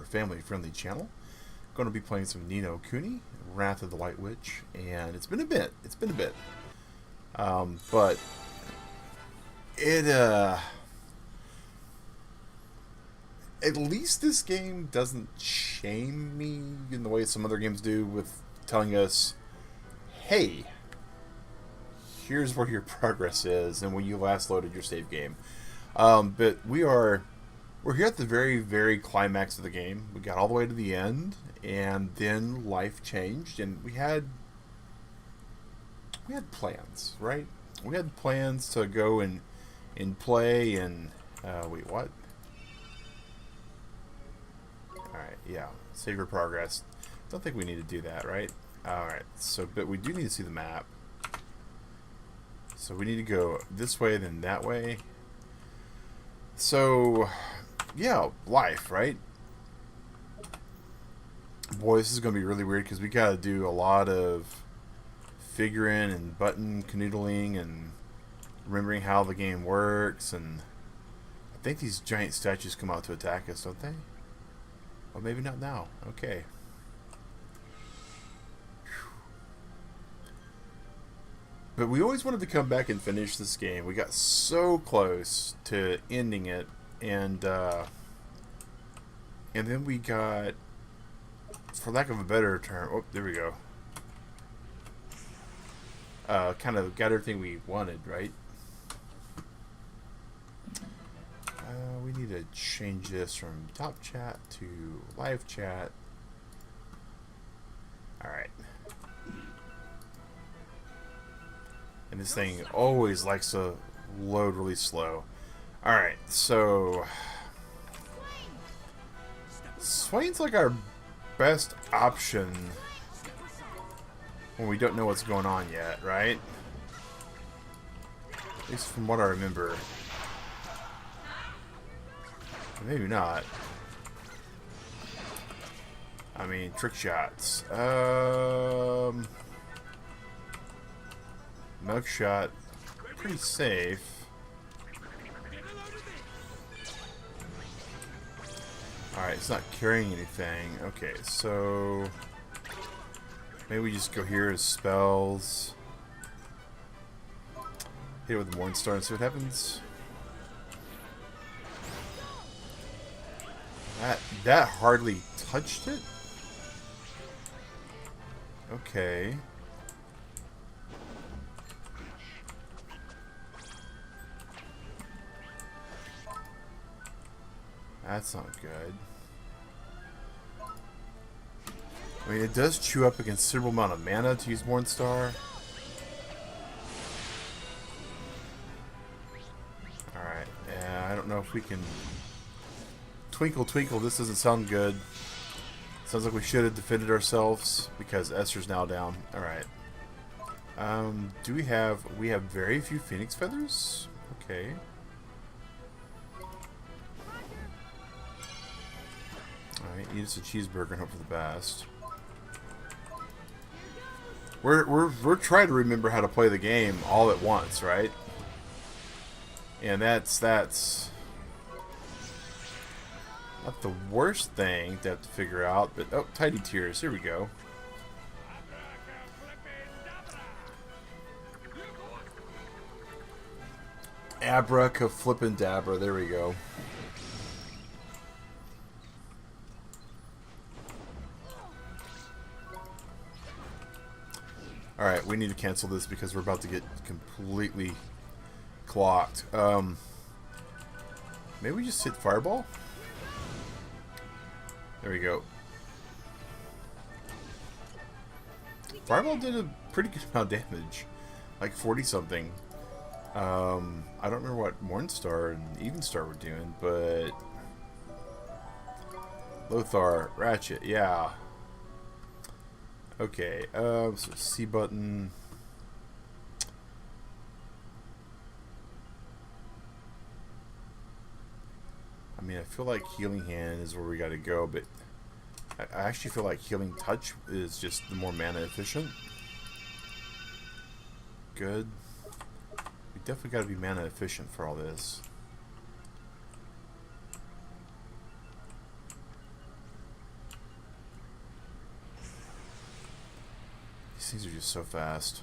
family-friendly channel. Going to be playing some No Kuni, Wrath of the White Witch, and it's been a bit. But it at least this game doesn't shame me in the way some other games do with telling us, hey, here's where your progress is and when you last loaded your save game. But we're here at the very, very climax of the game. We got all the way to the end, and then life changed, and we had plans, right? We had plans to go and play and wait, what? Alright, yeah. Save your progress. Don't think we need to do that, right? Alright, so, but we do need to see the map. So we need to go this way, then that way. So, yeah, life, right? Boy, this is going to be really weird because we got to do a lot of figuring and button canoodling and remembering how the game works. And I think these giant statues come out to attack us, don't they? Well, maybe not now. Okay. But we always wanted to come back and finish this game. We got so close to ending it, and then we got, for lack of a better term, oh, there we go. Kind of got everything we wanted, right? We need to change this from top chat to live chat. Alright. And this thing always likes to load really slow. Alright, so Swain's like our best option when we don't know what's going on yet, right? At least from what I remember. Maybe not. I mean, trick shots. Mug shot, pretty safe. Alright, it's not carrying anything. Okay, so maybe we just go here as spells. Hit it with the Morningstar and see what happens. That hardly touched it? Okay. That's not good. I mean, it does chew up a considerable amount of mana to use Morningstar. Alright, yeah, I don't know if we can... Twinkle, twinkle, this doesn't sound good. Sounds like we should have defended ourselves because Esther's now down. Alright. Do we have... We have very few Phoenix Feathers? Okay. Alright, eat us a cheeseburger and hope for the best. We're trying to remember how to play the game all at once, right? And that's not the worst thing to have to figure out, but oh, Tidy Tears, here we go. Abracaflippin' there we go. Alright, we need to cancel this because we're about to get completely clocked. Maybe we just hit Fireball? There we go. Fireball did a pretty good amount of damage. Like 40 something. I don't remember what Morningstar and Evenstar were doing, but Lothar, Ratchet, yeah. Okay, so C button. I mean, I feel like Healing Hand is where we gotta go, but I actually feel like Healing Touch is just the more mana efficient. Good. We definitely gotta be mana efficient for all this. These things are just so fast.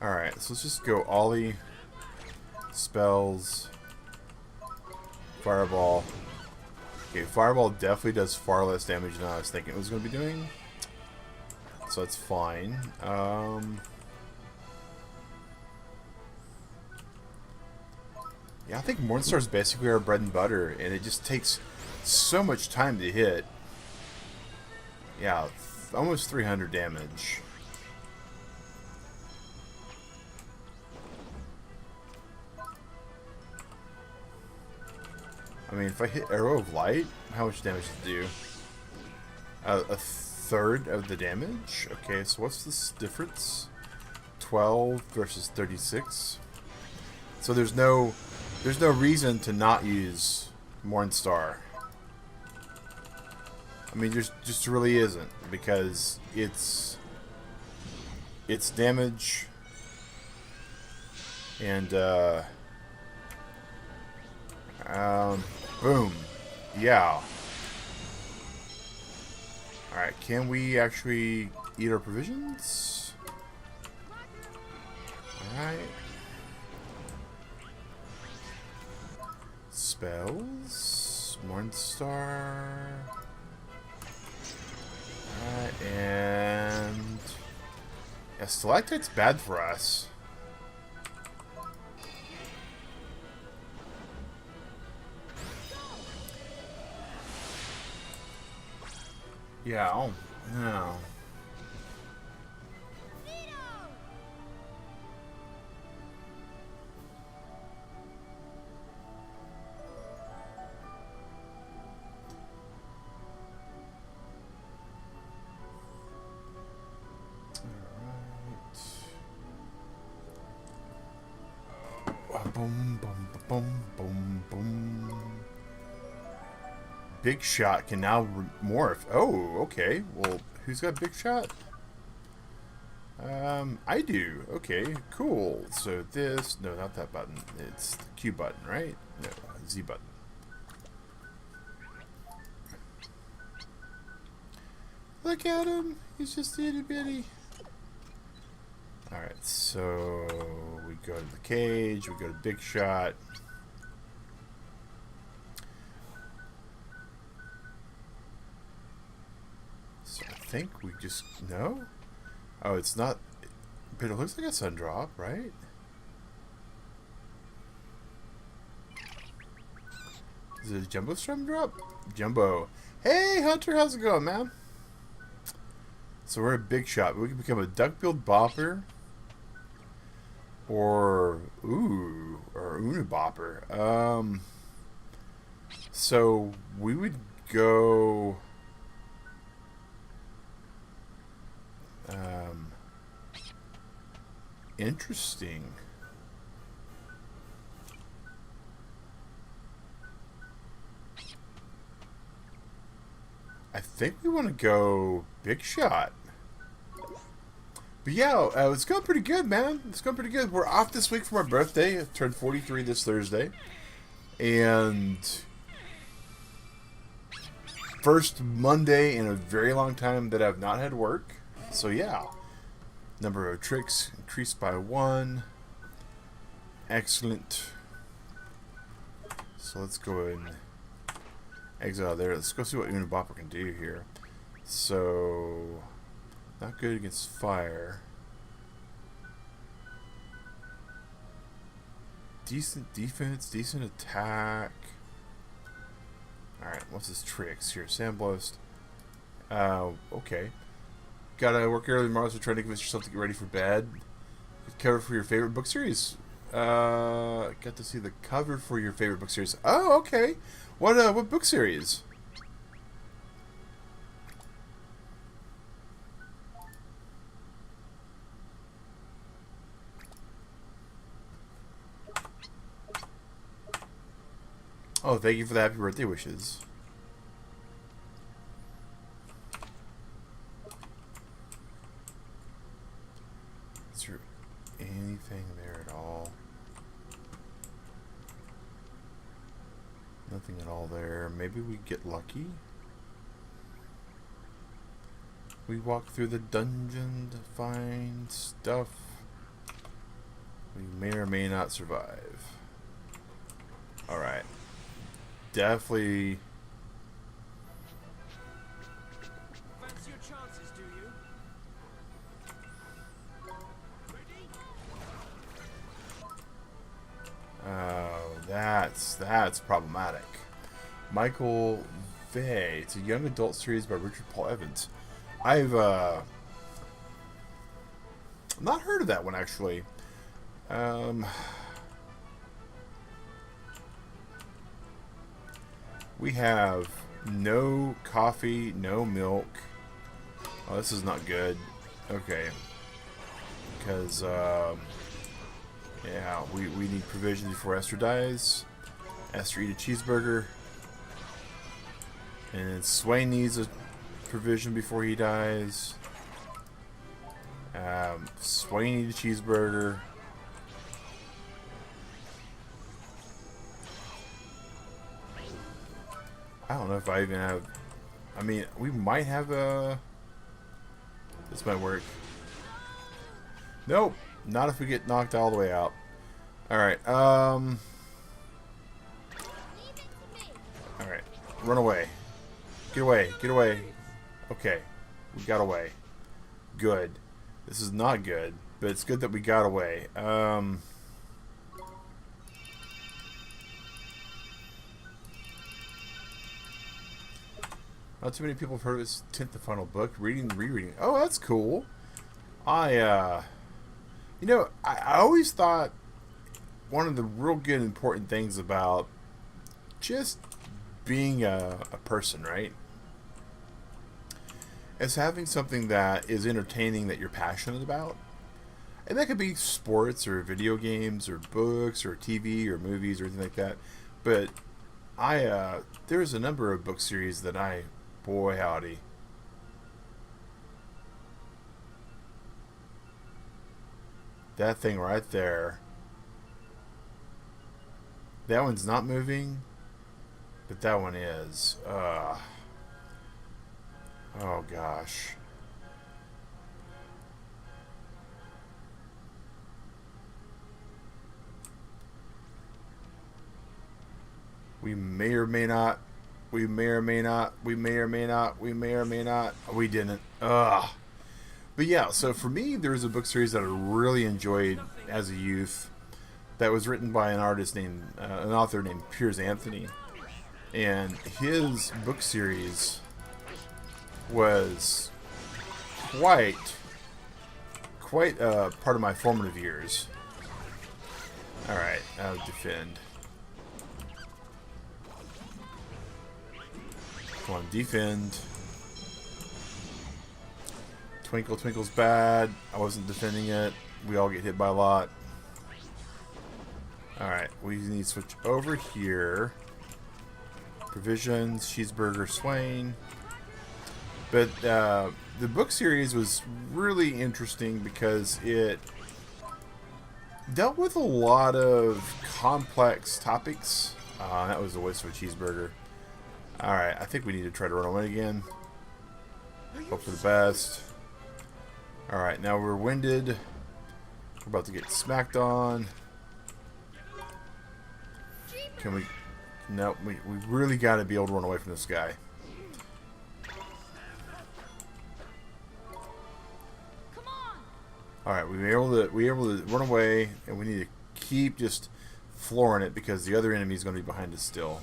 Alright, so let's just go Ollie, spells, Fireball. Okay, Fireball definitely does far less damage than I was thinking it was going to be doing. So that's fine. Yeah, I think Morningstar is basically our bread and butter, and it just takes so much time to hit. Yeah, almost 300 damage. I mean, if I hit Arrow of Light, how much damage does it do? A third of the damage? Okay, so what's this difference? 12 versus 36. So there's no reason to not use Morningstar. I mean, just really isn't, because it's damage and boom, yeah. All right, can we actually eat our provisions? All right. Spells, Morningstar. Alright, and yeah, Stalactite's bad for us. Yeah, oh no. Boom, boom, boom, boom, boom. Big Shot can now morph. Oh, okay. Well, who's got Big Shot? I do. Okay, cool. So this, no, not that button. It's the Q button, right? No, Z button. Look at him. He's just itty bitty. Alright, so we go to the cage, we go to Big Shot. So I think we just, no? Oh, it's not, but it looks like a sun drop, right? Is it a Jumbo Strum drop? Jumbo. Hey, Hunter, how's it going, man? So we're a Big Shot. We can become a duck-billed bopper. Or Unabopper. So we would go interesting. I think we want to go Big Shot. But yeah, it's going pretty good, man. It's going pretty good. We're off this week for my birthday. I turned 43 this Thursday. And first Monday in a very long time that I've not had work. So yeah. Number of tricks increased by 1. Excellent. So let's go and exit out of there. Let's go see what Unabopper can do here. So not good against fire. Decent defense, decent attack. Alright, what's his tricks here? Sandblast. Okay. Gotta work early tomorrow, so try to convince yourself to get ready for bed. Cover for your favorite book series. Got to see the cover for your favorite book series. Oh, okay. What book series? Oh, thank you for the happy birthday wishes. Is there anything there at all? Nothing at all there. Maybe we get lucky. We walk through the dungeon to find stuff we may or may not survive. Alright. Definitely. Fancy your chances, do you? Ready? Oh, that's problematic. Michael Vey. It's a young adult series by Richard Paul Evans. I've not heard of that one actually. We have no coffee, no milk. Oh, this is not good. Okay. Because, yeah, we need provisions before Esther dies. Esther eat a cheeseburger. And then Swain needs a provision before he dies. Swain eat a cheeseburger. I don't know if I even have... I mean, we might have a... This might work. Nope. Not if we get knocked all the way out. Alright, Alright. Run away. Get away. Get away. Okay. We got away. Good. This is not good, but it's good that we got away. Not too many people have heard of his 10th and final book, reading and rereading. Oh, that's cool. You know, I always thought one of the real good important things about just being a person, right, is having something that is entertaining that you're passionate about. And that could be sports or video games or books or TV or movies or anything like that. But there's a number of book series that boy howdy. That thing right there. That one's not moving, but that one is. Oh gosh. We may or may not. We may or may not. We may or may not. We may or may not. We didn't. Ugh. But yeah, so for me, there was a book series that I really enjoyed as a youth that was written by an author named Piers Anthony. And his book series was quite part of my formative years. Alright, I'll defend. Come on, defend. Twinkle, twinkle's bad. I wasn't defending it. We all get hit by a lot. Alright, we need to switch over here. Provisions, cheeseburger, Swain. But the book series was really interesting because it dealt with a lot of complex topics. That was a waste of a cheeseburger. Alright, I think we need to try to run away again. Hope for the best. Alright, now we're winded. We're about to get smacked on. Can we... No, we really got to be able to run away from this guy. Alright, we were able to run away, and we need to keep just flooring it because the other enemy is going to be behind us still.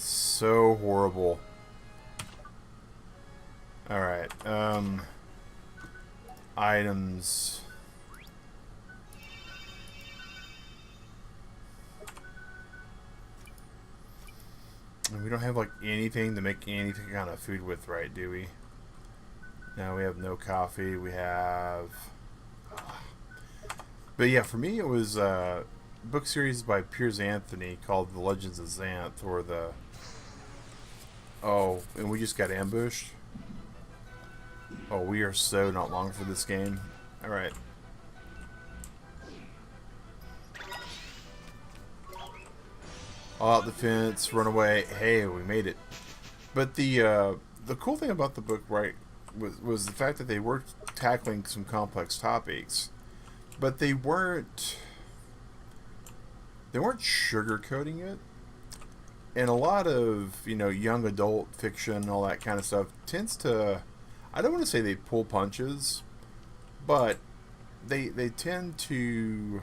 So horrible. Alright, items. And we don't have like anything to make anything kind of food with, right, do we? No, we have no coffee. We have... But yeah, for me it was a book series by Piers Anthony called The Legends of Xanth, or the... Oh, and we just got ambushed. Oh, we are so not long for this game. Alright. All out the fence, run away. Hey, we made it. But the cool thing about the book, right, was the fact that they were tackling some complex topics, but they weren't sugarcoating it. And a lot of, you know, young adult fiction, all that kind of stuff tends to, I don't want to say they pull punches, but they tend to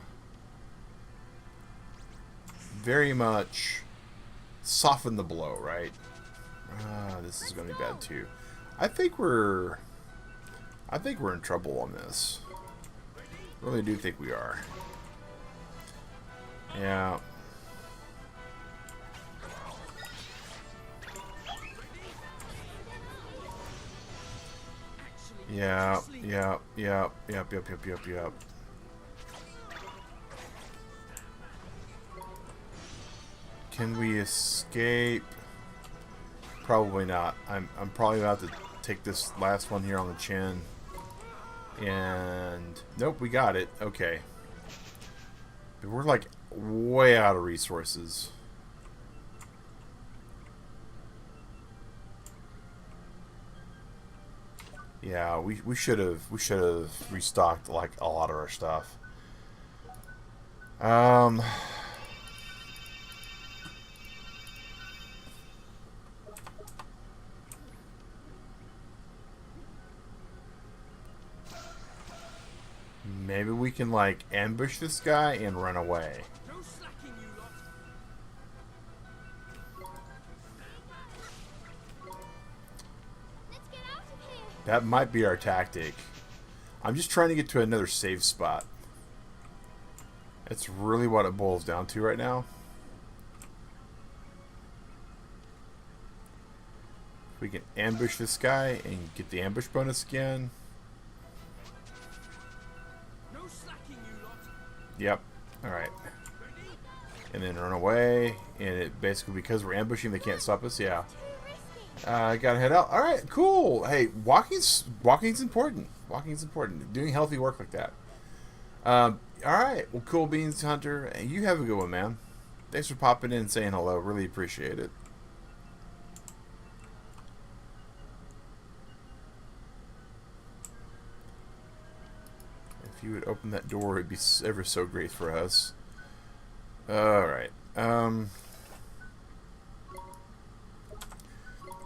very much soften the blow, right? This is going to be bad too. I think we're in trouble on this. I really do think we are. Yeah. Yep. Can we escape? Probably not. I'm probably about to take this last one here on the chin. And nope, we got it. Okay. We're like way out of resources. Yeah, we should have restocked like a lot of our stuff. Maybe we can like ambush this guy and run away. No slacking, you lot. Let's get out of here. That might be our tactic. I'm just trying to get to another safe spot. That's really what it boils down to right now. We can ambush this guy and get the ambush bonus again. No slacking, you lot. Yep. Alright. Ready? And then run away. And it basically, because we're ambushing, they can't stop us. Yeah. Too risky. I gotta head out. Alright, cool. Hey, walking's important. Walking's important. Doing healthy work like that. Alright. Well, cool beans, Hunter. You have a good one, man. Thanks for popping in and saying hello. Really appreciate it. If you would open that door, it'd be ever so great for us. Alright.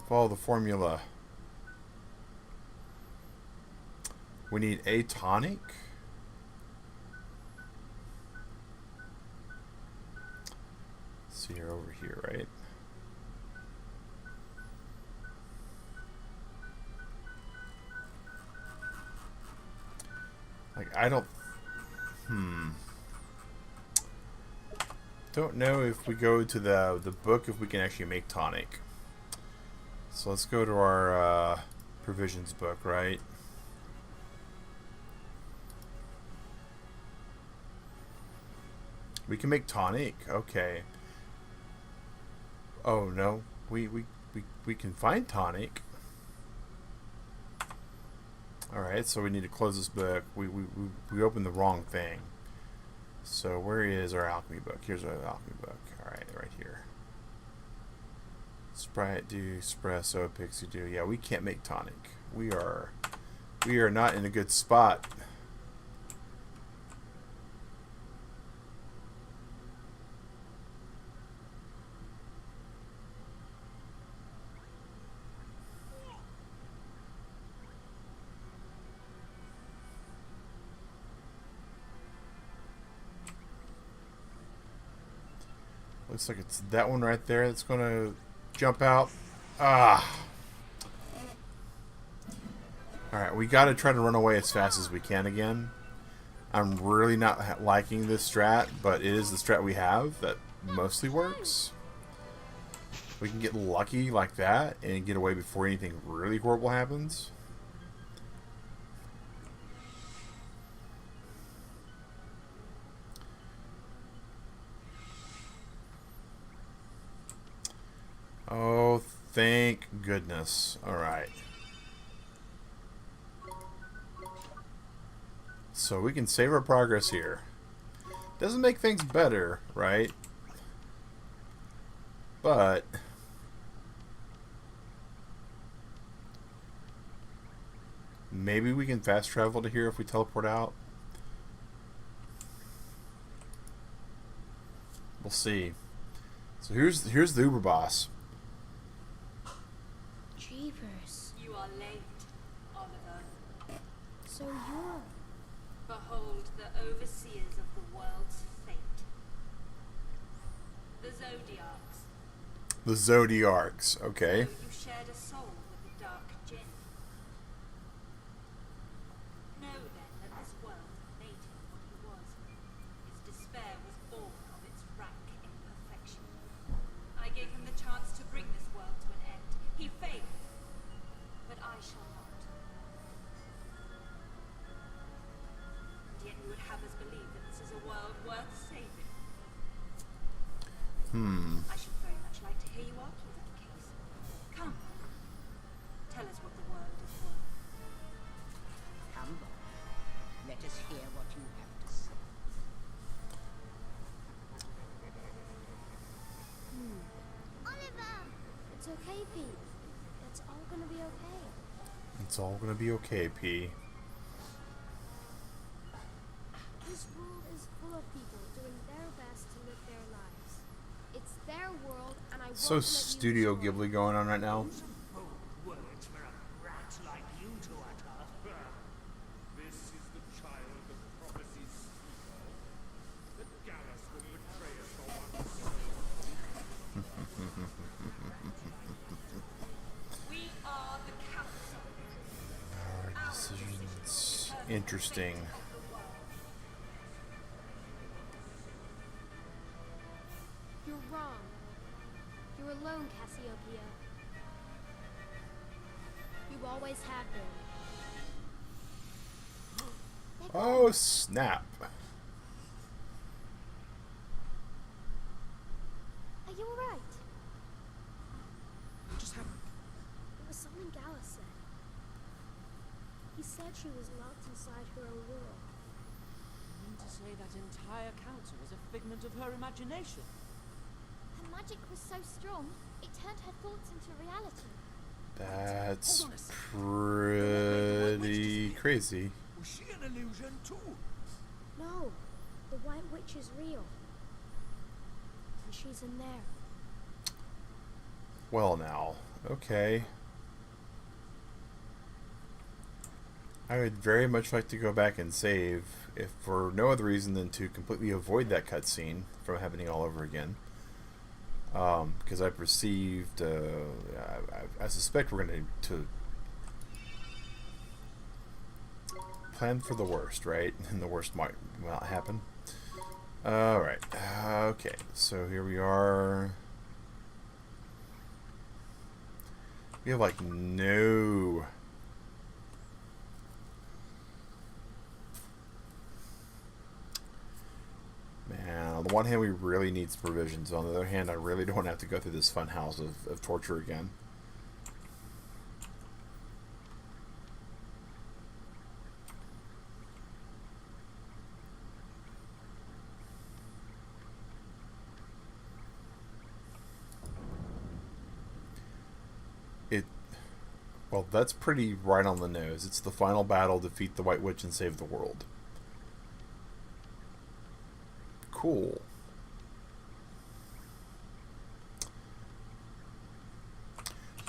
Follow the formula. We need a tonic. So you're over here, right? Like, I don't... Don't know if we go to the book, if we can actually make tonic. So let's go to our provisions book, right? We can make tonic. Okay. Oh no, we can find tonic. All right, so we need to close this book. We opened the wrong thing. So where is our alchemy book? Here's our alchemy book. All right, right here. Sprite do, espresso, pixie do. Yeah, we can't make tonic. We are not in a good spot. Looks like it's that one right there that's going to jump out. Ah. Alright, we got to try to run away as fast as we can again. I'm really not liking this strat, but it is the strat we have that mostly works. We can get lucky like that and get away before anything really horrible happens. Oh, Thank goodness. Alright. So we can save our progress here. Doesn't make things better, right? But maybe we can fast travel to here if we teleport out. We'll see. So here's the Uber boss. Jeepers. You are late, Oliver. So you're... Behold the overseers of the world's fate. The Zodiacs. The Zodiacs, okay. So you shared a soul with the dark djinn. Know then that this world made him what he was. His despair was born of its rank imperfection. I gave him the chance to bring this world to an end. He failed. But I shall not. And yet you would have us believe that this is a world worth saving. I should very much like to hear you argue that case. Come. Tell us what the world is worth. Come, boy. Let us hear what you have to say. Oliver! It's okay, Pete. It's all gonna be okay. It's all gonna be okay, P. This world is full of people doing their best to live their lives. It's their world, and I won't So let you Studio destroy it. Ghibli going on right now. Bold words for a rat like you to utter. This is the child the prophecies speak of. That Garrus will betray us for once. We are the council. Our decisions. Interesting. You're wrong. You're alone, Cassiopeia. You always have been. Let go. Oh, snap. Are you alright? What just happened? It was something Gallus said. He said she was locked inside her own world. You mean to say that entire council was a figment of her imagination? Her magic was so strong, it turned her thoughts into reality. That's Hold on a sec. pretty crazy. Was she an illusion too? No, the White Witch is real. And she's in there. Well now, okay. I would very much like to go back and save, if for no other reason than to completely avoid that cutscene from happening all over again. Because I perceived, I suspect we're going to plan for the worst, right? And the worst might not happen. Alright, okay, so here we are. We have like no... Man, on the one hand we really need some provisions. On the other hand, I really don't want to have to go through this fun house of torture again. Well, that's pretty right on the nose. It's the final battle, defeat the White Witch and save the world. Cool.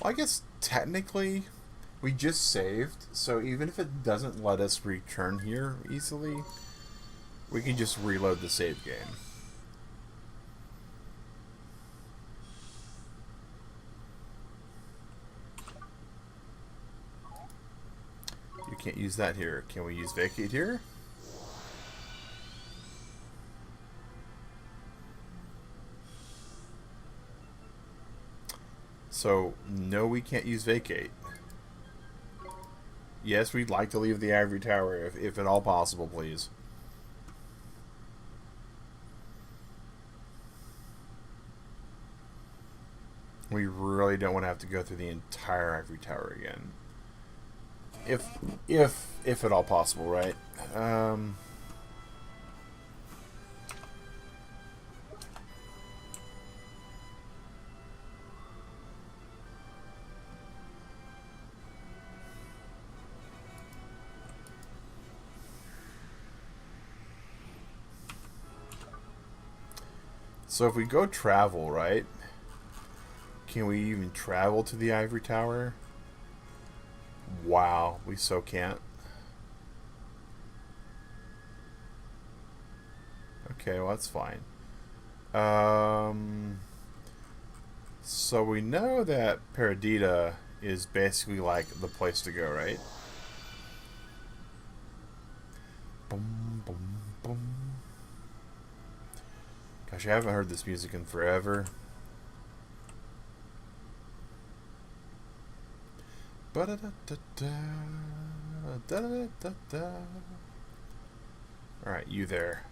Well, I guess technically we just saved, so even if it doesn't let us return here easily, we can just reload the save game. You can't use that here. Can we use vacate here? So, no, we can't use vacate. Yes, we'd like to leave the ivory tower if at all possible, please. We really don't want to have to go through the entire ivory tower again. If at all possible, right? So if we go travel, right? Can we even travel to the ivory tower? Wow, we so can't. Okay, well that's fine. So we know that Paradita is basically like the place to go, right? Boom, boom, boom. Gosh, I haven't heard this music in forever. Alright, you there.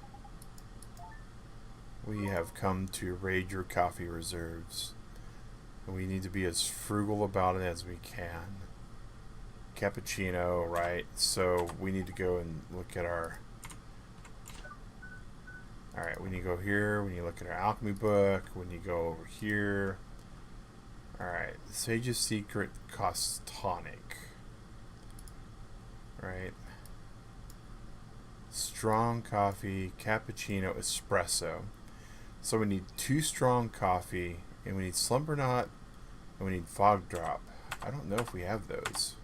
We have come to raid your coffee reserves. And we need to be as frugal about it as we can. Cappuccino, right? So we need to go and look at our... Alright, we need to go here. We need to look at our alchemy book. We need to go over here. Alright, Sage's Secret costs tonic. Right. Strong coffee, cappuccino, espresso. So we need 2 strong coffee, and we need slumber knot, and we need fog drop. I don't know if we have those.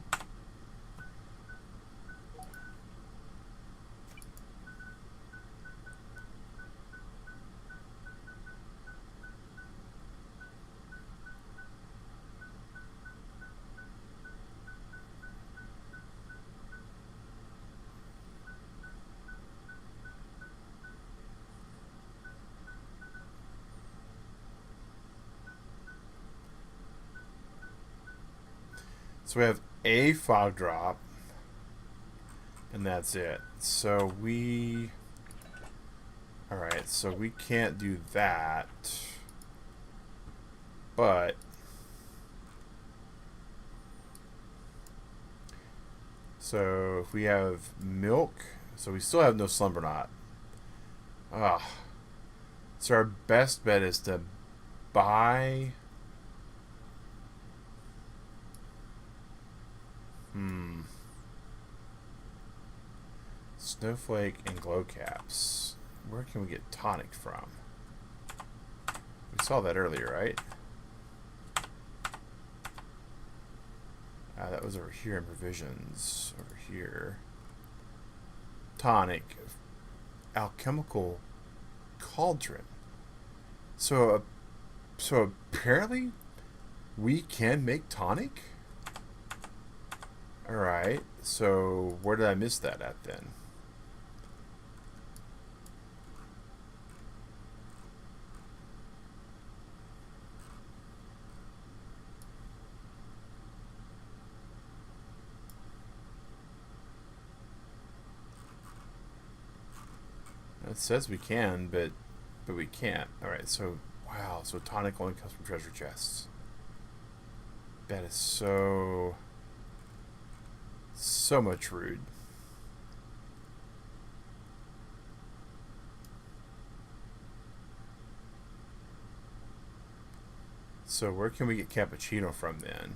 So we have a fog drop, and that's it. So we... Alright, so we can't do that. But... So if we have milk, so we still have no slumber knot. Ah. So our best bet is to buy... Snowflake and glow caps. Where can we get tonic from? We saw that earlier, right? That was over here in provisions. Over here. Tonic. Alchemical cauldron. So apparently we can make tonic? Alright, so where did I miss that at then? It says we can, but we can't. Alright, so wow, so tonic only comes from treasure chests. That is so much rude. So where can we get cappuccino from then?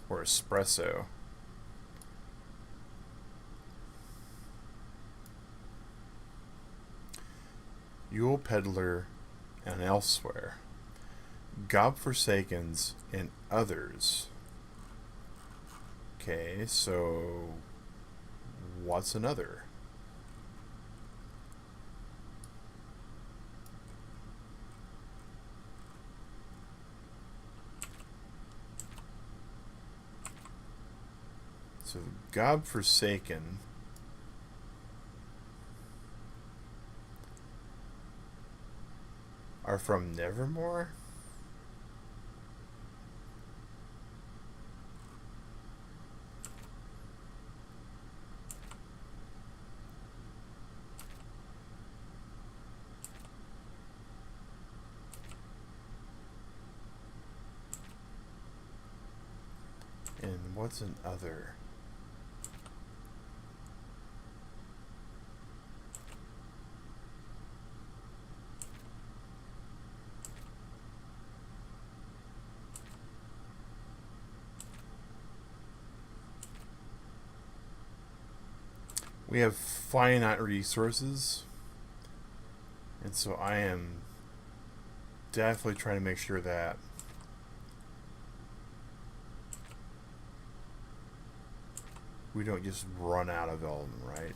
Or espresso? Yule Peddler and elsewhere. Godforsakens and others. Okay, so what's another? So Godforsaken are from Nevermore? What's an other? We have finite resources, and so I am definitely trying to make sure that we don't just run out of all of them, right?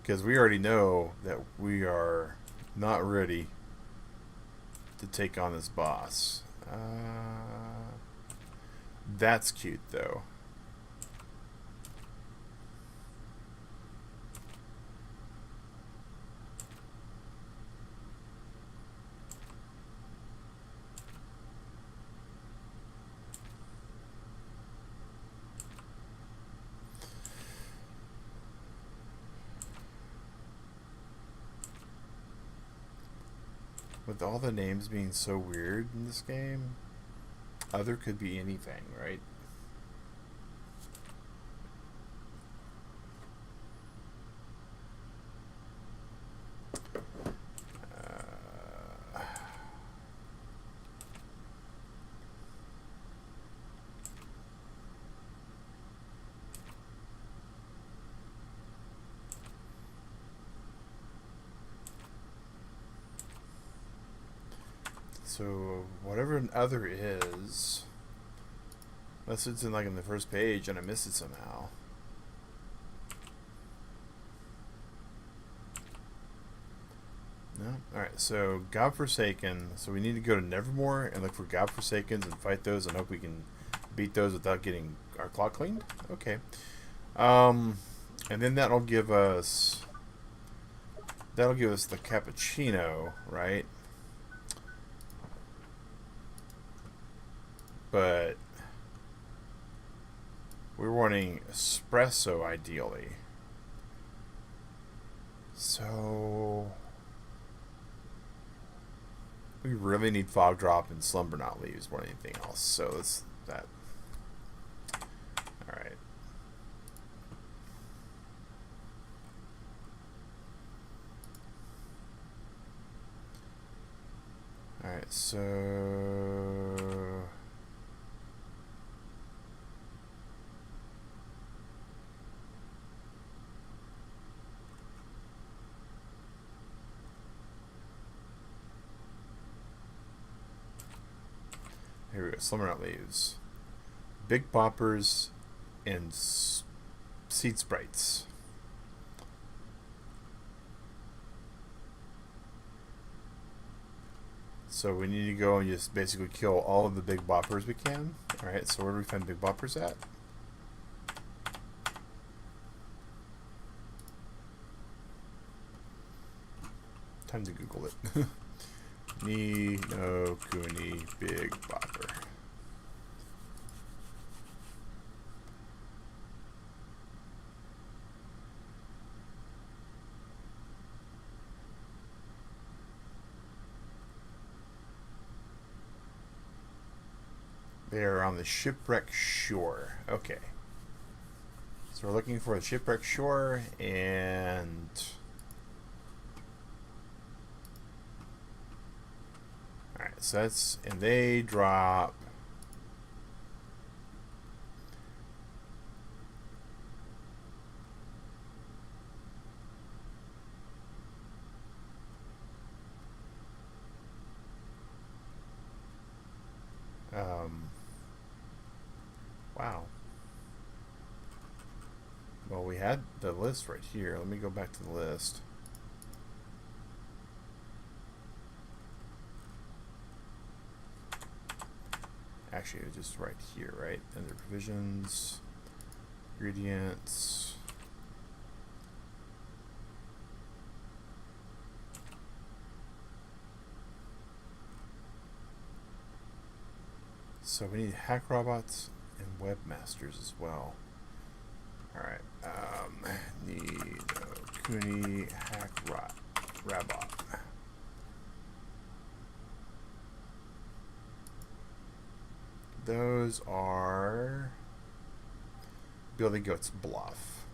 Because we already know that we are not ready to take on this boss. That's cute, though. With all the names being so weird in this game, other could be anything, right? So whatever an other is, unless it's in like in the first page and I missed it somehow. No? Alright, so Godforsaken. So we need to go to Nevermore and look for Godforsakens and fight those and hope we can beat those without getting our clock cleaned? Okay. And then that'll give us the cappuccino, right? But we're wanting espresso ideally. So we really need Fog Drop and Slumber Not Leaves more than anything else. So that's that. Alright. Alright, so here we go. Slumber Not Leaves, Big Boppers, and Seed Sprites. So we need to go and just basically kill all of the Big Boppers we can. Alright, so where do we find Big Boppers at? Time to Google it. No Kuni Big Bopper. They are on the shipwreck shore. Okay. So we're looking for the shipwreck shore and alright, so that's, and they drop wow. Well, we had the list right here. Let me go back to the list. Actually, it's just right here, right? Under provisions, ingredients. So we need hack robots and webmasters as well. Alright, need Kuni hack robot. those are Billy Goat's Bluff.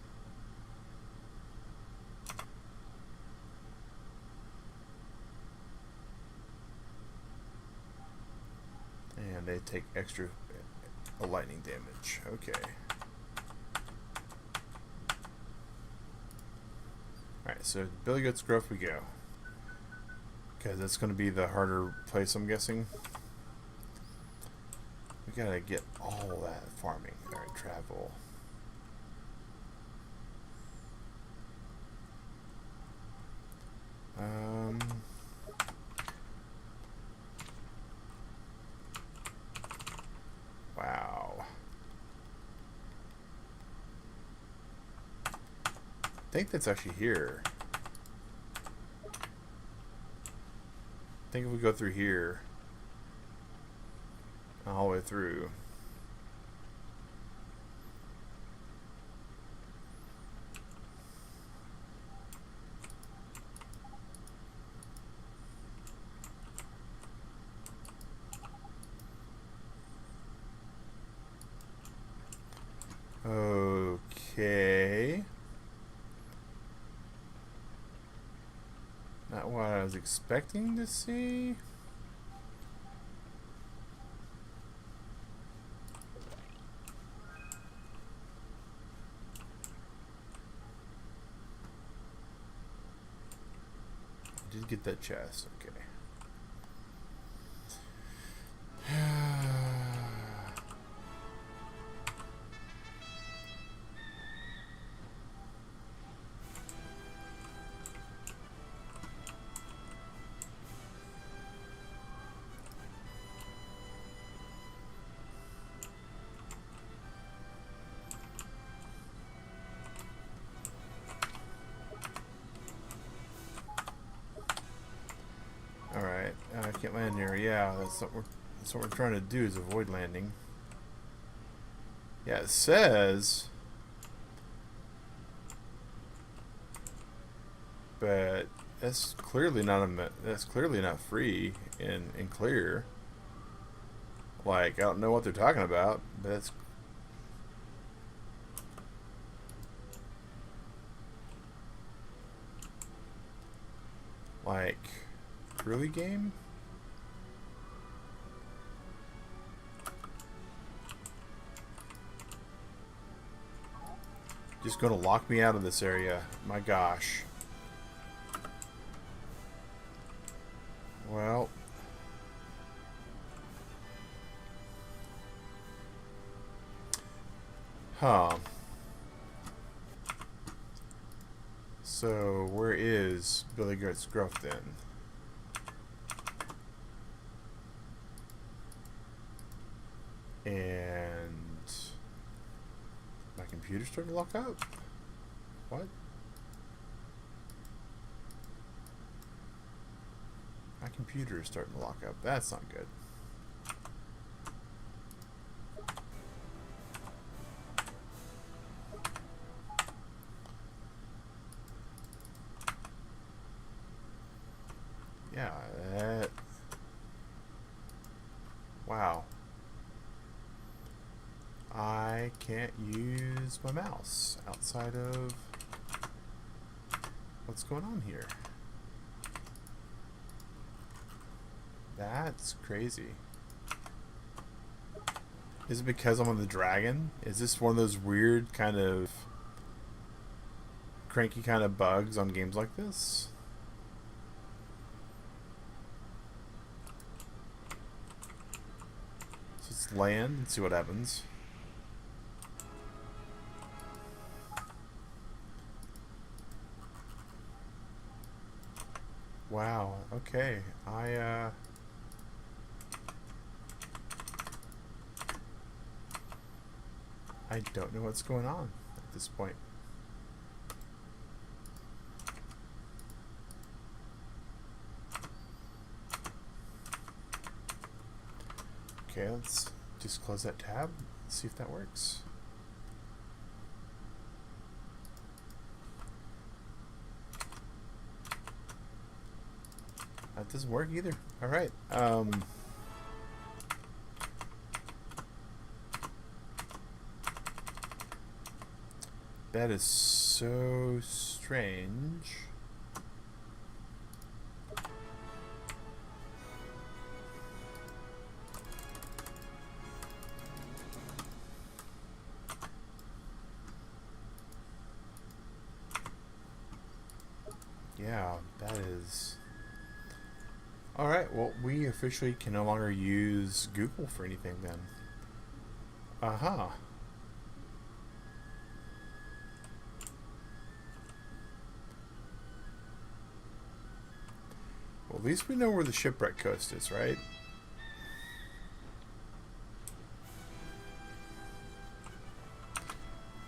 And they take extra lightning damage. Okay. Alright, so Billy Goat's Grove we go. Because that's going to be the harder place, I'm guessing. We gotta get all that farming. Alright, travel. Wow. I think that's actually here. I think if we go through here, all the way through. Okay. Not what I was expecting to see. I did get that chest, okay. Alright, I can't land here. Yeah, that's what we're trying to do, is avoid landing. Yeah, it says, but that's clearly not free and clear. Like, I don't know what they're talking about, but that's like, really, game? Just gonna lock me out of this area. My gosh. Well. Huh. So, where is Billy Goat's Grove then? And my computer's starting to lock up? What? My computer is starting to lock up. That's not good. Yeah, that... Wow. I can't use my mouse outside of... What's going on here? That's crazy. Is it because I'm on the dragon? Is this one of those weird kind of cranky kind of bugs on games like this? So let's land and see what happens. Wow, okay. I don't know what's going on at this point. Okay, let's just close that tab, see if that works. That doesn't work either. Alright. That is so strange. Yeah, that is... Alright, well, we officially can no longer use Google for anything then. Aha. Well, at least we know where the shipwreck coast is, right?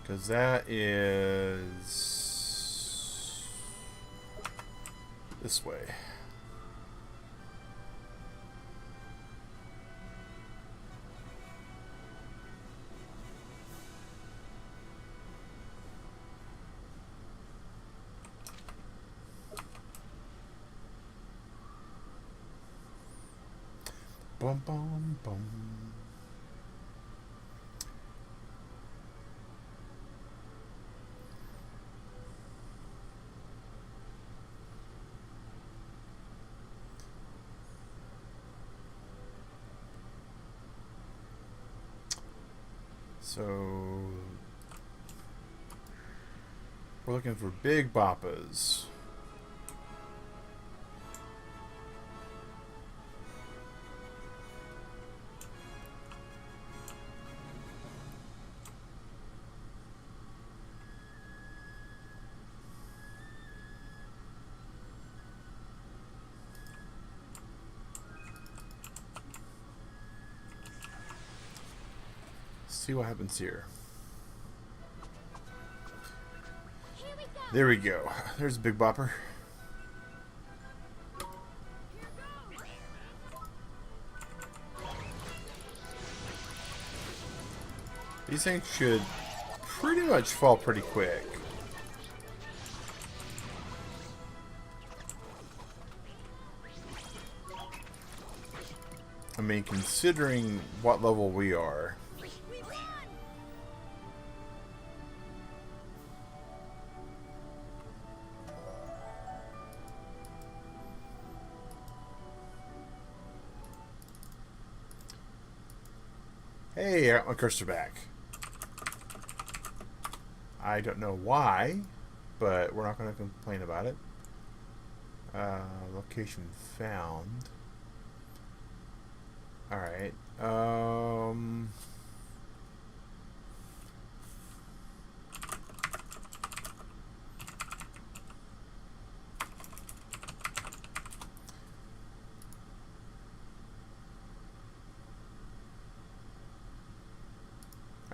Because that is... this way. Bum bum bum. So we're looking for big boppas. See what happens here. Here we go. There we go. There's a big bopper. These things should pretty much fall pretty quick. I mean, considering what level we are. Hey, I got my cursor back. I don't know why, but we're not going to complain about it. Location found. Alright.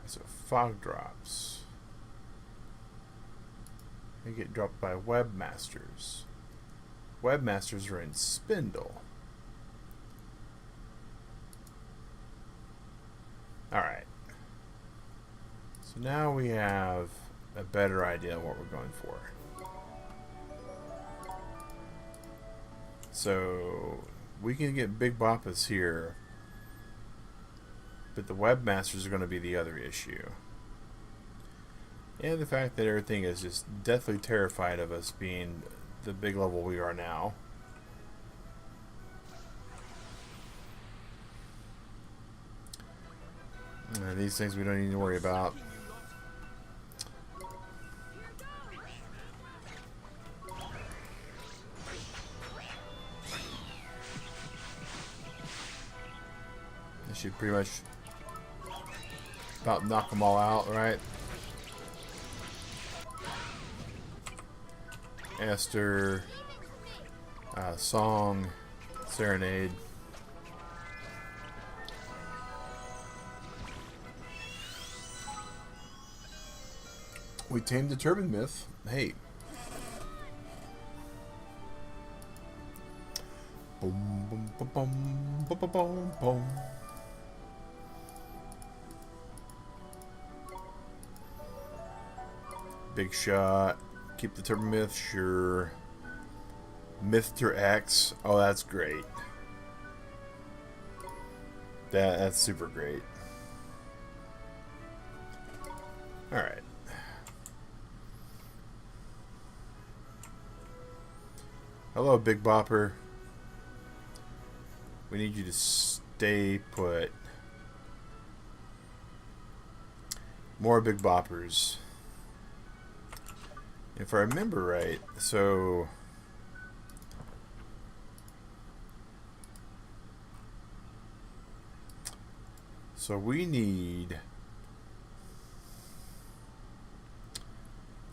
So fog drops. They get dropped by webmasters. Webmasters are in Spindle. Alright. So now we have a better idea of what we're going for. So we can get big boppas here, but the webmasters are going to be the other issue. And the fact that everything is just deathly terrified of us being the big level we are now. And these things we don't need to worry about. This should pretty much about knock them all out, right? Esther, Song, Serenade. We tamed the turban myth. Hey. Boom, boom, boom, boom, boom, boom, boom, boom. Big shot. Keep the turban myth, sure. Mr. X. Oh, that's great. That's super great. Alright. Hello, Big Bopper. We need you to stay put. More Big Boppers. If I remember right, so we need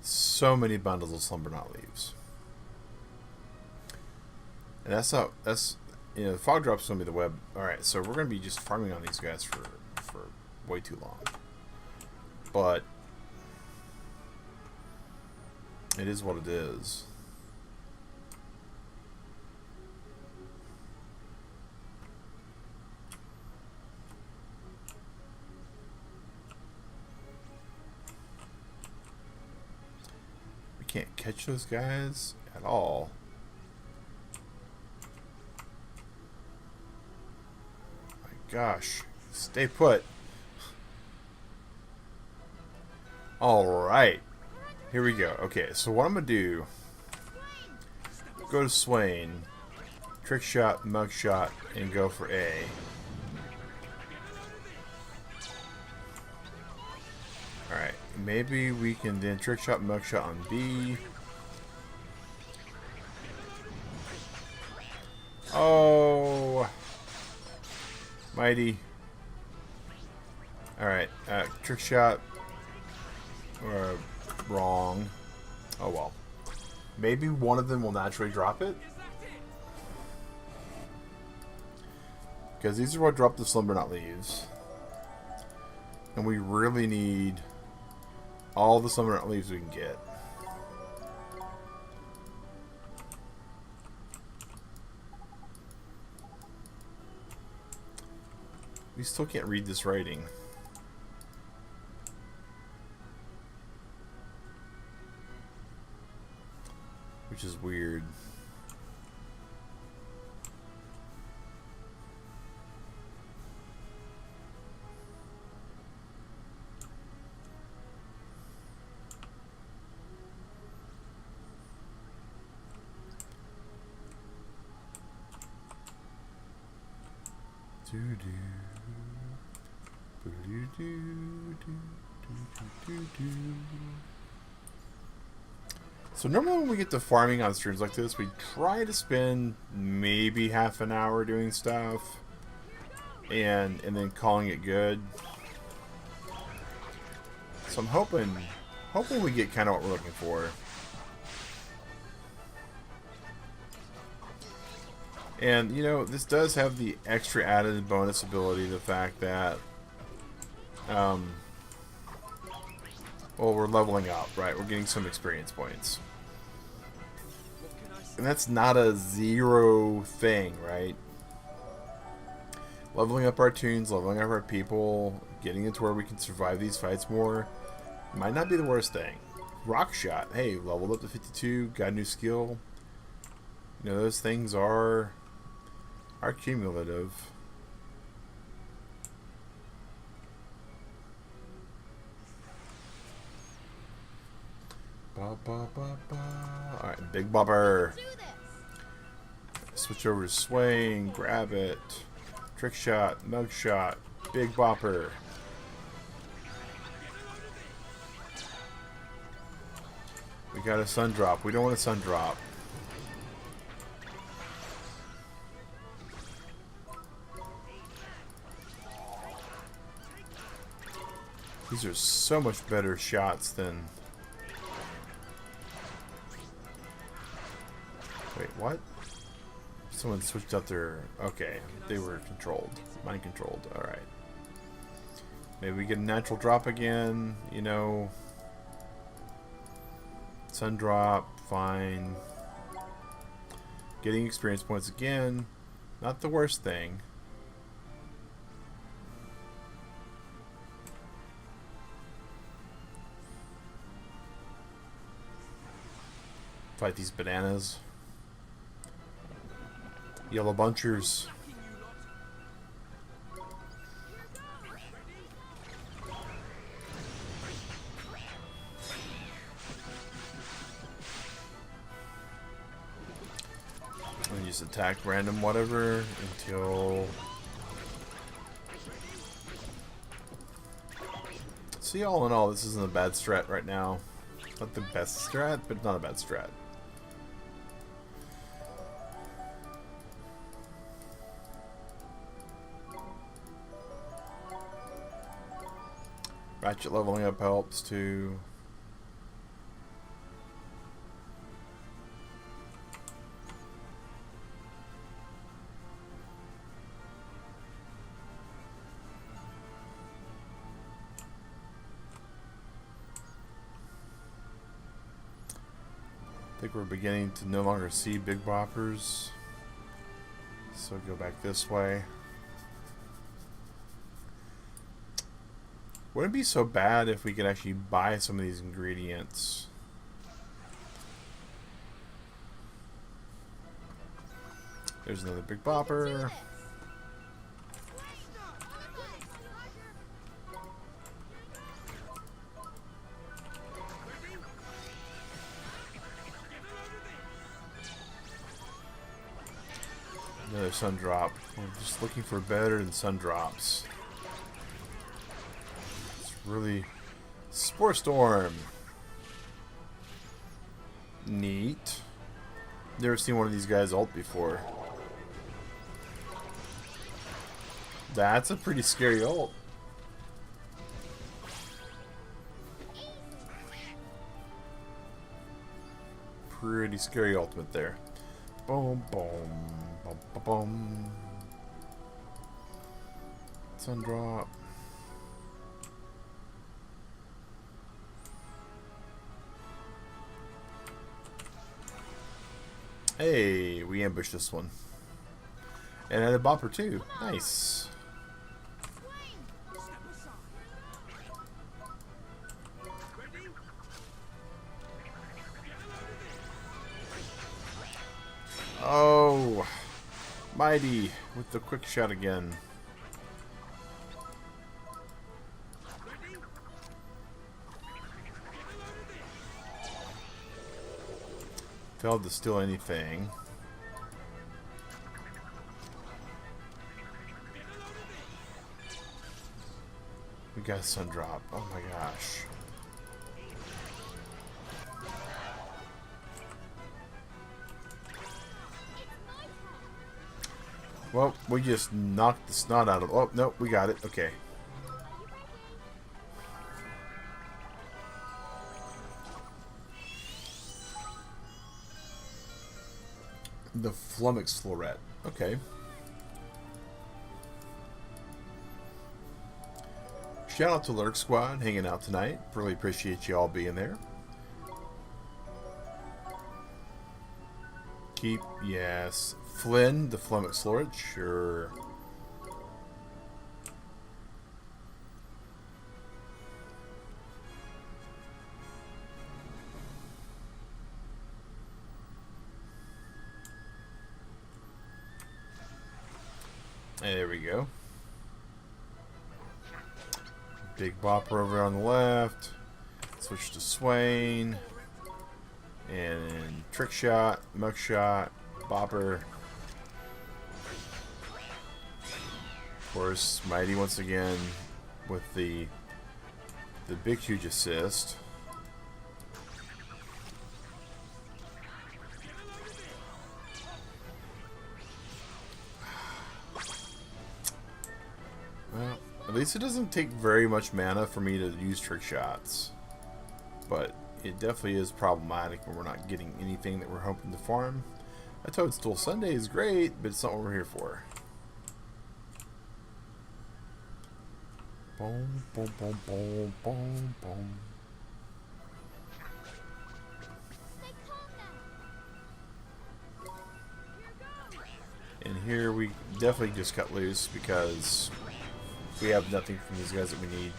so many bundles of Slumber Not Leaves. And that's you know, the fog drop's gonna be the web. Alright, so we're gonna be just farming on these guys for way too long. But it is what it is. We can't catch those guys at all. My gosh. Stay put. Alright. Here we go. Okay, so what I'm going to do, go to Swain, trick shot, mug shot, and go for A. Alright, maybe we can then trick shot, mug shot on B. Oh! Mighty. Alright, trick shot. Wrong. Oh well. Maybe one of them will naturally drop it. Because these are what drop the Slumber Not Leaves. And we really need all the Slumber Not Leaves we can get. We still can't read this writing. Which is weird. So normally when we get to farming on streams like this, we try to spend maybe half an hour doing stuff and then calling it good. So I'm hoping we get kind of what we're looking for. And you know, this does have the extra added bonus ability, the fact that well, we're leveling up, right? We're getting some experience points. And that's not a zero thing, right? Leveling up our tunes, leveling up our people, getting it to where we can survive these fights more, might not be the worst thing. Rock shot, hey, leveled up to 52, got a new skill. You know, those things are cumulative. Ba, ba, ba, ba. Alright, Big Bopper. Switch over to Swaying, grab it. Trick shot, mug shot, Big Bopper. We got a sun drop. We don't want a sun drop. These are so much better shots than... Wait, what? Someone switched up their... Okay, they were controlled. Mind controlled. Alright. Maybe we get a natural drop again, you know. Sun drop, fine. Getting experience points again. Not the worst thing. Fight these bananas. Yellow bunchers. just attack random whatever until... See, all in all, this isn't a bad strat right now. Not the best strat, but not a bad strat. Ratchet leveling up helps too. I think we're beginning to no longer see big boppers. So go back this way. Wouldn't it be so bad if we could actually buy some of these ingredients? There's another big bopper. Another sun drop. We're just looking for better than sun drops. Really, Spore Storm. Neat. Never seen one of these guys ult before. That's a pretty scary ult. Pretty scary ultimate there. Boom, boom, boom, boom, boom. Sun drop. Hey, we ambushed this one. And a bopper too. Nice. Oh, Mighty with the quick shot again. Failed to steal anything. We got a sun drop. Oh my gosh. Well, we just knocked the snot out of... Oh, no, we got it. Okay. The Flummox Floret. Okay. Shout out to Lurk Squad hanging out tonight. Really appreciate you all being there. Keep, yes. Flynn, the Flummox Floret, sure. There we go. Big bopper over on the left. Switch to Swain. And trick shot, muck shot, bopper. Of course, Mighty once again with the big huge assist. Well, at least it doesn't take very much mana for me to use trick shots. But it definitely is problematic when we're not getting anything that we're hoping to farm. A Toadstool Sunday is great, but it's not what we're here for. Boom, boom, boom, boom, boom, boom. And here we definitely just cut loose because we have nothing from these guys that we need.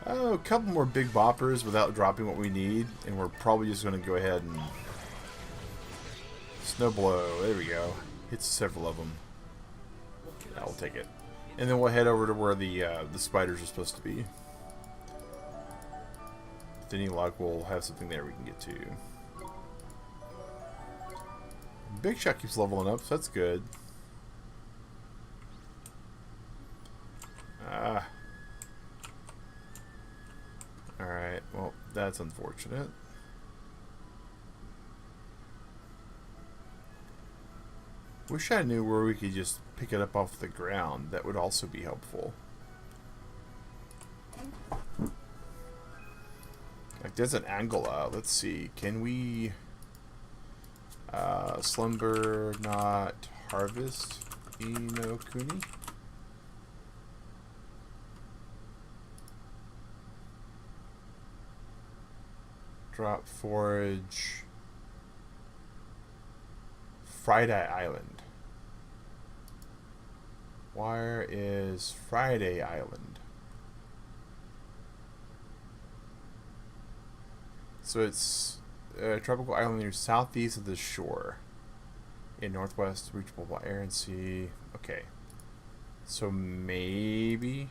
Oh, a couple more big boppers without dropping what we need, and we're probably just going to go ahead and snow blow. There we go. Hits several of them. I'll take it. And then we'll head over to where the spiders are supposed to be. With any luck, we'll have something there we can get to. Big Shot keeps leveling up, so that's good. Ah. Alright, well, that's unfortunate. Wish I knew where we could just pick it up off the ground. That would also be helpful. Like, there's an angle out. Let's see. Can we... slumber, not harvest? No Kuni? Drop forage. Friday Island. Where is Friday Island? So it's a tropical island near southeast of the shore. In northwest, reachable by air and sea. Okay. So maybe...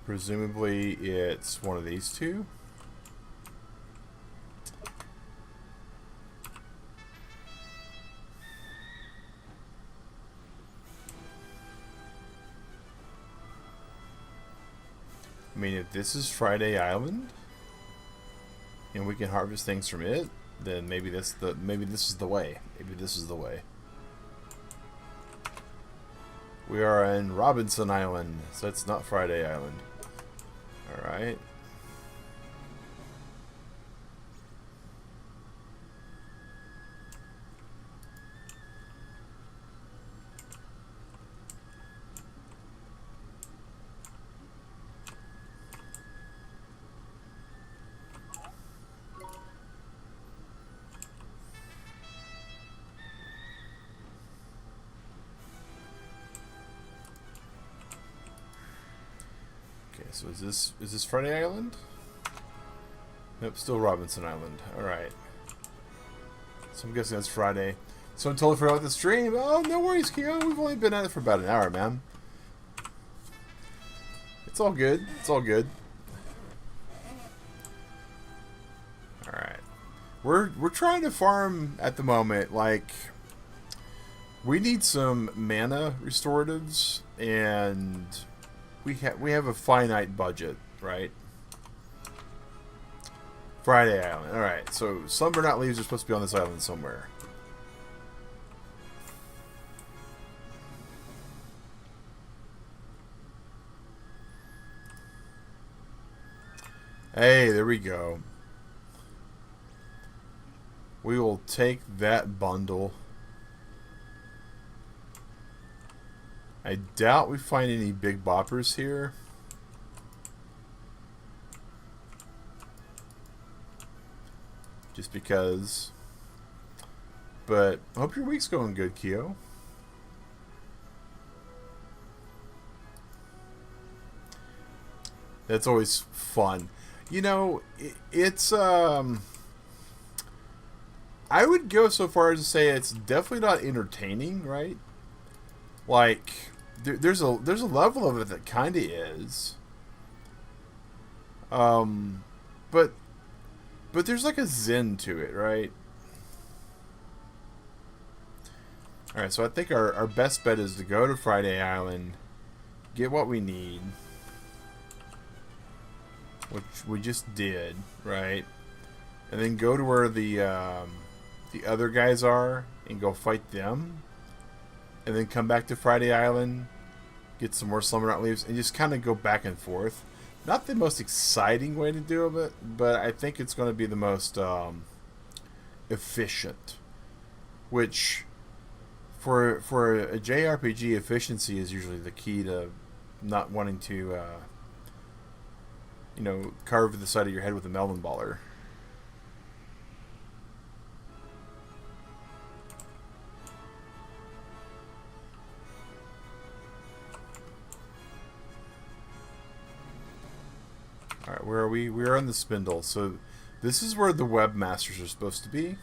Presumably it's one of these two. I mean, if this is Friday Island and we can harvest things from it, then maybe this is the way. Maybe this is the way. We are in Robinson Island, so it's not Friday Island. Alright. So is this Friday Island? Nope, still Robinson Island. Alright. So I'm guessing that's Friday. So I totally forgot the stream. Oh, no worries, Kyo. We've only been at it for about an hour, man. It's all good. It's all good. Alright. We're trying to farm at the moment. Like, we need some mana restoratives, and we have a finite budget, right? Friday Island. Alright, so Slumber Not Leaves are supposed to be on this island somewhere. Hey, there we go. We will take that bundle. I doubt we find any big boppers here. Just because. But I hope your week's going good, Kyo. That's always fun. You know, it's I would go so far as to say it's definitely not entertaining, right? Like, there's a level of it that kind of is. But there's like a zen to it, right? Alright, so I think our best bet is to go to Friday Island, get what we need, which we just did, right? And then go to where the other guys are and go fight them. And then come back to Friday Island, get some more Slumber Not Leaves, and just kind of go back and forth. Not the most exciting way to do it, but I think it's going to be the most efficient. Which, for a JRPG, efficiency is usually the key to not wanting to, you know, carve the side of your head with a melon baller. Alright, where are we? We are on the spindle. So this is where the webmasters are supposed to be.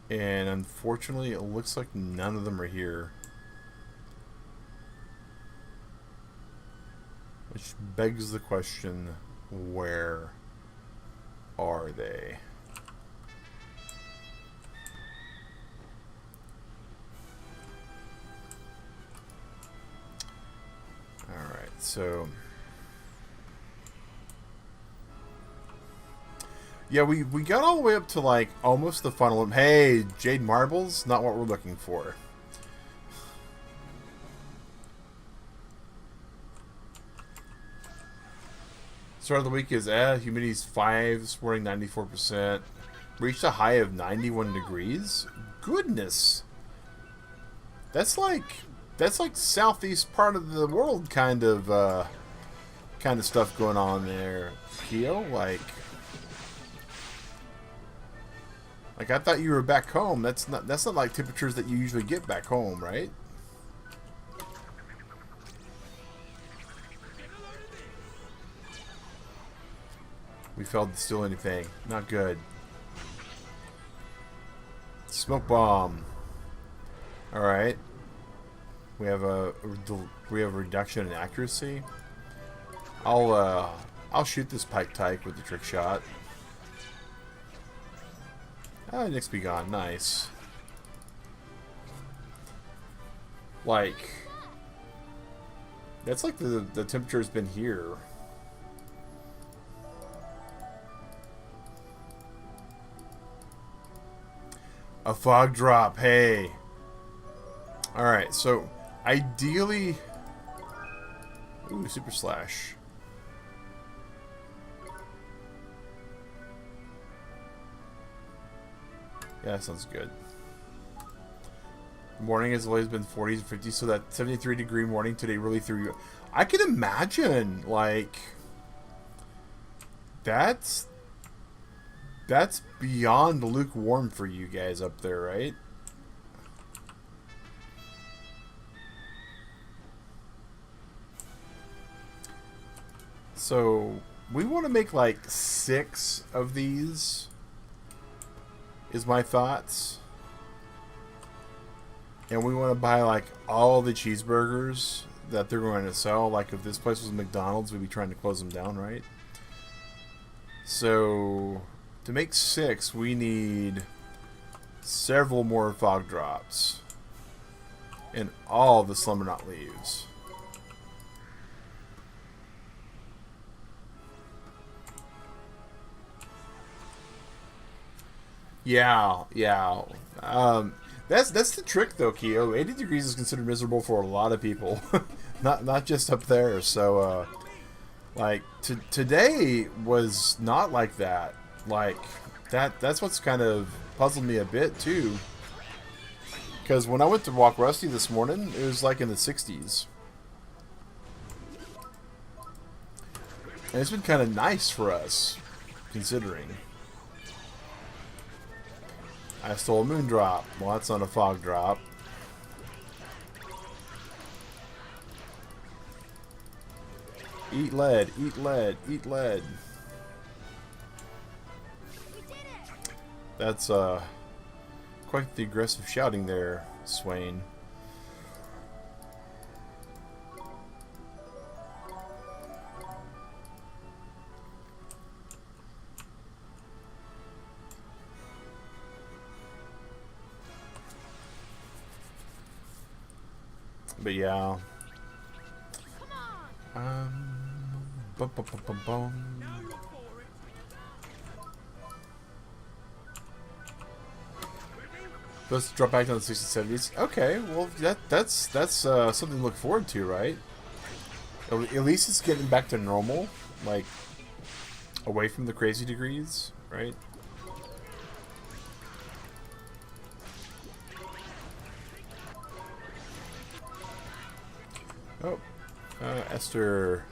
And unfortunately, it looks like none of them are here. Which begs the question, Where are they? Alright, so... Yeah, we got all the way up to, like, almost the final... Hey, Jade Marbles? Not what we're looking for. Start of the week is, humidity's 5, this morning 94%. Reached a high of 91 degrees? Goodness! That's like southeast part of the world kind of stuff going on there, Keo. Like I thought you were back home. That's not like temperatures that you usually get back home, right? We failed to steal anything. Not good. Smoke bomb. All right. We have a reduction in accuracy. I'll shoot this pike type with the trick shot. Ah, Nick's be gone. Nice. Like, that's like the temperature's been here. A fog drop. Hey. All right. So, ideally, ooh, super slash. Yeah, that sounds good. Morning has always been 40s and 50s, so that 73-degree morning today really threw you. I can imagine, like, that's beyond lukewarm for you guys up there, right? So we want to make like 6 of these, is my thoughts. And we want to buy like all the cheeseburgers that they're going to sell. Like if this place was McDonald's, we'd be trying to close them down, right? So to make 6, we need several more fog drops and all the Slumber Not leaves. Yeah. That's the trick though, Keo. 80 degrees is considered miserable for a lot of people, not just up there. So, like today was not like that. Like that's what's kind of puzzled me a bit too. Because when I went to walk Rusty this morning, it was like in the 60s, and it's been kind of nice for us, considering. I stole a moon drop. Well, that's not a fog drop. Eat lead, eat lead, eat lead. That's quite the aggressive shouting there, Swain. But yeah. Bum, bum, bum, bum, bum. Let's drop back down to the 60s, 70s. Okay, well that's something to look forward to, right? At least it's getting back to normal, like away from the crazy degrees, right? Oh, Esther,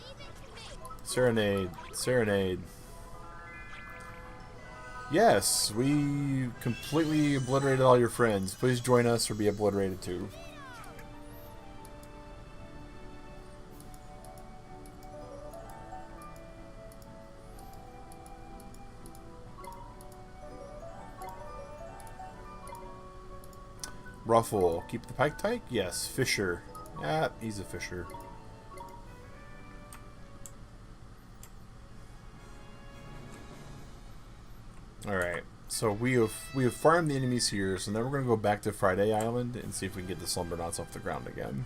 Serenade. Yes, we completely obliterated all your friends. Please join us or be obliterated too. Ruffle, keep the pike tight? Yes, Fisher. Yeah, he's a fisher. Alright. So we have farmed the enemies here, so now we're going to go back to Friday Island and see if we can get the Slumbernauts off the ground again.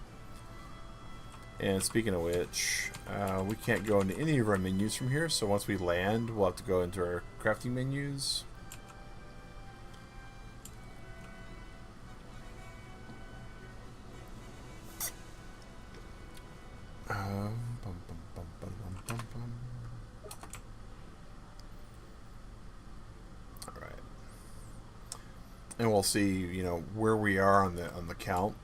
And speaking of which, we can't go into any of our menus from here, so once we land, we'll have to go into our crafting menus. Alright. And we'll see, you know, where we are on the count.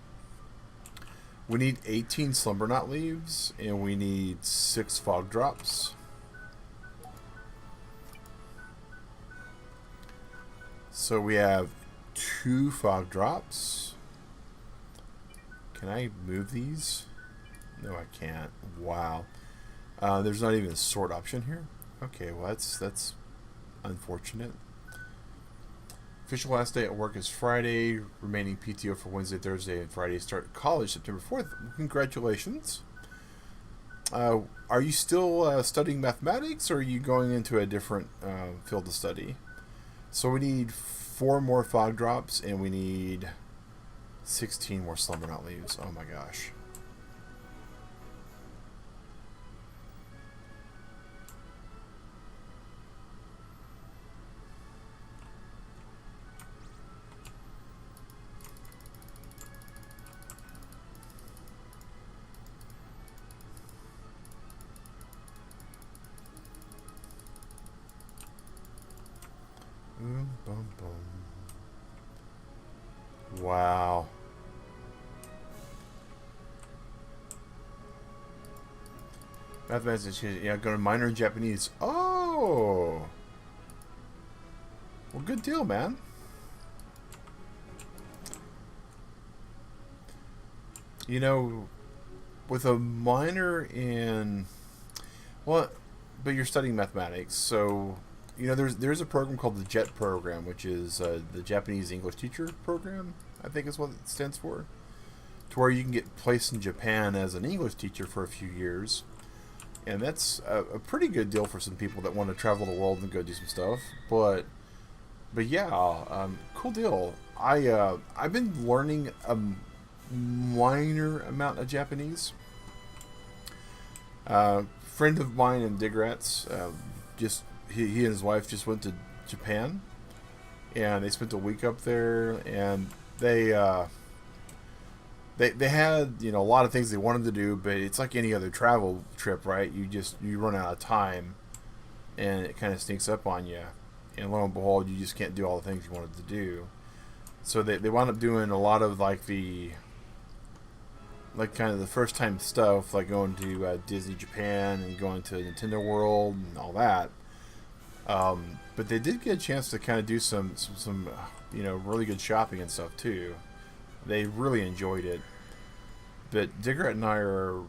We need 18 Slumberknot leaves, and we need 6 fog drops. So we have 2 fog drops. Can I move these? No, I can't. Wow. There's not even a sort option here. Okay, well that's unfortunate. Official last day at work is Friday. Remaining PTO for Wednesday, Thursday, and Friday. Start college September 4th. Congratulations. Are you still studying mathematics, or are you going into a different field of study? So we need 4 more fog drops, and we need 16 more Slumberknot leaves. Oh my gosh. Boom, boom. Wow. Mathematics, yeah, go to minor in Japanese. Oh! Well, good deal, man. You know, with a minor in... Well, but you're studying mathematics, so... You know, there's a program called the JET program, which is the Japanese English Teacher Program, I think is what it stands for. To where you can get placed in Japan as an English teacher for a few years. And that's a pretty good deal for some people that want to travel the world and go do some stuff. But yeah, cool deal. I've been learning a minor amount of Japanese. Friend of mine in Digrats, he and his wife just went to Japan, and they spent a week up there, and they had, you know, a lot of things they wanted to do, but it's like any other travel trip, right? You run out of time, and it kind of sneaks up on you, and lo and behold, you just can't do all the things you wanted to do. So they wound up doing a lot of like kind of the first time stuff, like going to Disney Japan and going to Nintendo World and all that. But they did get a chance to kind of do some you know, really good shopping and stuff too. They really enjoyed it. But Digrat and I are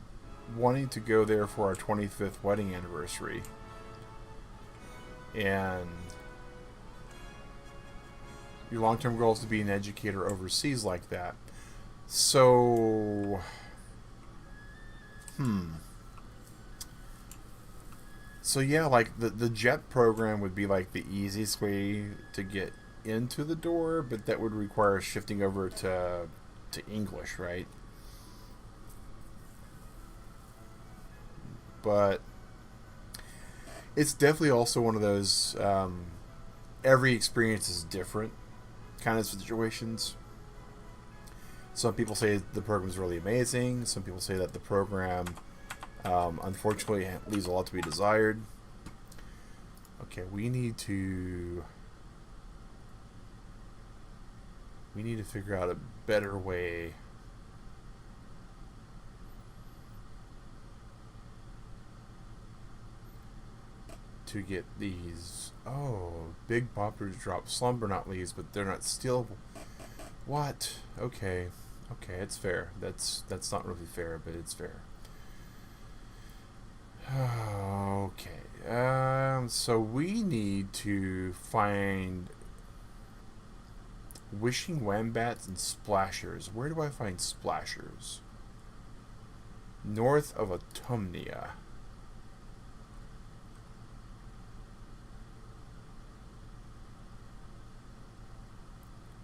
wanting to go there for our 25th wedding anniversary. And your long-term goal is to be an educator overseas like that. So... So yeah, like the JET program would be like the easiest way to get into the door, but that would require shifting over to English, right? But it's definitely also one of those every experience is different kind of situations. Some people say the program is really amazing. Some people say that the program unfortunately leaves a lot to be desired. Okay, we need to figure out a better way to get these. Oh, big poppers drop Slumberknot leaves, but they're not stealable. What? Okay, it's fair. That's not really fair, but it's fair. Okay, so we need to find Wishing Wombats and Splashers. Where do I find Splashers? North of Autumnia.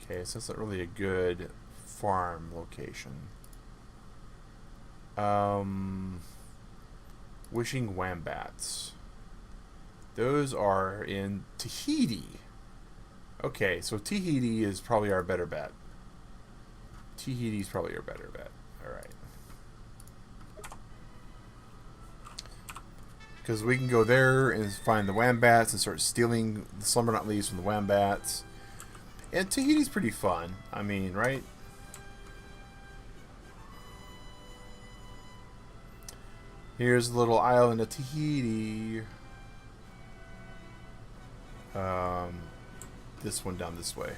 Okay, so that's not really a good farm location. Wishing Wombats. Those are in Tahiti. Okay, so Tahiti is probably our better bet. Tahiti's probably our better bet. Alright. Because we can go there and find the Wombats and start stealing the Slumber Not Leaves from the Wombats. And Tahiti's pretty fun. I mean, right? Here's the little island of Tahiti. This one down this way.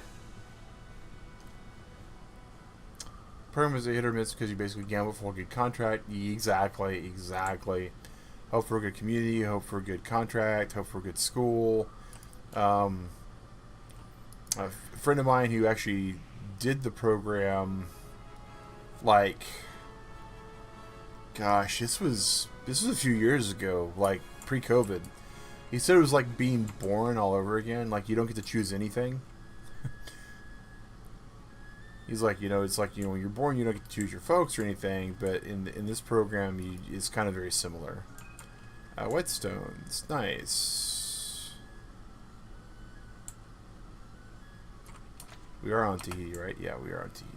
Program is a hit or miss because you basically gamble for a good contract. Exactly. Hope for a good community. Hope for a good contract. Hope for a good school. A friend of mine who actually did the program, like, gosh, this was a few years ago, like pre-COVID. He said it was like being born all over again. Like, you don't get to choose anything. He's like, it's like, when you're born, you don't get to choose your folks or anything. But in this program, it's kind of very similar. Whetstones, nice. We are on Tahiti, right? Yeah, we are on Tahiti.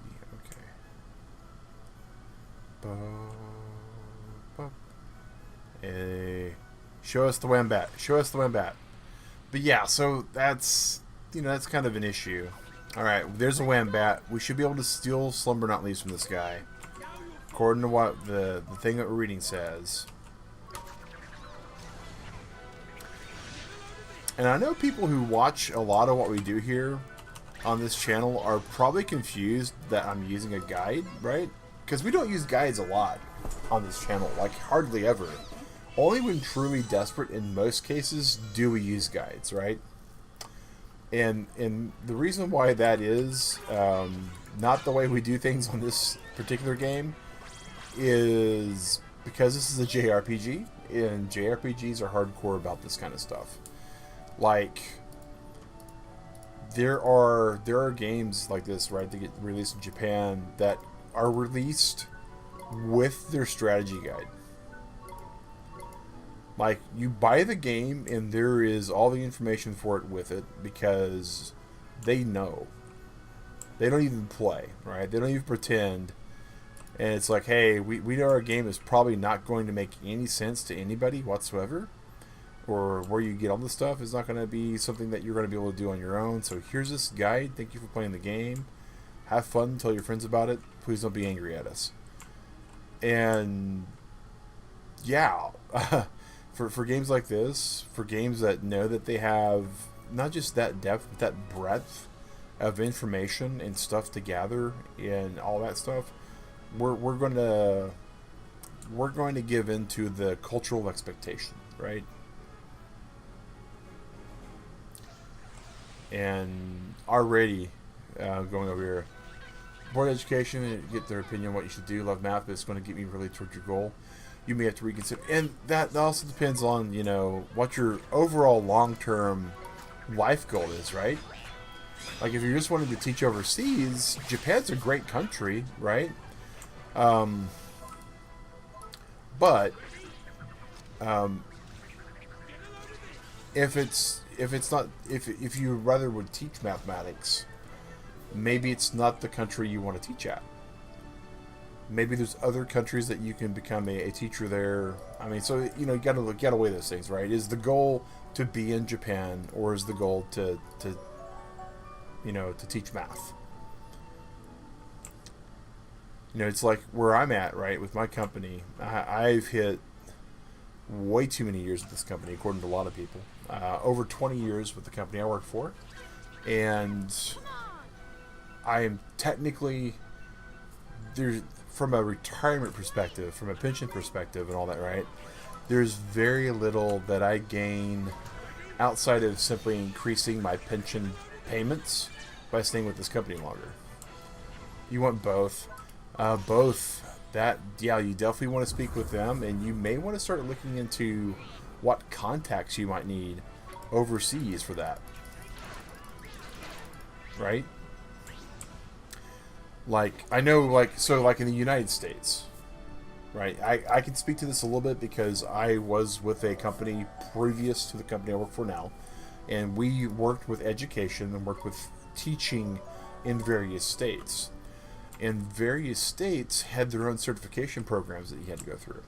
Okay. Hey. Show us the Wombat. Show us the Wombat. But yeah, so that's kind of an issue. Alright, there's a Wombat. We should be able to steal Slumber Not Leaves from this guy. According to what the thing that we're reading says. And I know people who watch a lot of what we do here on this channel are probably confused that I'm using a guide, right? Because we don't use guides a lot on this channel, like hardly ever. Only when truly desperate, in most cases, do we use guides, right? And the reason why that is not the way we do things on this particular game is because this is a JRPG, and JRPGs are hardcore about this kind of stuff. Like, there are games like this, right, that get released in Japan that are released with their strategy guide. Like, you buy the game and there is all the information for it with it because they know. They don't even play, right? They don't even pretend. And it's like, hey, we know our game is probably not going to make any sense to anybody whatsoever. Or where you get all this stuff is not going to be something that you're going to be able to do on your own. So here's this guide. Thank you for playing the game. Have fun. Tell your friends about it. Please don't be angry at us. And yeah, for games like this, for games that know that they have not just that depth, but that breadth of information and stuff to gather and all that stuff, we're going to give into the cultural expectation, right? And already going over here, board education, get their opinion on what you should do. Love math, but it's going to get me really towards your goal. You may have to reconsider, and that also depends on what your overall long-term life goal is, right? Like, if you're just wanting to teach overseas, Japan's a great country, right? But if you rather would teach mathematics, maybe it's not the country you want to teach at. Maybe there's other countries that you can become a teacher there. I mean, so you gotta weigh those things, right? Is the goal to be in Japan, or is the goal to teach math? It's like where I'm at, right, with my company. I've hit way too many years with this company, according to a lot of people. Over 20 years with the company I work for, and I am technically there's. From a retirement perspective, from a pension perspective and all that, right, there's very little that I gain outside of simply increasing my pension payments by staying with this company longer. You want both. You definitely want to speak with them, and you may want to start looking into what contacts you might need overseas for that. Right? Like, I know, like, so, like, in the United States, right? I can speak to this a little bit because I was with a company previous to the company I work for now, and we worked with education and worked with teaching in various states. And various states had their own certification programs that you had to go through.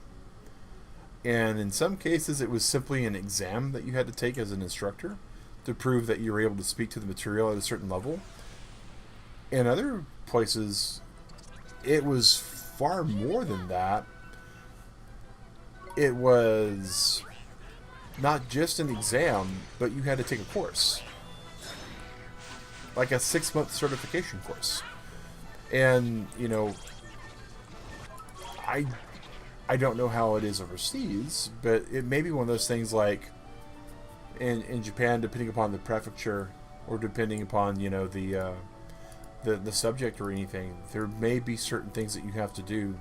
And in some cases, it was simply an exam that you had to take as an instructor to prove that you were able to speak to the material at a certain level. In other places, it was far more than that. It was not just an exam, but you had to take a course. Like a 6-month certification course. And, you know, I don't know how it is overseas, but it may be one of those things like in Japan, depending upon the prefecture or depending upon, you know, the subject or anything, there may be certain things that you have to do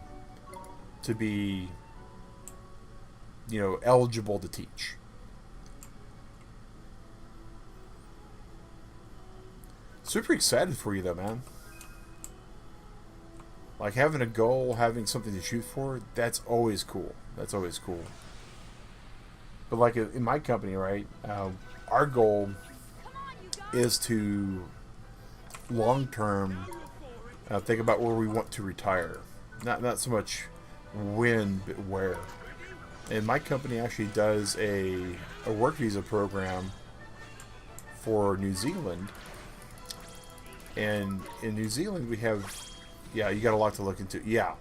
to be, you know, eligible to teach. Super excited for you though, man. Like, having a goal, having something to shoot for, that's always cool. That's always cool. But like in my company, right, our goal is to long-term think about where we want to retire. Not so much when, but where. And my company actually does a work visa program for New Zealand. And in New Zealand, we have... Yeah, you got a lot to look into. Yeah,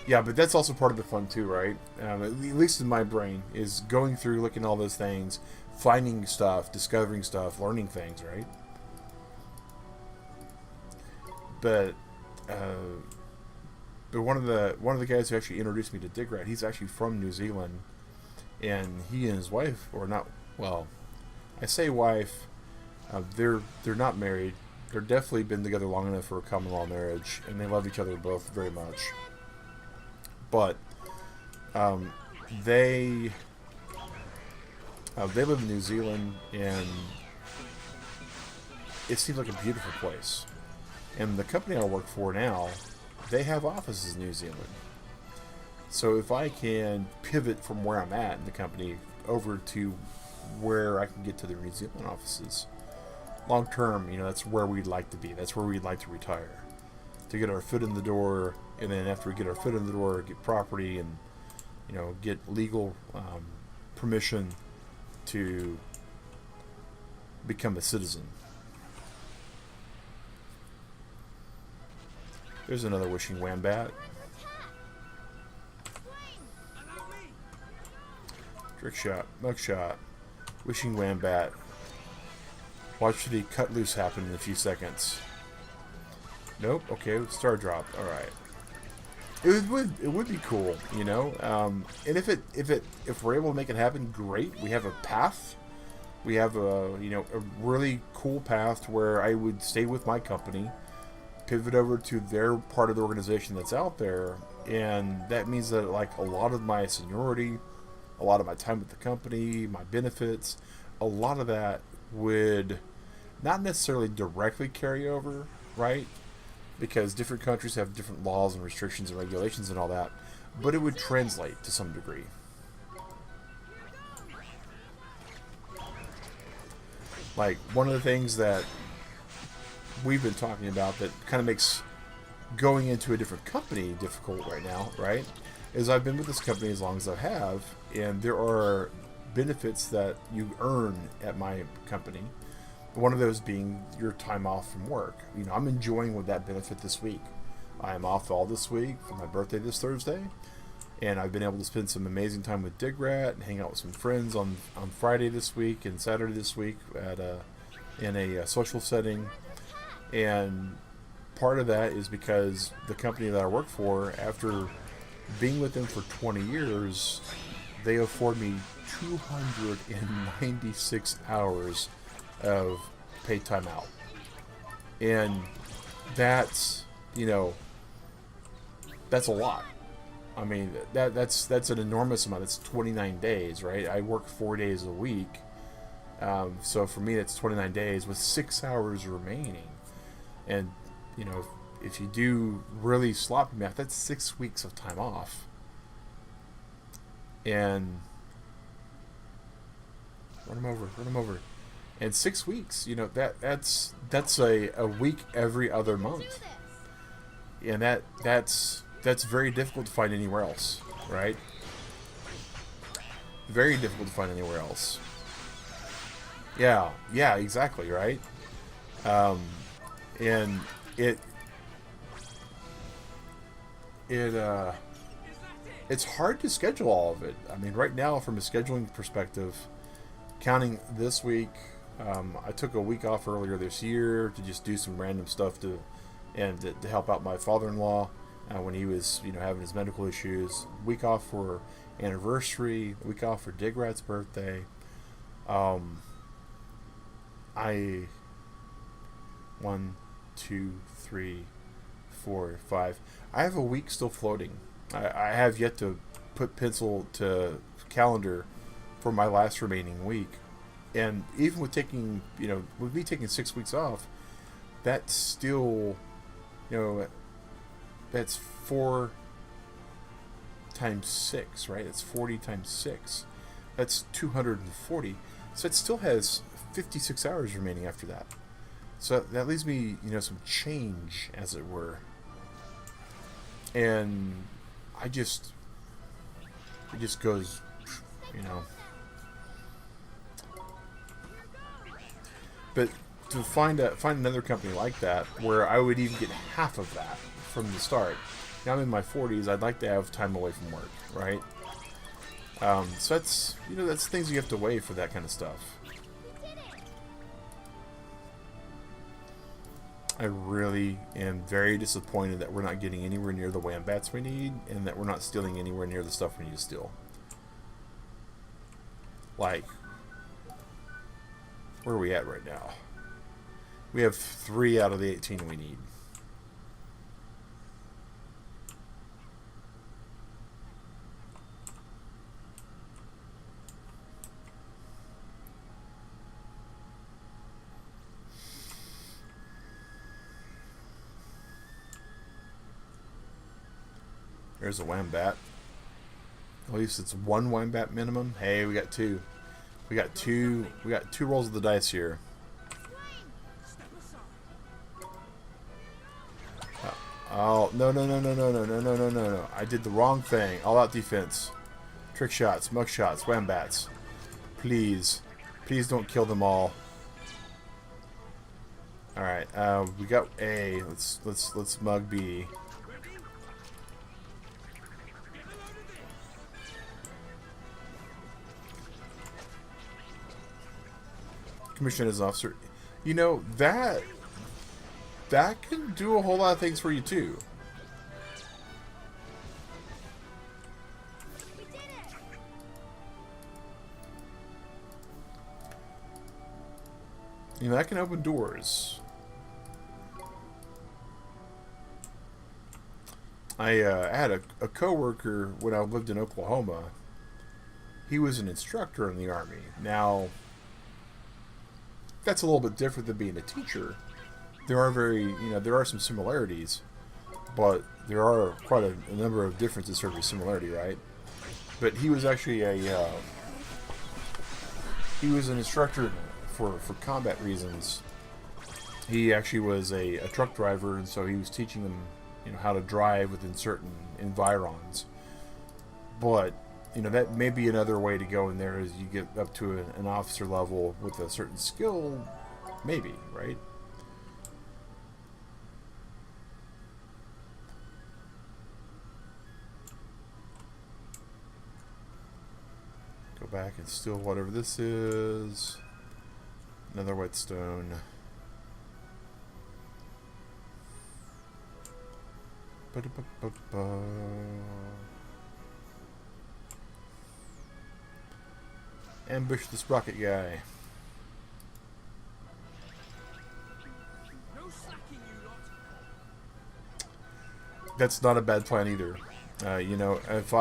but that's also part of the fun too, right? At least in my brain, is going through, looking at all those things, finding stuff, discovering stuff, learning things, right? But one of the guys who actually introduced me to Digrat, he's actually from New Zealand, and he and his wife, or not, well, I say wife, they're not married. They're definitely been together long enough for a common law marriage, and they love each other both very much. But they live in New Zealand, and it seems like a beautiful place. And the company I work for now, they have offices in New Zealand. So if I can pivot from where I'm at in the company over to where I can get to the New Zealand offices, long term, you know, that's where we'd like to be. That's where we'd like to retire. To get our foot in the door, and then after we get our foot in the door, get property and, you know, get legal permission to become a citizen. There's another wishing wombat. Trick shot, mug shot, wishing wombat. Watch the cut loose happen in a few seconds. Nope. Okay, star drop. All right. It would be cool, you know. And if we're able to make it happen, great. We have a path. We have a really cool path to where I would stay with my company, pivot over to their part of the organization that's out there, and that means that like a lot of my seniority, a lot of my time with the company, my benefits, a lot of that would not necessarily directly carry over, right? Because different countries have different laws and restrictions and regulations and all that, but it would translate to some degree. Like, one of the things that we've been talking about that kind of makes going into a different company difficult right now, right, is I've been with this company as long as I have, and there are benefits that you earn at my company. One of those being your time off from work. You know, I'm enjoying with that benefit this week. I am off all this week for my birthday this Thursday, and I've been able to spend some amazing time with Digrat and hang out with some friends on Friday this week and Saturday this week in a social setting. And part of that is because the company that I work for, after being with them for 20 years, they afford me 296 hours of paid time out. And that's, you know, that's a lot. I mean, that's an enormous amount. It's 29 days, right? I work 4 days a week. So for me, that's 29 days with 6 hours remaining. And, you know, if you do really sloppy math, that's 6 weeks of time off. And run them over. And 6 weeks, you know, that's a week every other month. And that's very difficult to find anywhere else, right? Very difficult to find anywhere else. Yeah, exactly, right? And it's hard to schedule all of it. I mean, right now, from a scheduling perspective, counting this week, I took a week off earlier this year to just do some random stuff to help out my father-in-law when he was, you know, having his medical issues. Week off for anniversary. A week off for Digrat's birthday. I 1, 2, 3, 4, 5. I have a week still floating. I have yet to put pencil to calendar for my last remaining week. And even with taking, you know, with me taking 6 weeks off, that's still, you know, that's 4 times 6, right? That's 40 times 6. That's 240. So it still has 56 hours remaining after that. So that leaves me, you know, some change, as it were. And it just goes, you know. But to find another company like that where I would even get half of that from the start. Now I'm in my 40s. I'd like to have time away from work, right? So that's, you know, that's things you have to weigh for that kind of stuff. I really am very disappointed that we're not getting anywhere near the Wambats we need, and that we're not stealing anywhere near the stuff we need to steal. Like, where are we at right now? We have 3 out of the 18 we need. There's a Wambat. At least it's 1 Wambat minimum. Hey, we got 2. We got 2 rolls of the dice here. Oh, no. I did the wrong thing. All out defense. Trick shots, mug shots, Wambats. Please don't kill them all. Alright, we got A. Let's mug B. Commission as officer. You know, that can do a whole lot of things for you too. You know, that can open doors. I had a coworker when I lived in Oklahoma. He was an instructor in the Army. Now, that's a little bit different than being a teacher. There are some similarities, but there are quite a number of differences for every similarity, right? But he was actually he was an instructor for combat reasons. He actually was a truck driver, and so he was teaching them, you know, how to drive within certain environs. But you know, that may be another way to go in there as you get up to an officer level with a certain skill, maybe, right? Go back and steal whatever this is. Another whetstone. Ba-da-ba-ba-ba. Ambush this rocket guy. No slacking, you lot. That's not a bad plan either. You know, if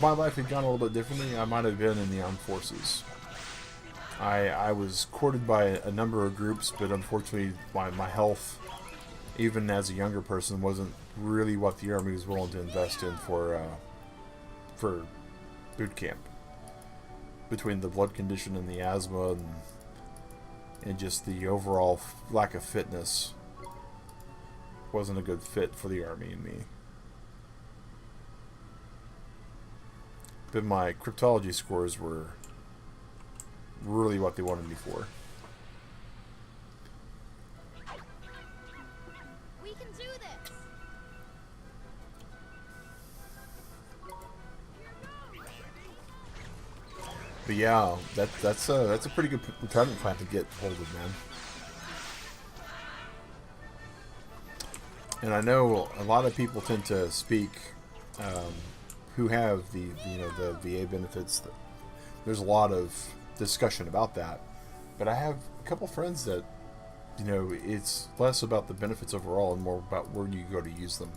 my life had gone a little bit differently, I might have been in the armed forces. I was courted by a number of groups, but unfortunately my health even as a younger person, wasn't really what the army was willing to invest in for boot camp. Between the blood condition and the asthma and just the overall lack of fitness, wasn't a good fit for the army and me. But my cryptology scores were really what they wanted me for. We can do this. But yeah, that's a pretty good retirement plan to get hold of, man. And I know a lot of people tend to speak who have the VA benefits. There's a lot of discussion about that, but I have a couple friends that it's less about the benefits overall and more about where you go to use them.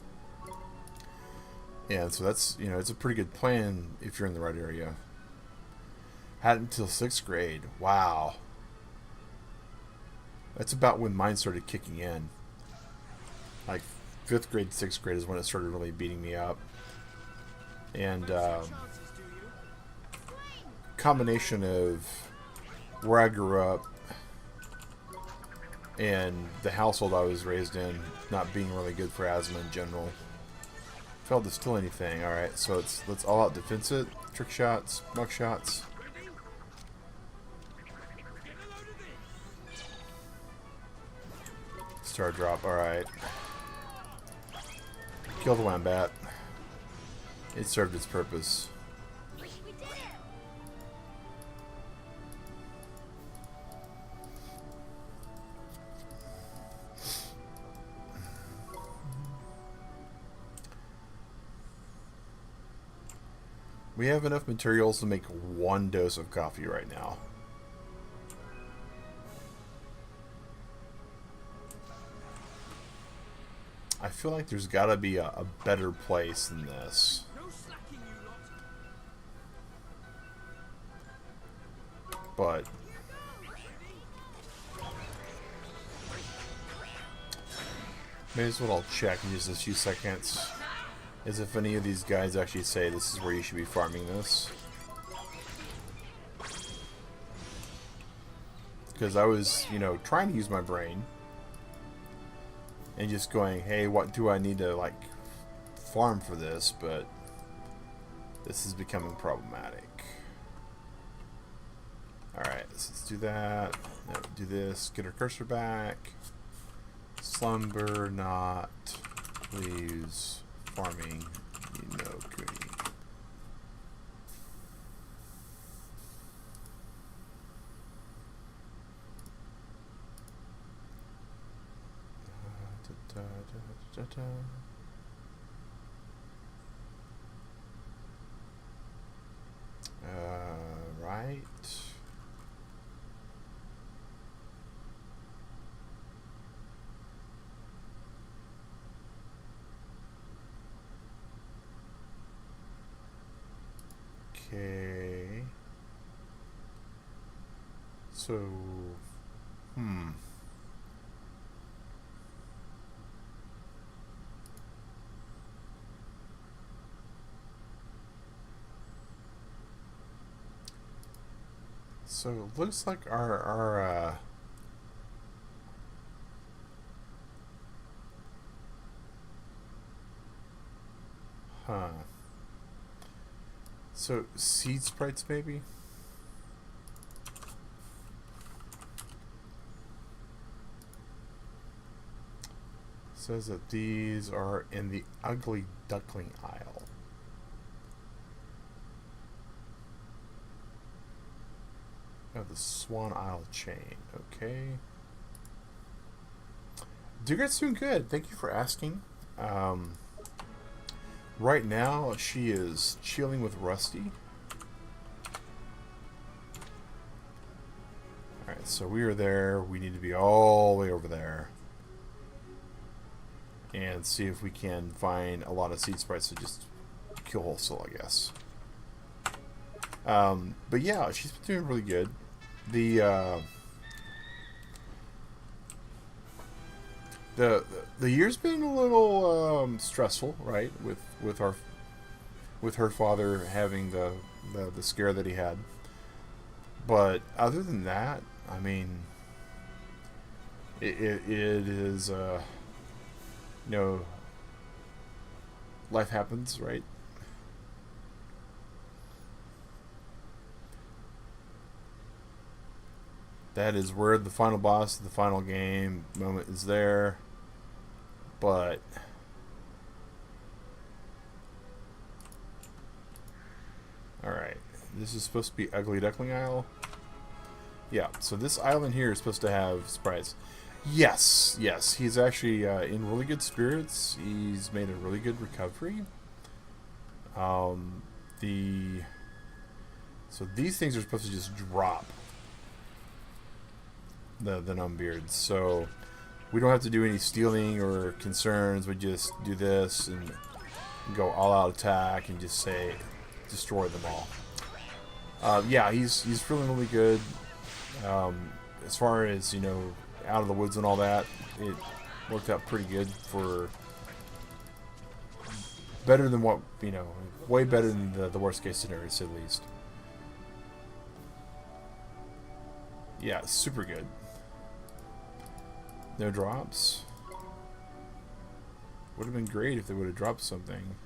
And so that's it's a pretty good plan if you're in the right area. Had it until 6th grade. Wow. That's about when mine started kicking in. Like 5th grade, 6th grade is when it started really beating me up. And combination of where I grew up and the household I was raised in not being really good for asthma in general. Failed to steal anything. Alright, so let's all out defense it. Trick shots, muck shots. Star drop, alright. Kill the wombat. It served its purpose. We did it. We have enough materials to make 1 dose of coffee right now. I feel like there's gotta be a better place than this. But may as well check in just a few seconds. As if any of these guys actually say this is where you should be farming this. Because I was, trying to use my brain. And just going, hey, what do I need to, farm for this? But this is becoming problematic. Alright, let's do that. No, do this. Get our cursor back. Slumber not. Please. Farming. No Kuni. Right. Okay. So, So it looks like our so seed sprites maybe? Says that these are in the ugly duckling aisle. Oh, the Swan Isle chain. Okay. Dugrat's doing good. Thank you for asking. Right now, she is chilling with Rusty. Alright, so we are there. We need to be all the way over there. And see if we can find a lot of seed sprites to just kill wholesale, I guess. But yeah, she's been doing really good. The the year's been a little stressful, right? With her father having the scare that he had. But other than that, I mean, it is you know, life happens, right? That is where the final boss of the final game moment is there. But alright. This is supposed to be Ugly Duckling Isle. Yeah, so this island here is supposed to have sprites. Yes, yes. He's actually in really good spirits. He's made a really good recovery. So these things are supposed to just drop the numbbeards. So we don't have to do any stealing or concerns. We just do this and go all out attack and just say destroy them all. Yeah, he's feeling really good. As far as, you know, out of the woods and all that, it worked out pretty good for better than what, you know, way better than the worst case scenarios, at least. Yeah, super good. No drops. Would have been great if they would have dropped something.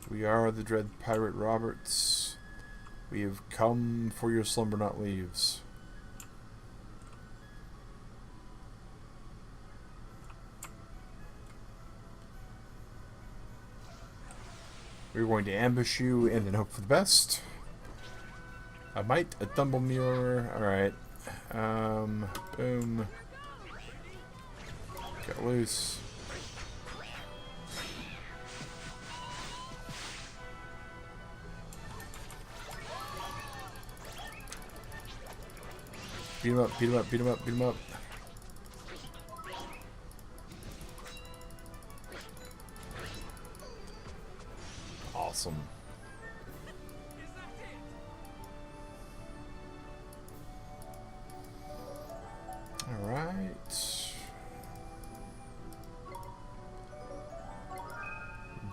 We are the Dread Pirate Roberts. We have come for your slumber not leaves. We're going to ambush you and then hope for the best. A mite, a tumble mirror. Alright. Boom. Get loose. Beat him up, beat him up, beat him up, beat him up. Awesome. Alright.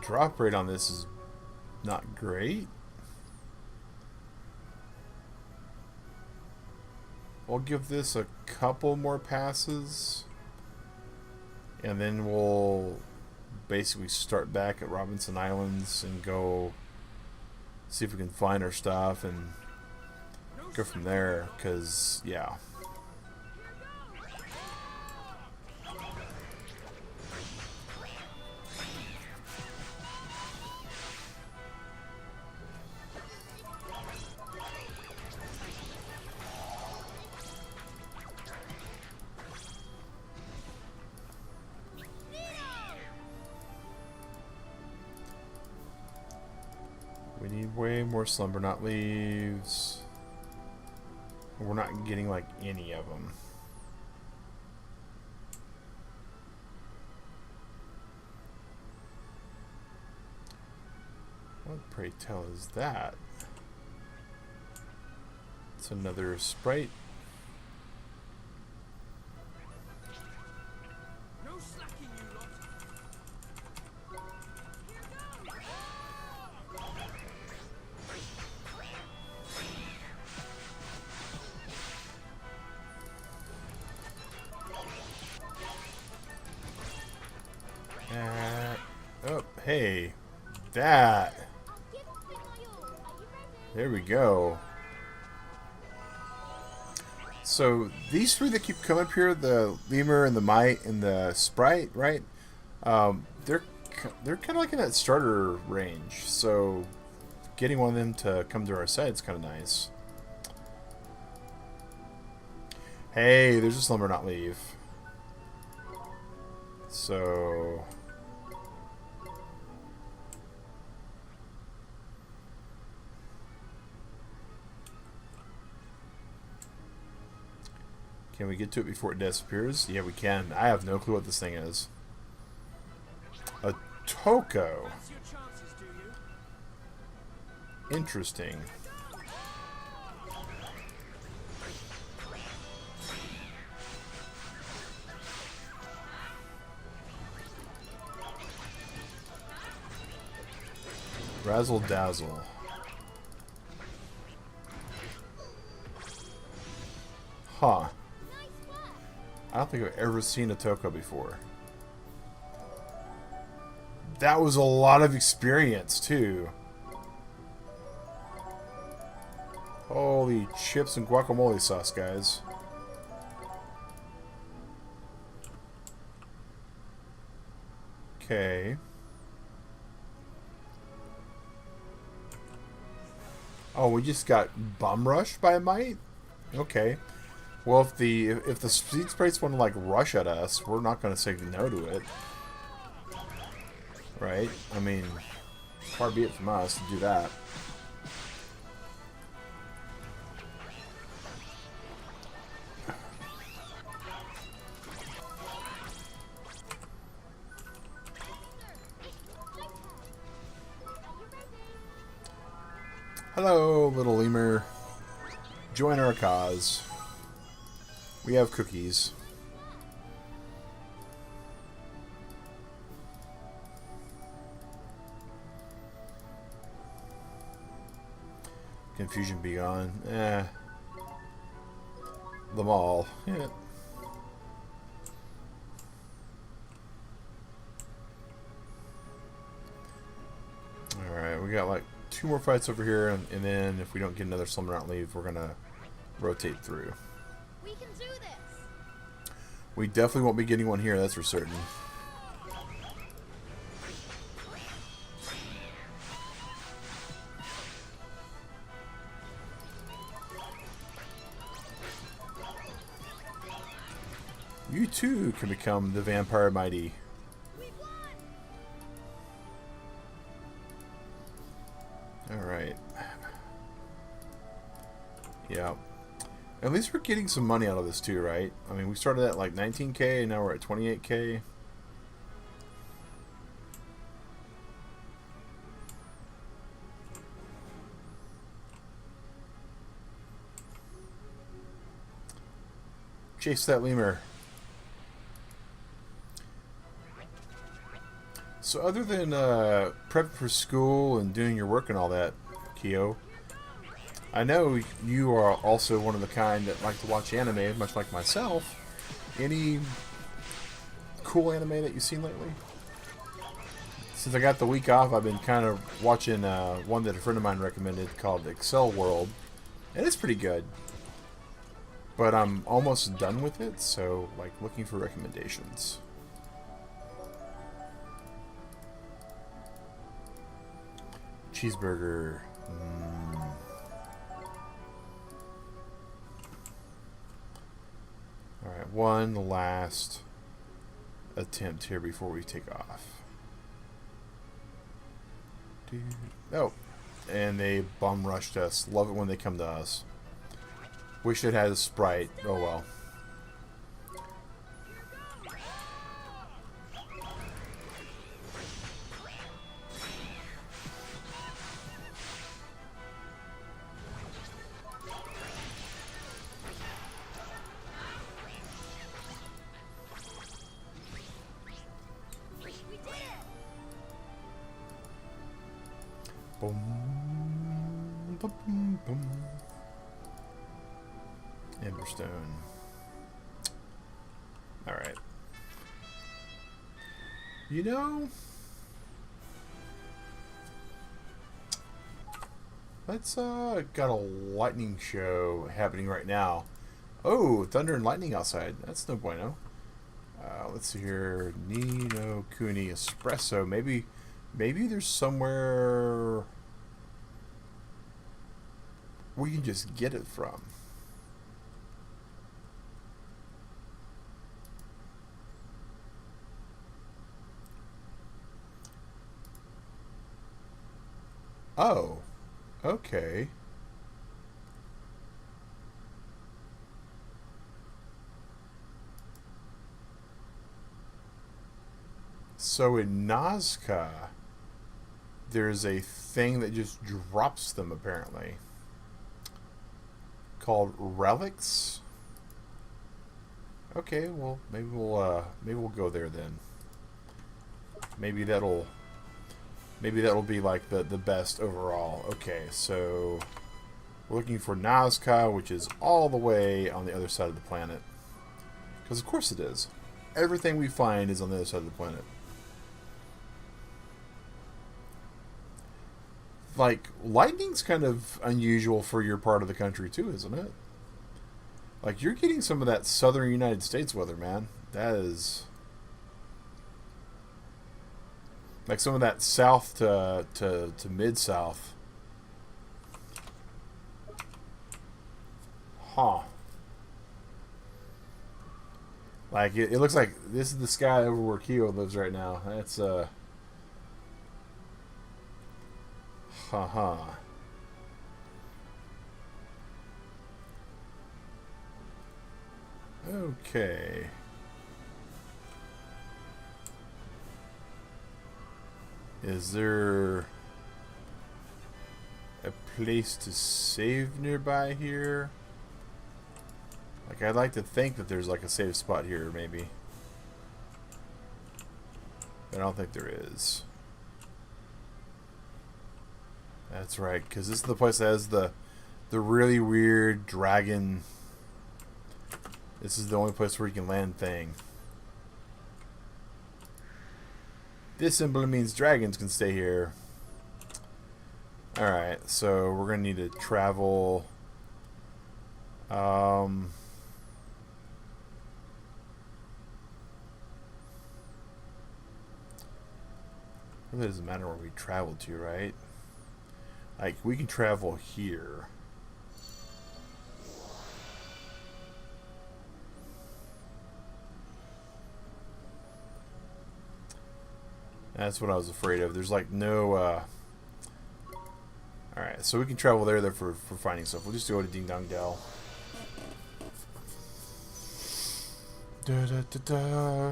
Drop rate on this is not great. We'll give this a couple more passes, and then we'll basically start back at Robinson Islands and go see if we can find our stuff and go from there, because, yeah. We need way more slumber not leaves. We're not getting like any of them. What, pray tell, is that? It's another sprite. No slacking, you lot. Oh, hey, that. There we go. So these three that keep coming up here, the lemur and the mite and the sprite, right? They're kind of like in that starter range. So getting one of them to come to our side is kind of nice. Hey, there's a slumber not leave. So can we get to it before it disappears? Yeah, we can. I have no clue what this thing is. A Toko. That's your chances, do you? Interesting. Razzle dazzle. Huh. I don't think I've ever seen a Toko before. That was a lot of experience, too. Holy chips and guacamole sauce, guys. Okay. Oh, we just got bum rushed by a mite? Okay. Well, if the speed sprites want to like rush at us, we're not going to say no to it. Right? I mean, far be it from us to do that. Hello, little lemur. Join our cause. We have cookies. Confusion be gone. The mall. Yeah. Alright, we got like 2 more fights over here, and then if we don't get another summon out leave, we're gonna rotate through. We can do this. We definitely won't be getting one here, that's for certain. You too can become the Vampire Mighty. Alright. Yeah. At least we're getting some money out of this too, right? I mean, we started at like 19k and now we're at 28k. Chase that lemur. So other than prepping for school and doing your work and all that, Kyo, I know you are also one of the kind that like to watch anime, much like myself. Any cool anime that you've seen lately? Since I got the week off, I've been kind of watching one that a friend of mine recommended called Excel World. And it's pretty good. But I'm almost done with it, so like looking for recommendations. Cheeseburger. Alright, one last attempt here before we take off. Oh, and they bum rushed us. Love it when they come to us. Wish it had a sprite. Oh well. Boom, boom, boom, boom. Emberstone. Alright. You know, let's got a lightning show happening right now. Oh, thunder and lightning outside. That's no bueno. Let's see here. No Kuni espresso. Maybe there's somewhere we can just get it from. Oh, okay. So in Nazca, there's a thing that just drops them apparently, called relics. Okay, well maybe we'll go there then. Maybe that'll Maybe that'll be like the best overall. Okay, so we're looking for Nazca, which is all the way on the other side of the planet. Because of course it is. Everything we find is on the other side of the planet. Like, lightning's kind of unusual for your part of the country too, isn't it? Like, you're getting some of that southern United States weather, man. That is... like some of that south to mid-south. Huh. Like, it looks like this is the sky over where Kyo lives right now. That's, ha. Okay. Is there a place to save nearby here? Like, I'd like to think that there's like a save spot here, maybe. But I don't think there is. That's right, because this is the place that has the really weird dragon. This is the only place where you can land thing. This symbol means dragons can stay here. Alright, so we're going to need to travel. It really doesn't matter where we travel to, right? Like, we can travel here. That's what I was afraid of. There's like no, alright, so we can travel there for finding stuff. We'll just go to Ding Dong Dell. Da da da da.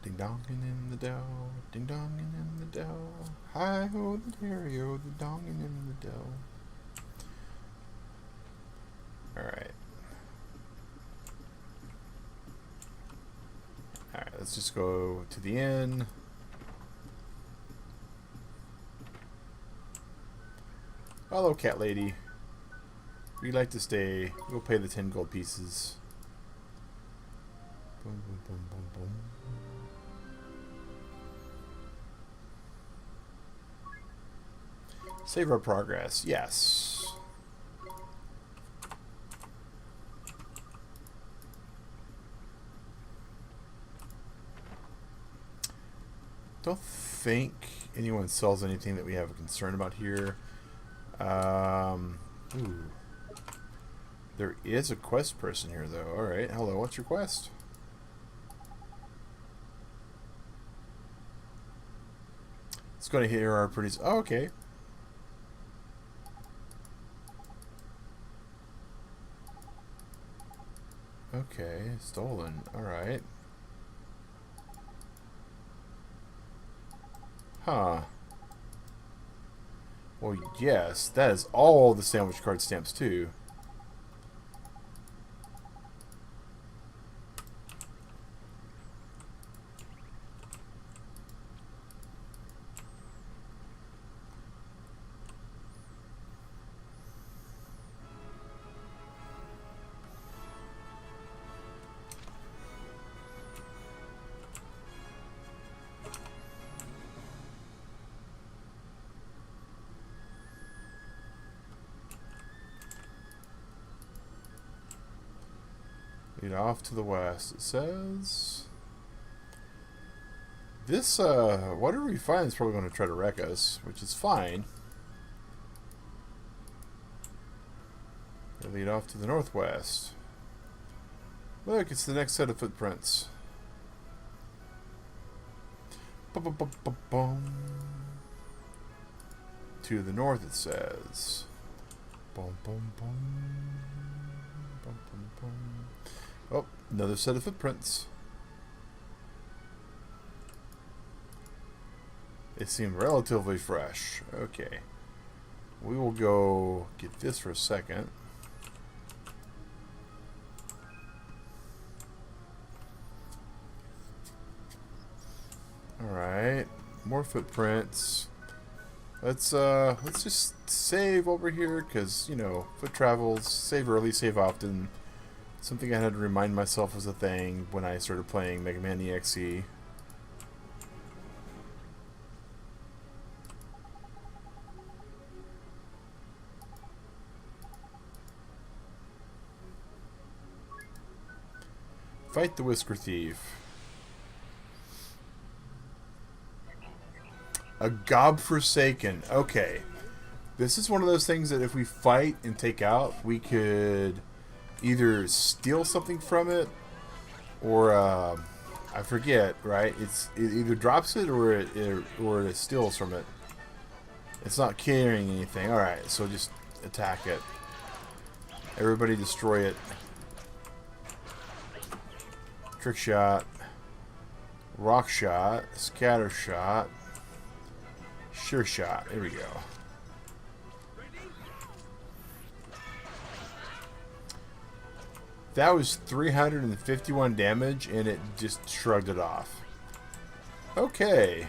Ding donging in the dell, ding donging in the dell. Hi ho the stereo, the donging in the dell. Alright. Alright, let's just go to the inn. Hello, cat lady. We'd like to stay. We'll pay the 10 gold pieces. Boom, boom, boom, boom, boom. Save our progress. Yes. Don't think anyone sells anything that we have a concern about here. Ooh. There is a quest person here, though. Alright, hello, what's your quest? It's going to hit our pretty... oh, okay. Okay, stolen. Alright. Huh. Well, yes, that is all the sandwich card stamps, too. Lead off to the west, it says. This, whatever we find is probably going to try to wreck us, which is fine. They lead off to the northwest. Look, it's the next set of footprints. Ba-ba-ba-ba-boom. To the north, it says. Boom, boom, boom. Boom, boom, boom. Oh, another set of footprints. They seem relatively fresh. Okay. We will go get this for a second. Alright. More footprints. Let's just save over here, because, you know, foot travels, save early, save often. Something I had to remind myself was a thing when I started playing Mega Man EXE. Fight the Whisker Thief. A godforsaken. Okay. This is one of those things that if we fight and take out, we could either steal something from it, or I forget, right? It either drops it or it steals from it. It's not carrying anything. Alright, so just attack it. Everybody destroy it. Trick shot. Rock shot. Scatter shot. Sure shot. There we go. That was 351 damage, and it just shrugged it off. Okay.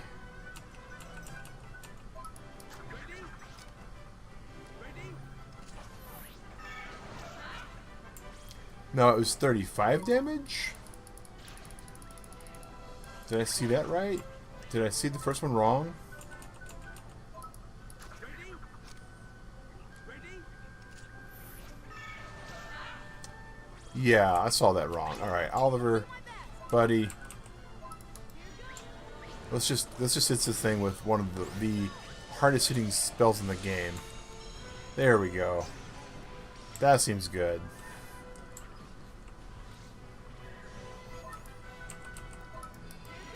No, it was 35 damage? Did I see that right? Did I see the first one wrong? Yeah, I saw that wrong. All right, Oliver, buddy. Let's just hit this thing with one of the hardest hitting spells in the game. There we go. That seems good.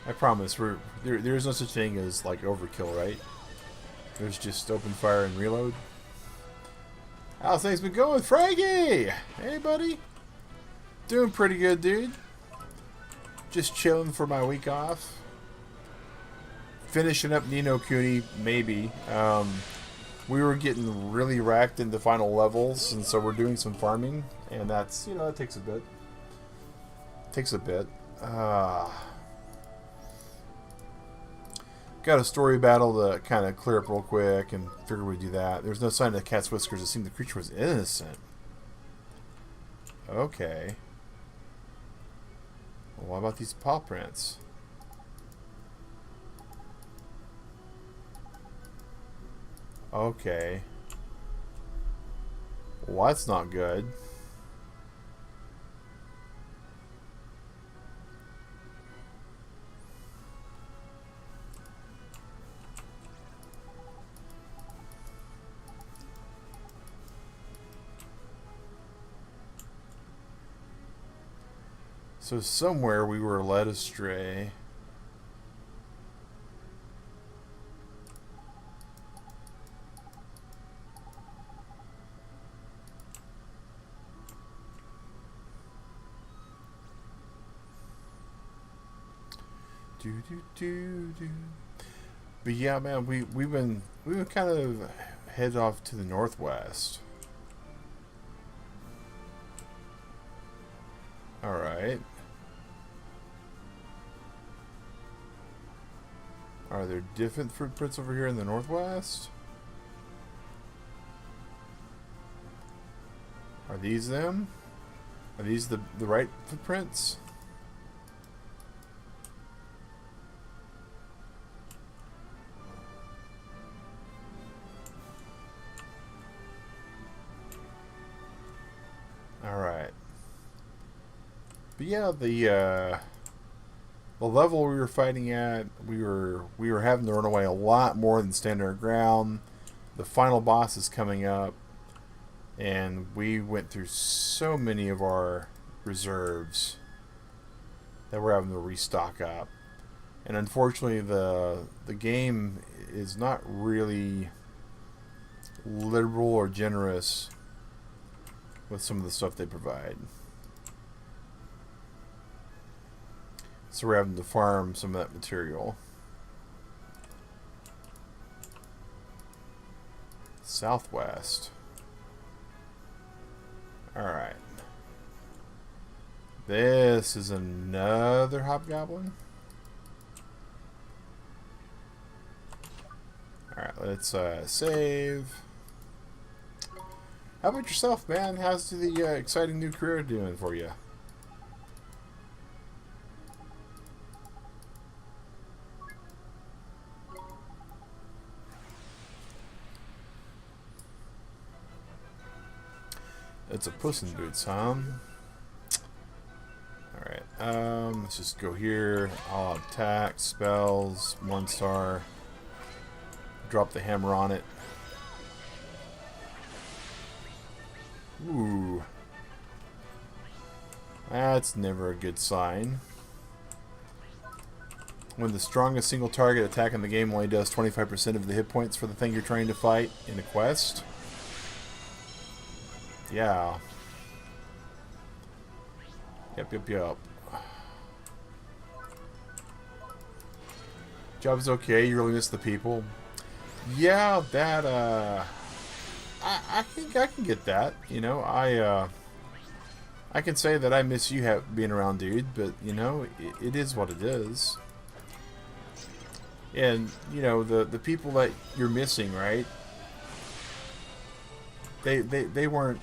I promise, there's no such thing as like overkill, right? There's just open fire and reload. How's things been going, Frankie? Hey, buddy. Doing pretty good, dude. Just chilling for my week off. Finishing up No Kuni, maybe. We were getting really racked in the final levels, and so we're doing some farming, and that's, you know, it takes a bit. Got a story battle to kind of clear up real quick, and figured we'd do that. There's no sign of the cat's whiskers. It seemed the creature was innocent. Okay. Well, what about these paw prints? Okay. Well, that's not good. So somewhere we were led astray. But yeah, man, we've been kind of headed off to the northwest. All right. Are there different footprints over here in the northwest? Are these them? Are these the right footprints? Alright. But yeah, the level we were fighting at, we were having to run away a lot more than stand our ground. The final boss is coming up, and we went through so many of our reserves that we're having to restock up. And unfortunately, the game is not really liberal or generous with some of the stuff they provide. So we're having to farm some of that material. Southwest. Alright. This is another hobgoblin. let's save. How about yourself, man? How's the exciting new career doing for you? It's a Puss in Boots, huh? Alright, let's just go here. All attack, spells, 1 star. Drop the hammer on it. Ooh. That's never a good sign. When the strongest single target attack in the game only does 25% of the hit points for the thing you're trying to fight in a quest. Yeah. Yep. Job's okay, you really miss the people. Yeah, that, I think I can get that. You know, I can say that I miss you being around, dude, but, you know, it is what it is. And, you know, the people that you're missing, right? They weren't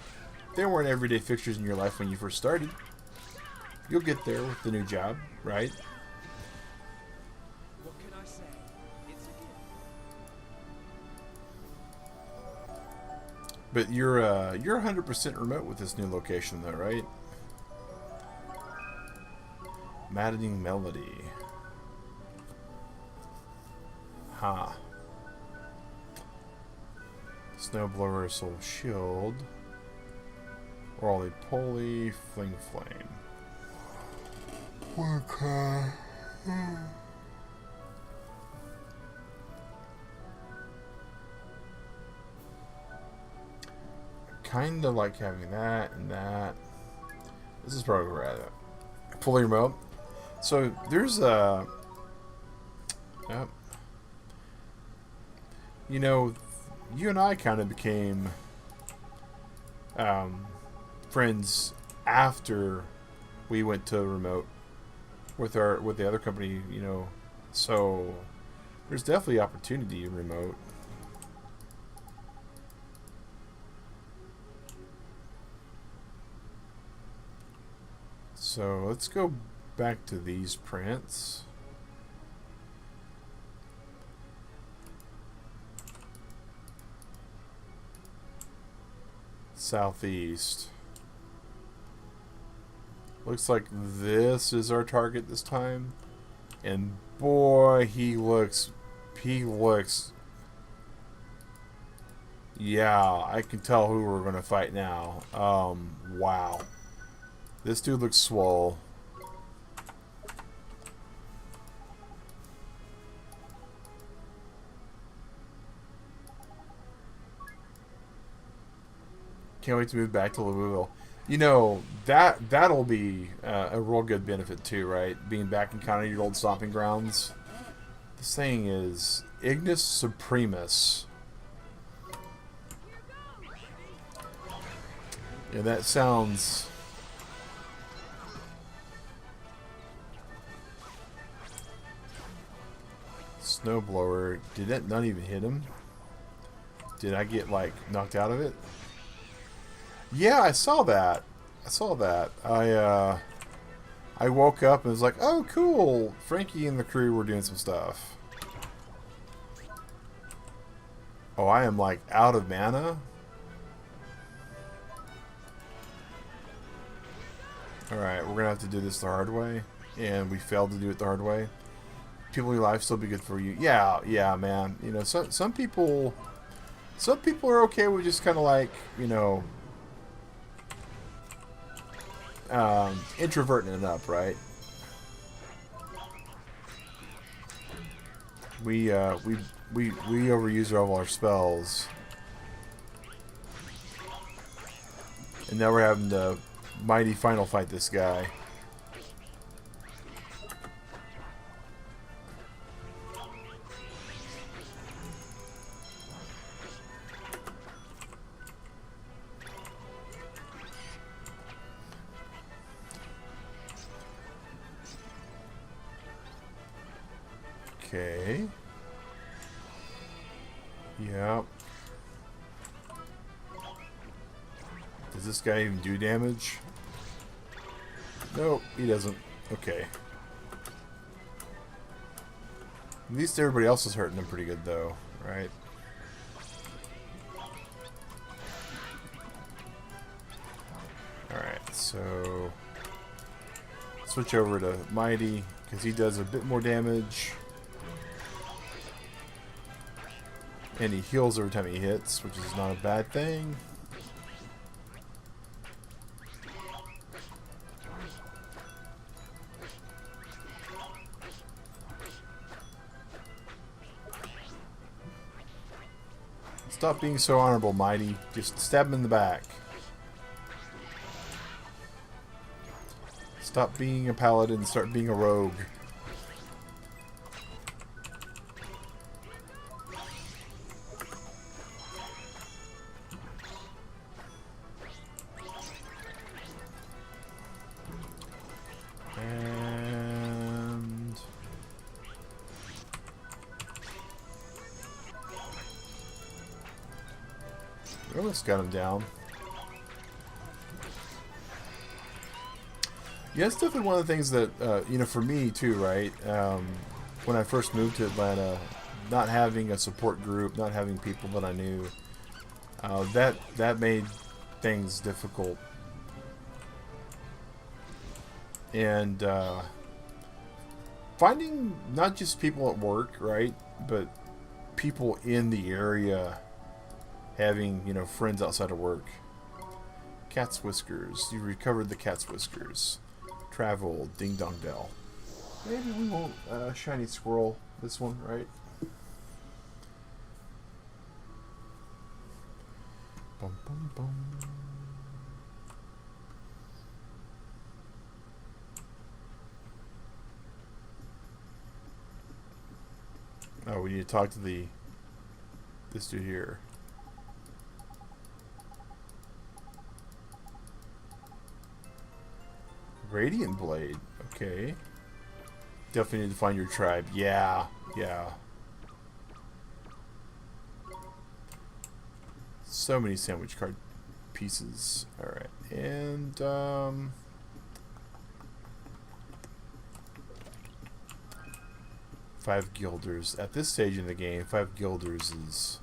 everyday fixtures in your life when you first started. You'll get there with the new job, right? What can I say? It's a gift. But you're 100% remote with this new location, though, right? Maddening Melody. Huh. Snowblower, Soul Shield. Roly Poly, Fling Flame. Okay. Kinda like having that and that. This is probably where I'm at. Fully remote. So there's a. Yep. You know, you and I kind of became friends after we went to remote with the other company, you know. So there's definitely opportunity in remote. So let's go back to these prints. Southeast. Looks like this is our target this time. And boy, he looks, yeah, I can tell who we're going to fight now. Wow. This dude looks swole. Can't wait to move back to Louisville. You know, that'll be a real good benefit too, right? Being back in kind of your old stomping grounds. This thing is Ignis Supremus. Yeah, that sounds... Snowblower. Did that not even hit him? Did I get, like, knocked out of it? Yeah, I saw that. I woke up and was like, oh, cool. Frankie and the crew were doing some stuff. Oh, I am, like, out of mana? Alright, we're gonna have to do this the hard way. And we failed to do it the hard way. People in your life still be good for you. Yeah, man. You know, some people are okay with just kind of like, you know, introverting it up, right? We overuse all our spells, and now we're having to mighty final fight this guy. Okay. Yeah. Does this guy even do damage? Nope, he doesn't. Okay. At least everybody else is hurting him pretty good, though, right? Alright, so... switch over to Mighty, because he does a bit more damage. And he heals every time he hits, which is not a bad thing. Stop being so honorable, Mighty. Just stab him in the back. Stop being a paladin and start being a rogue. And... we almost got him down. Yeah, it's definitely one of the things that, you know, for me too, right? When I first moved to Atlanta, not having a support group, not having people that I knew, that made things difficult. And finding not just people at work, right, but people in the area, having, you know, friends outside of work. Cat's whiskers. You recovered the cat's whiskers. Travel. Ding dong dell. Maybe we won't shiny squirrel this one, right? Bum, bum, bum. Oh, we need to talk to this dude here. Radiant Blade. Okay. Definitely need to find your tribe. Yeah. Yeah. So many sandwich card pieces. Alright. And, 5 guilders. At this stage in the game, 5 guilders is...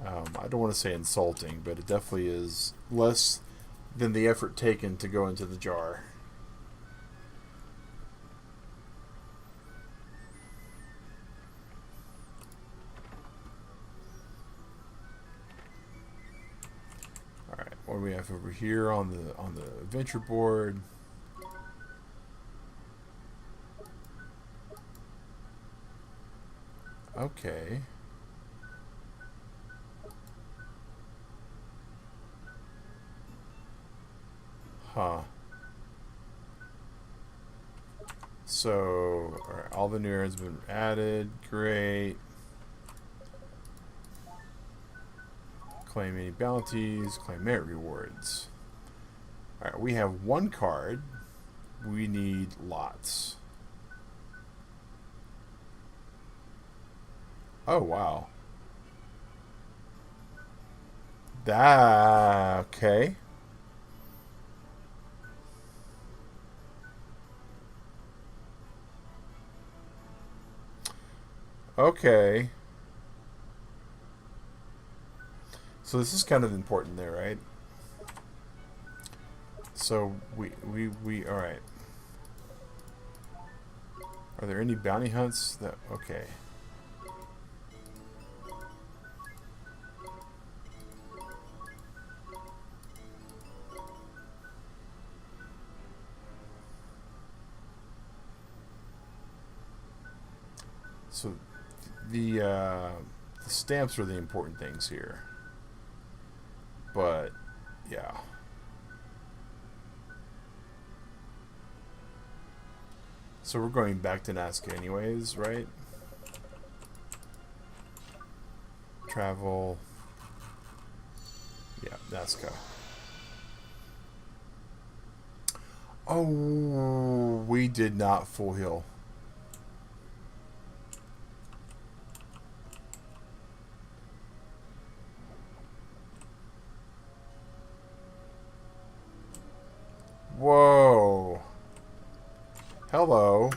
I don't want to say insulting, but it definitely is less than the effort taken to go into the jar. All right, what do we have over here on the adventure board? Okay. Huh. So, alright, all the new errands have been added. Great. Claim any bounties. Claim merit rewards. Alright, we have 1 card. We need lots. Oh, wow. Okay. Okay. So this is kind of important there, right? So we all right. Are there any bounty hunts that okay. So the stamps are the important things here. But yeah. So we're going back to Nazca anyways, right? Travel. Yeah, Nazca. Oh, we did not full heal. Whoa. Hello.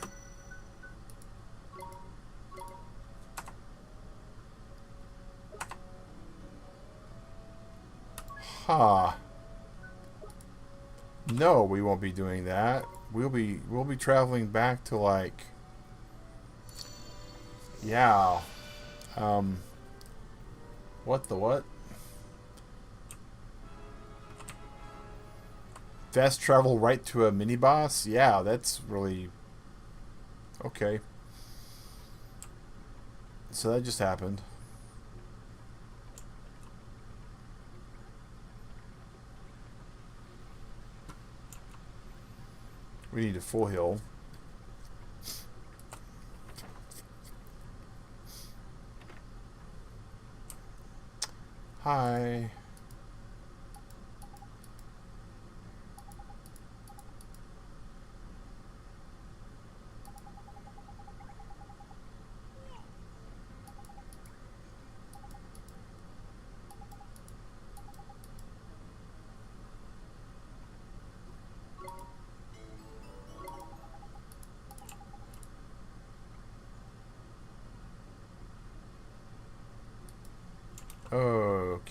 Huh. No, we won't be doing that. We'll be traveling back to like, yeah. What the what? Fast travel right to a mini boss? Yeah, that's really okay. So that just happened. We need a full heal. Hi.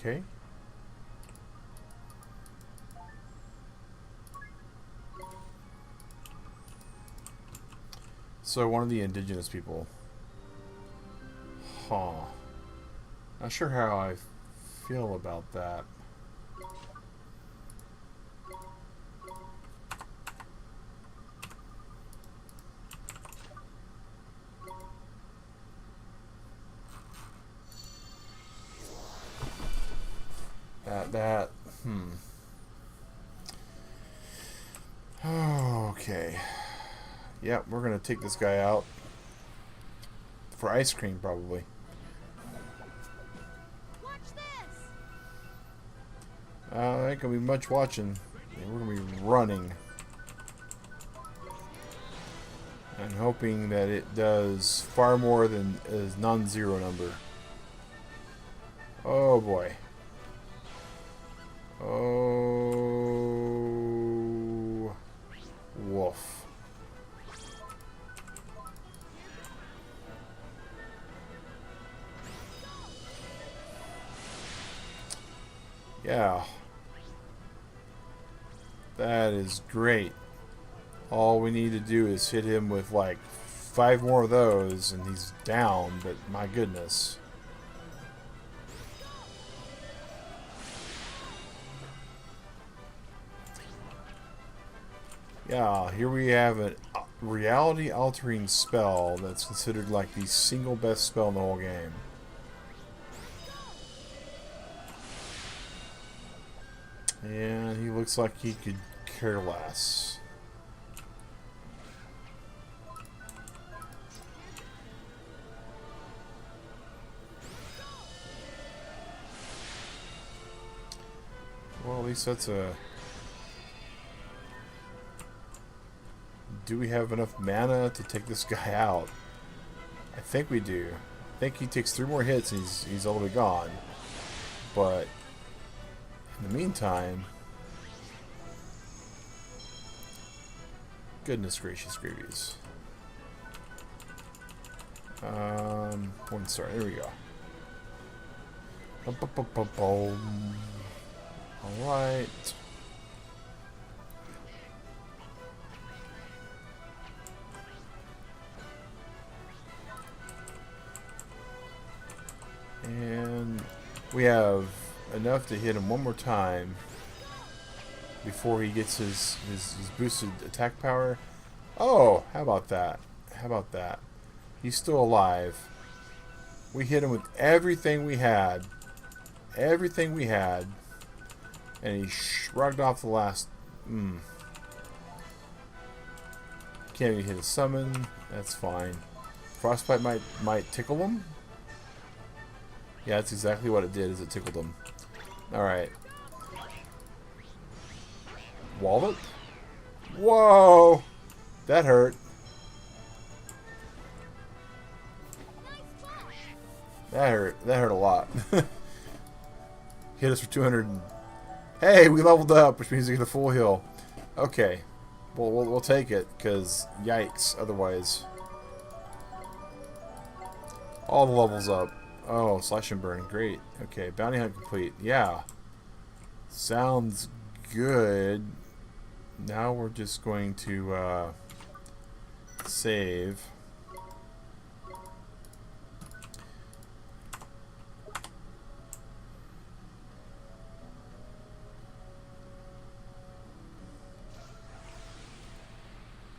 Okay. So one of the indigenous people. Huh. Not sure how I feel about that. Okay. Yep, we're gonna take this guy out for ice cream, probably. Watch this! Ain't gonna be much watching. We're gonna be running and hoping that it does far more than a non-zero number. Oh boy. Oh, woof. Yeah. That is great. All we need to do is hit him with like 5 more of those and he's down, but my goodness. Yeah, here we have a reality-altering spell that's considered like the single best spell in the whole game. And he looks like he could care less. Well, at least that's a... Do we have enough mana to take this guy out? I think we do. I think he takes 3 more hits and he's all the way gone. But in the meantime, goodness gracious gravies. One star. There we go. All right. And we have enough to hit him one more time before he gets his boosted attack power. Oh, how about that? How about that? He's still alive. We hit him with everything we had. Everything we had. And he shrugged off the last... Can't even hit a summon. That's fine. Frostbite might tickle him. Yeah, that's exactly what it did, is it tickled him. Alright. Wallet? Whoa! That hurt. That hurt a lot. Hit us for 200. Hey, we leveled up, which means we get a full heal. Okay. Well, we'll take it, because yikes, otherwise. All the levels up. Oh, slash and burn. Great. Okay, bounty hunt complete. Yeah. Sounds good. Now we're just going to save.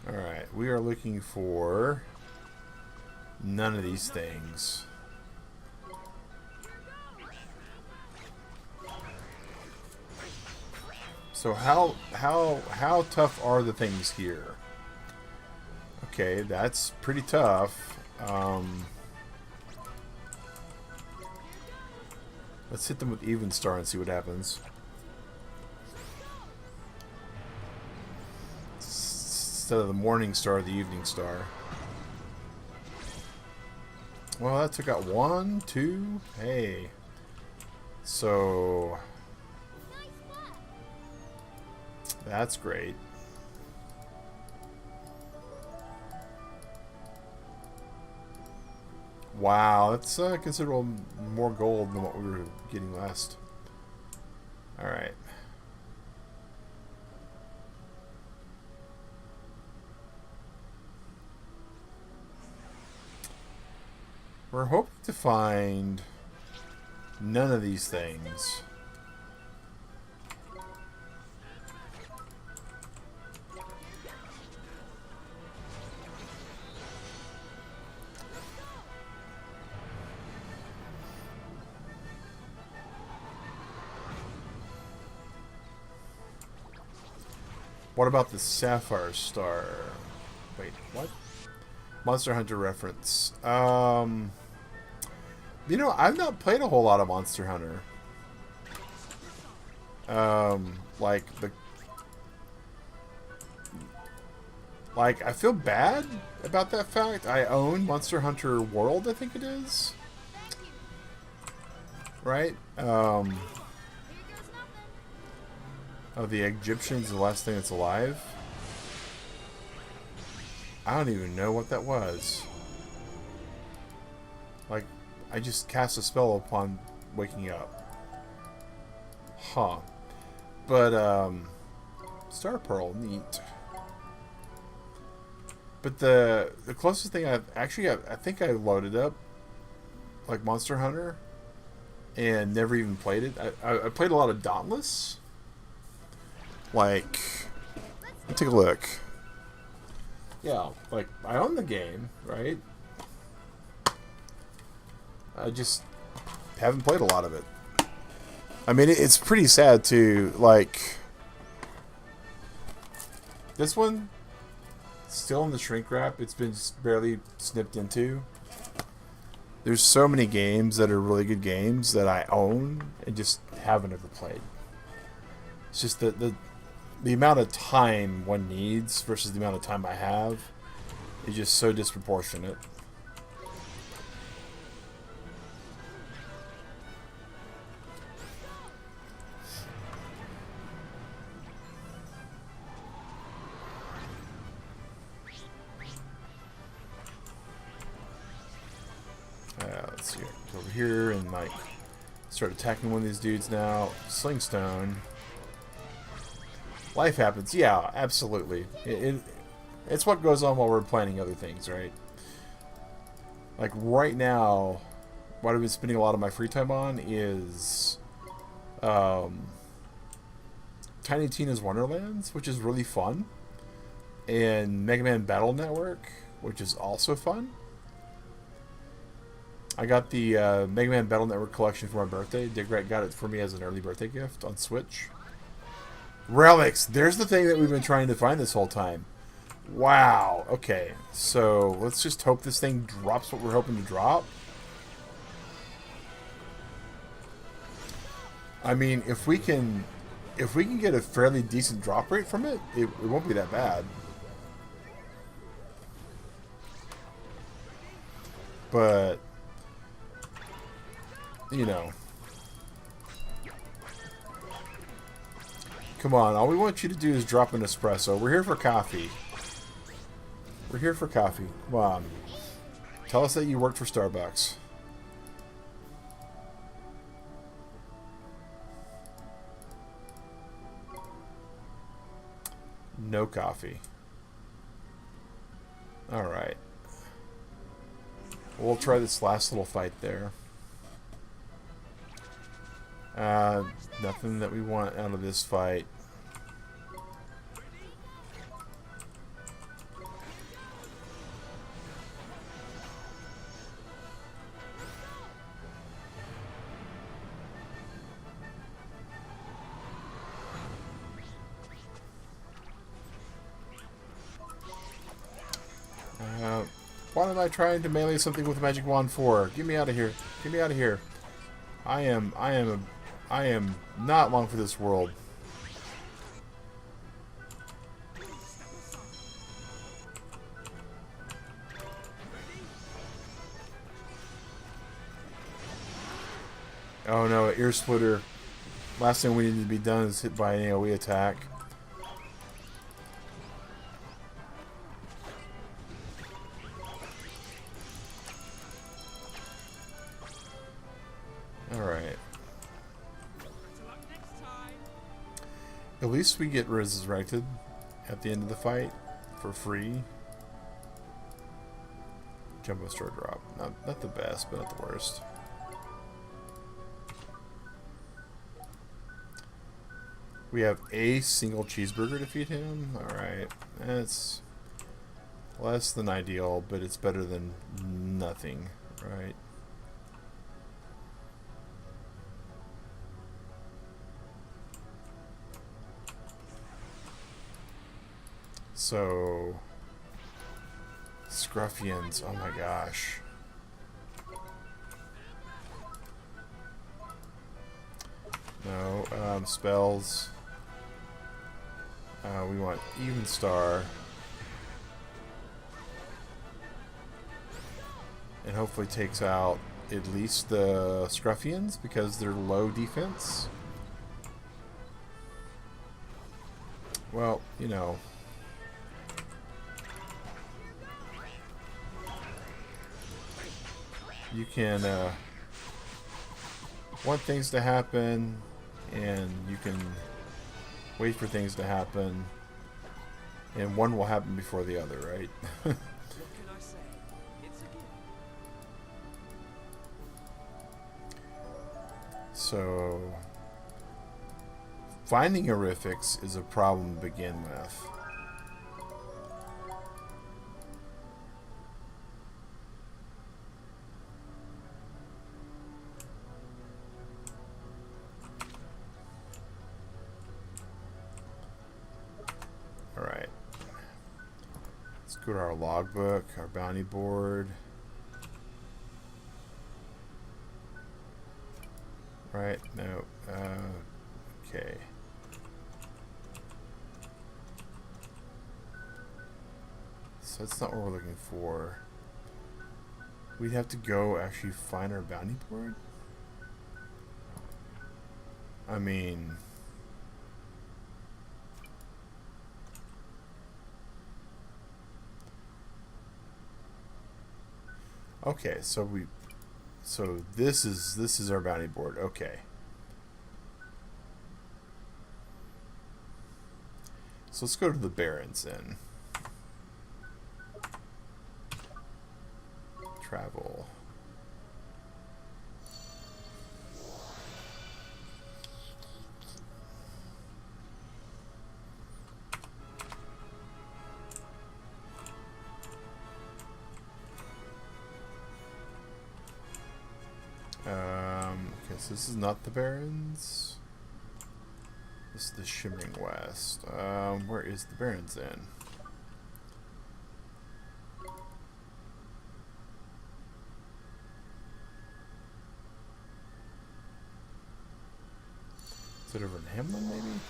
Alright, we are looking for none of these things. So how tough are the things here? Okay, that's pretty tough. Let's hit them with even star and see what happens. Instead of the morning star, the evening star. Well, that took out 1, 2. Hey. So that's great. Wow, that's considerable more gold than what we were getting last. Alright. We're hoping to find none of these things. What about the Sapphire Star? Wait, what? Monster Hunter reference. You know, I've not played a whole lot of Monster Hunter. Like, I feel bad about that fact. I own Monster Hunter World, I think it is. Right? Oh, the Egyptian's the last thing that's alive? I don't even know what that was. Like, I just cast a spell upon waking up. Huh. But, Star Pearl, neat. But the closest thing I've... Actually, I think I loaded up, like, Monster Hunter, and never even played it. I played a lot of Dauntless. Like, let's take a look. Yeah, like, I own the game, right? I just haven't played a lot of it. I mean, it's pretty sad, too. Like, this one, still in the shrink wrap. It's been barely snipped into. There's so many games that are really good games that I own and just haven't ever played. It's just the amount of time one needs versus the amount of time I have is just so disproportionate. Let's see. Go over here and like start attacking one of these dudes now. Slingstone. Life happens. Yeah, absolutely. It's what goes on while we're planning other things, right? Like right now, what I've been spending a lot of my free time on is Tiny Tina's Wonderlands, which is really fun, and Mega Man Battle Network, which is also fun. I got the Mega Man Battle Network collection for my birthday. Dig Right got it for me as an early birthday gift on Switch. Relics! There's the thing that we've been trying to find this whole time. Wow. Okay. So, let's just hope this thing drops what we're hoping to drop. I mean, if we can get a fairly decent drop rate from it, it won't be that bad. But, you know. Come on, all we want you to do is drop an espresso. We're here for coffee. We're here for coffee. Come on. Tell us that you worked for Starbucks. No coffee. Alright. We'll try this last little fight there. Nothing that we want out of this fight. What am I trying to melee something with a magic wand for? Get me out of here. Get me out of here. I am not long for this world. Oh no, an ear splitter. Last thing we need to be done is hit by an AoE attack. Alright. At least we get resurrected at the end of the fight for free. Jumbo Star Drop. Not the best, but not the worst. We have a single cheeseburger to feed him. Alright. That's less than ideal, but it's better than nothing, right? So, Scruffians, oh my gosh. No, spells. We want Even Star. And hopefully takes out at least the Scruffians because they're low defense. Well, you know. You can want things to happen, and you can wait for things to happen, and one will happen before the other, right? What can I say? It's a gift. So, finding horrifics is a problem to begin with. Alright. Let's go to our logbook, our bounty board. Right? No. Okay. So that's not what we're looking for. We'd have to go actually find our bounty board? I mean... Okay, so this is our bounty board. Okay. So let's go to the Barrens then. Travel. Okay, so this is not the Barrens. This is the Shimmering West. Where is the Barrens then? Is it over in Hamlin, maybe?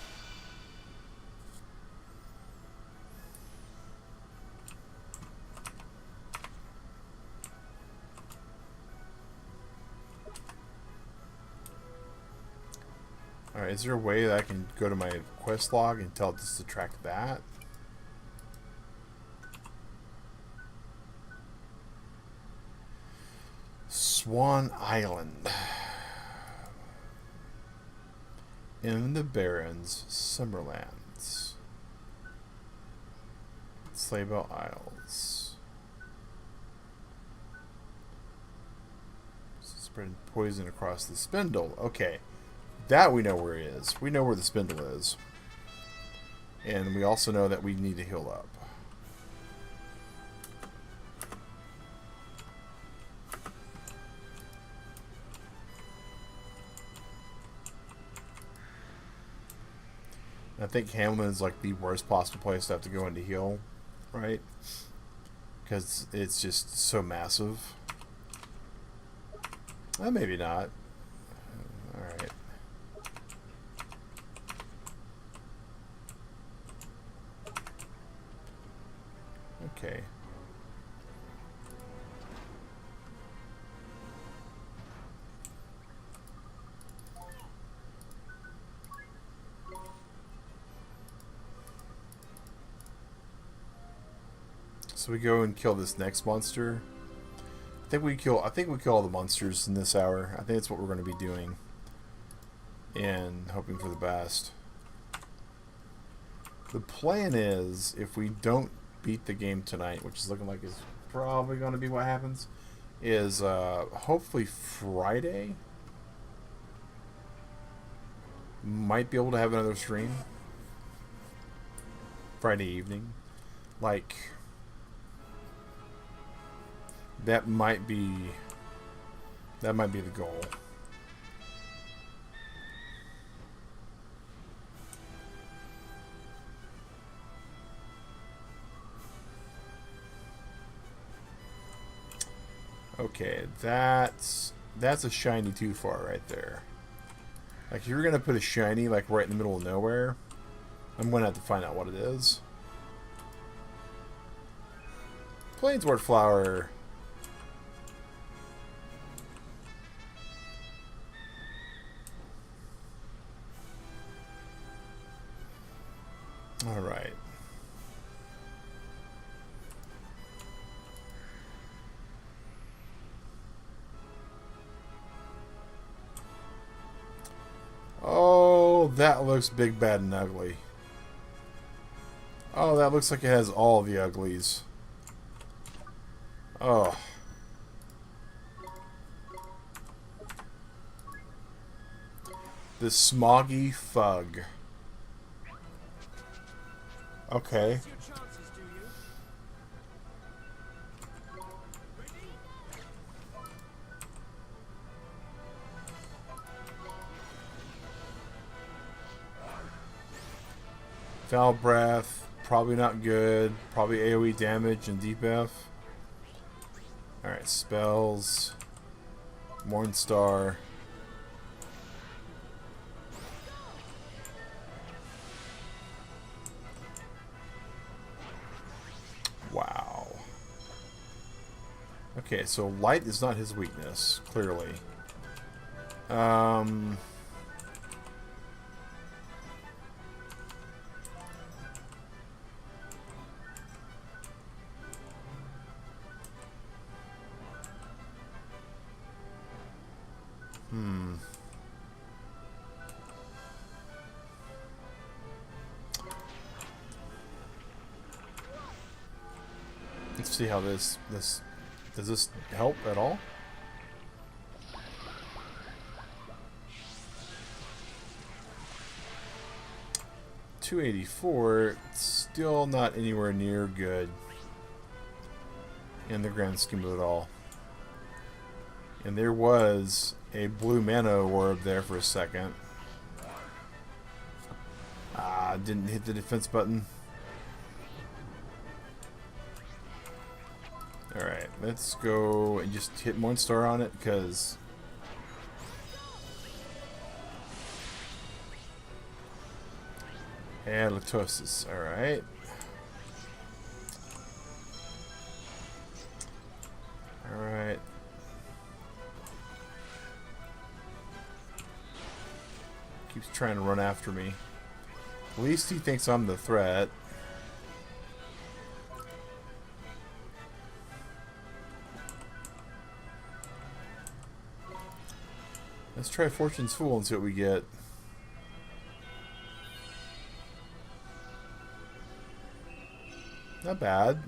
Alright, is there a way that I can go to my quest log and tell it just to track that? Swan Island. In the Barrens, Summerlands. Sleighbell Isles. Spreading poison across the spindle. Okay. That we know where it is. We know where the spindle is. And we also know that we need to heal up. I think Hamlin is like the worst possible place to have to go in to heal, right? Because it's just so massive. Well, maybe not. Alright. Okay. So we go and kill this next monster. I think we kill all the monsters in this hour. I think that's what we're going to be doing. And hoping for the best. The plan is, if we don't beat the game tonight, which is looking like is probably going to be what happens, is hopefully Friday might be able to have another stream. Friday evening. Like, that might be the goal. Okay, that's a shiny too far right there. Like, if you're gonna put a shiny like right in the middle of nowhere, I'm gonna have to find out what it is. Plainsword flower. All right. Oh, that looks big, bad, and ugly. Oh, that looks like it has all the uglies. Oh. The smoggy fug. Okay. Foul breath, probably not good. Probably AoE damage and debuff. Alright, spells. Mornstar. Wow. Okay, so light is not his weakness, clearly. Let's see how this does this help at all? $284, still not anywhere near good in the grand scheme of it all. And there was a blue mana orb there for a second. Didn't hit the defense button. Alright, let's go and just hit Mornstar on it, because halitosis, alright. Alright. Keeps trying to run after me. At least he thinks I'm the threat. Let's try Fortune's Fool and see what we get. Not bad.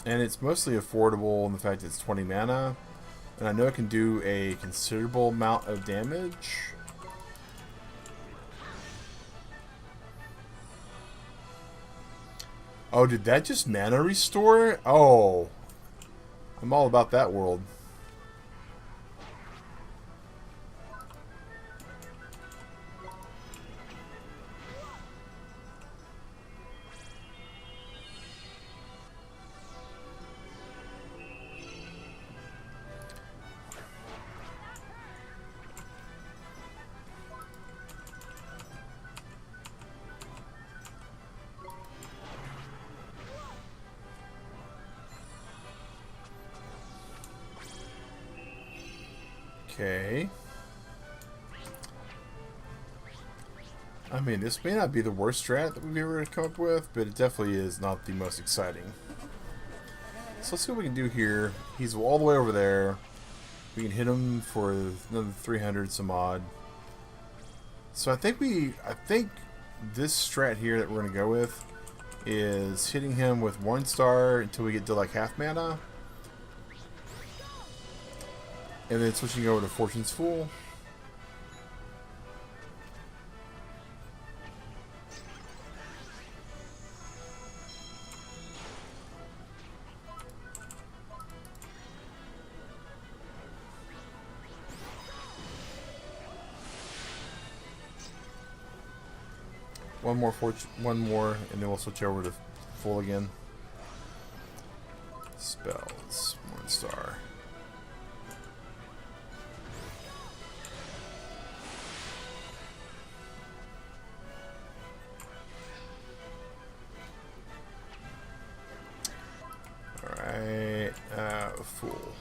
And it's mostly affordable in the fact that it's 20 mana. And I know it can do a considerable amount of damage. Oh, did that just mana restore? Oh. I'm all about that world. Okay. I mean, this may not be the worst strat that we've ever come up with, but it definitely is not the most exciting. So let's see what we can do here. He's all the way over there. We can hit him for another 300 some odd. So I think this strat here that we're going to go with is hitting him with 1 star until we get to like half mana. And then switching over to Fortune's Fool. One more, and then we'll switch over to Full again. Spells, 1 star. Fool.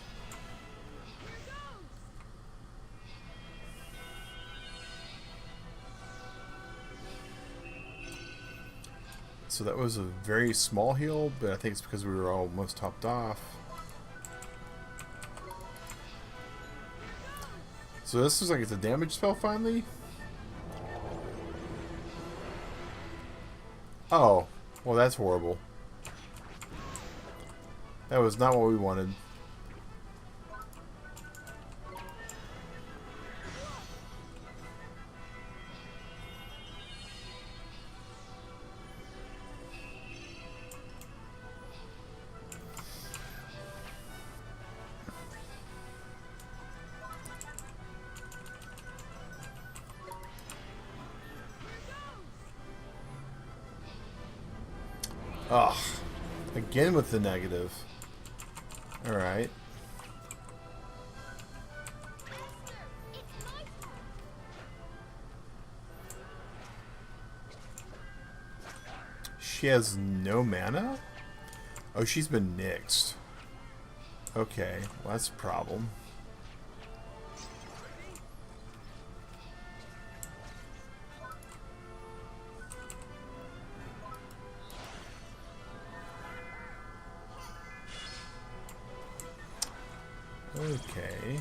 So that was a very small heal, but I think it's because we were almost topped off. So this looks like it's a damage spell finally. Oh, well that's horrible. That was not what we wanted. Ugh. Again with the negative. Alright. She has no mana? Oh, she's been nixed. Okay, well that's a problem. Okay.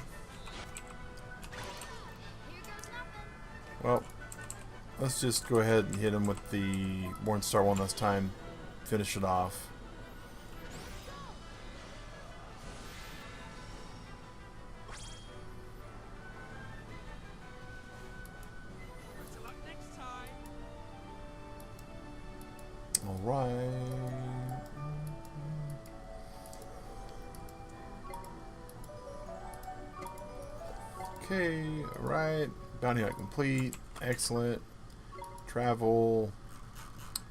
Well, let's just go ahead and hit him with the 1 star one last time. Finish it off. All right. Okay, alright. Bounty hunt complete. Excellent. Travel.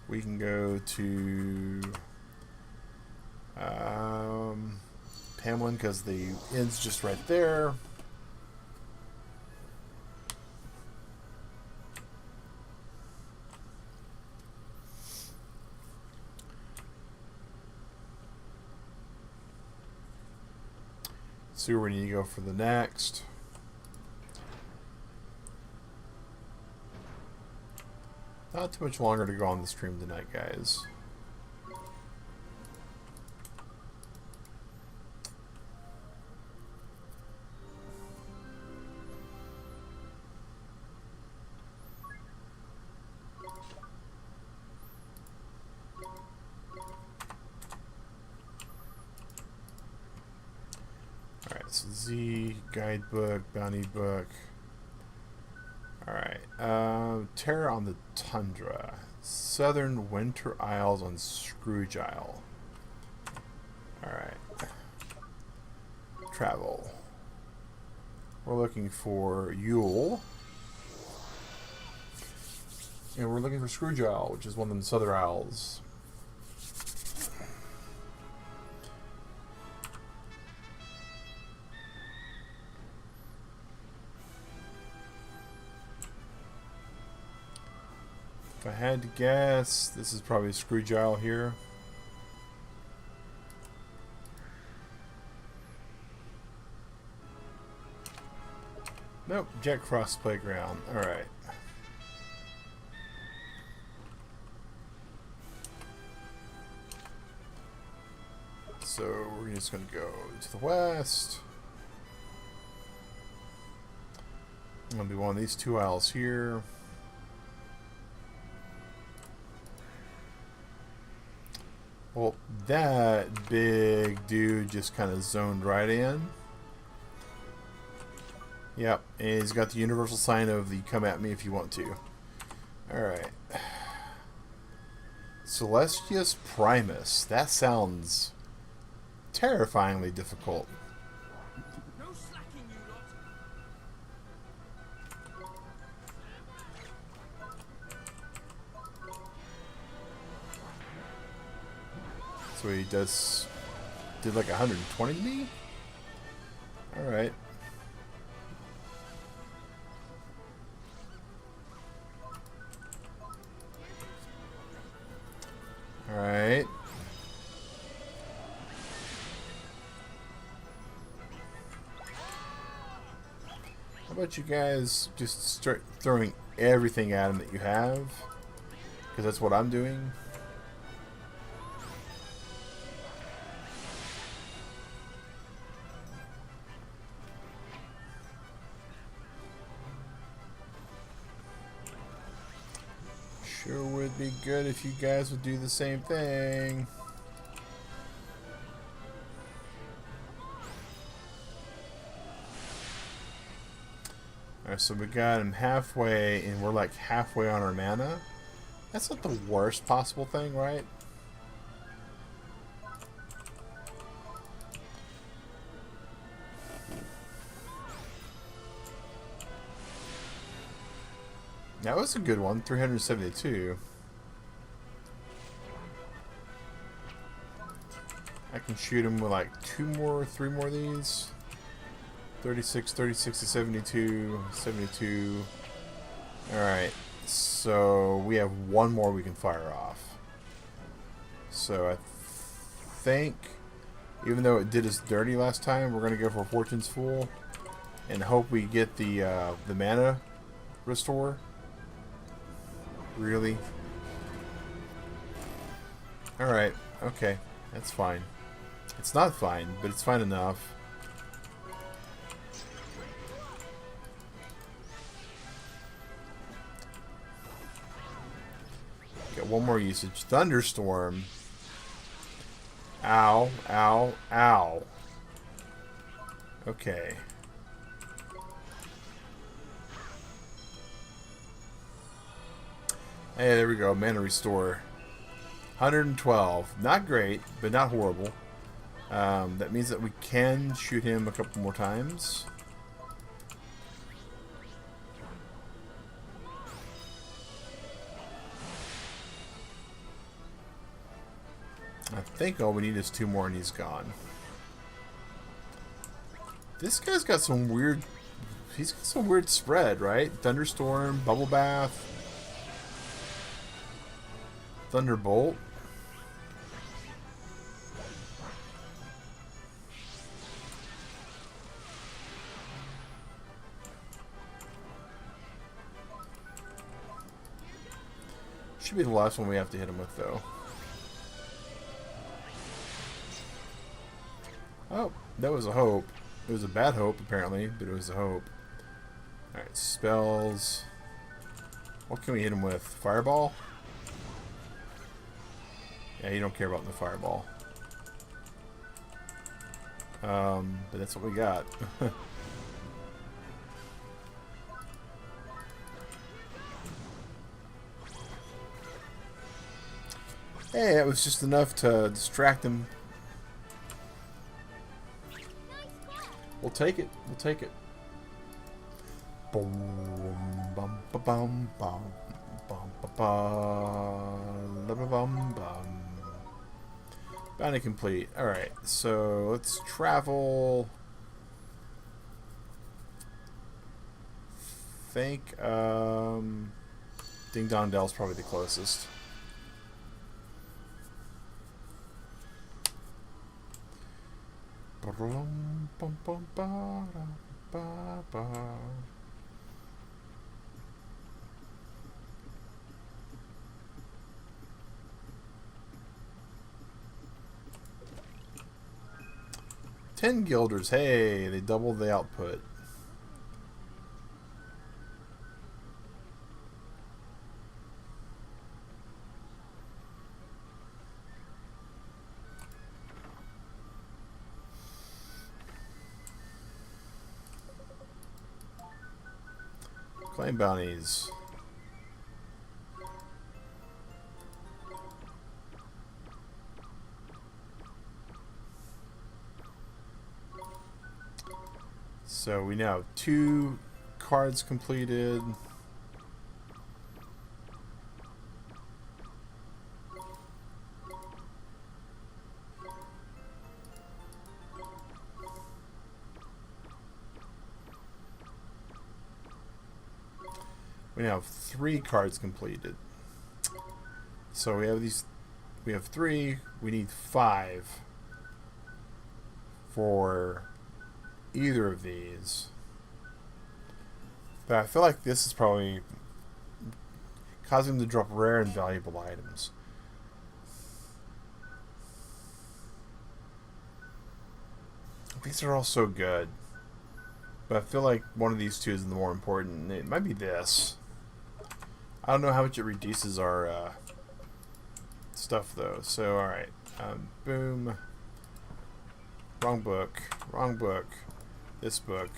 We can go to Pamlin because the inn's just right there. See where we need to go for the next. Not too much longer to go on the stream tonight, guys. Alright, so Z, guidebook, bounty book. Alright, Terror on the Tundra. Southern Winter Isles on Scrooge Isle. Alright. Travel. We're looking for Yule. And we're looking for Scrooge Isle, which is one of the Southern Isles. If I had to guess, this is probably Scrooge Isle here. Nope, Jack Frost Playground. Alright. So we're just going to go to the west. I'm going to be one of these two isles here. Well, that big dude just kind of zoned right in. Yep, and he's got the universal sign of the come at me if you want to. Alright. Celestius Primus. That sounds terrifyingly difficult. No slacking, you lot. So he did like 120 to me? Alright. Alright. How about you guys just start throwing everything at him that you have? Because that's what I'm doing. Sure would be good if you guys would do the same thing. Alright, so we got him halfway, and we're like halfway on our mana. That's not the worst possible thing, right? That was a good one, 372. I can shoot him with like three more of these. 36, 36 to 72, 72. Alright, so we have one more we can fire off. So I think, even though it did us dirty last time, we're going to go for Fortune's Fool and hope we get the mana restore. Really? Alright, okay. That's fine. It's not fine, but it's fine enough. Got one more usage. Thunderstorm. Ow, ow, ow. Okay. Hey, there we go. Mana restore. 112. Not great, but not horrible. That means that we can shoot him a couple more times. I think all we need is two more and he's gone. This guy's got some weird... He's got some weird spread, right? Thunderstorm, Bubble Bath... Thunderbolt. Should be the last one we have to hit him with, though. Oh, that was a hope. It was a bad hope, apparently, but it was a hope. Alright, spells. What can we hit him with? Fireball? Yeah, you don't care about the fireball. But that's what we got. Hey, it was just enough to distract him. We'll take it. We'll take it. Boom, bum, ba, bum, bum, bum, ba, ba, la, ba, bum, bum. Bounty complete. Alright, so let's travel. Think, Ding Dong Dell's probably the closest. Bum, bum, bum, ba, ba, ba. $10 guilders. Hey, they doubled the output. Claim bounties. So we now have 2 cards completed. We now have 3 cards completed. So we have these. We have 3. We need 5 for either of these. But I feel like this is probably causing them to drop rare and valuable items. These are all so good. But I feel like one of these 2 is the more important. It might be this. I don't know how much it reduces our stuff though. So alright. Boom. Wrong book. Wrong book. This book.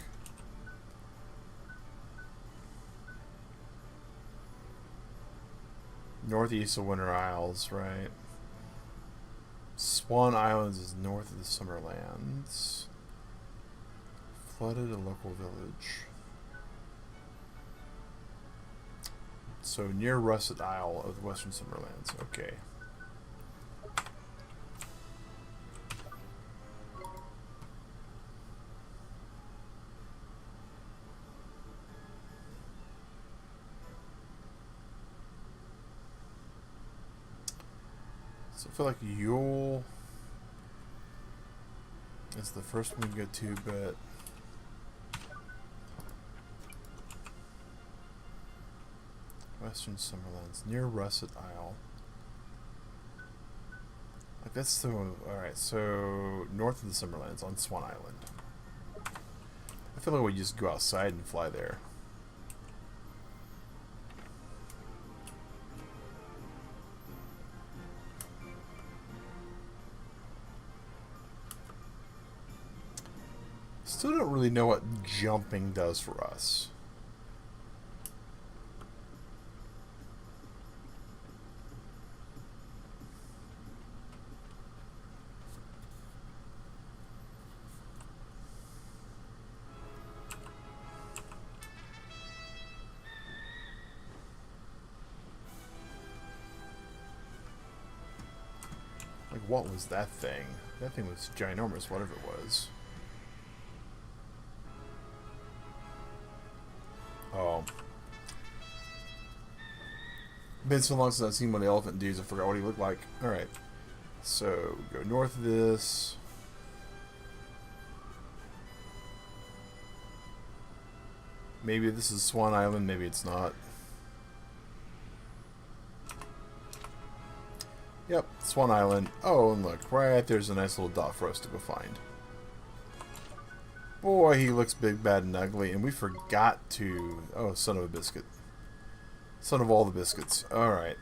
Northeast of Winter Isles, right? Swan Islands is north of the Summerlands. Flooded a local village. So near Russet Isle of the Western Summerlands. Okay. So I feel like Yule is the first one we get to, but Western Summerlands, near Russet Isle. Like that's the one. Alright, so north of the Summerlands on Swan Island. I feel like we just go outside and fly there. Still don't really know what jumping does for us. Like, what was that thing? That thing was ginormous, whatever it was. Oh. Been so long since I've seen one of the elephant dudes, I forgot what he looked like. Alright. So, go north of this. Maybe this is Swan Island, maybe it's not. Yep, Swan Island. Oh, and look, right there's a nice little dot for us to go find. Boy, he looks big, bad, and ugly, and we forgot to... Oh, son of a biscuit. Son of all the biscuits. Alright.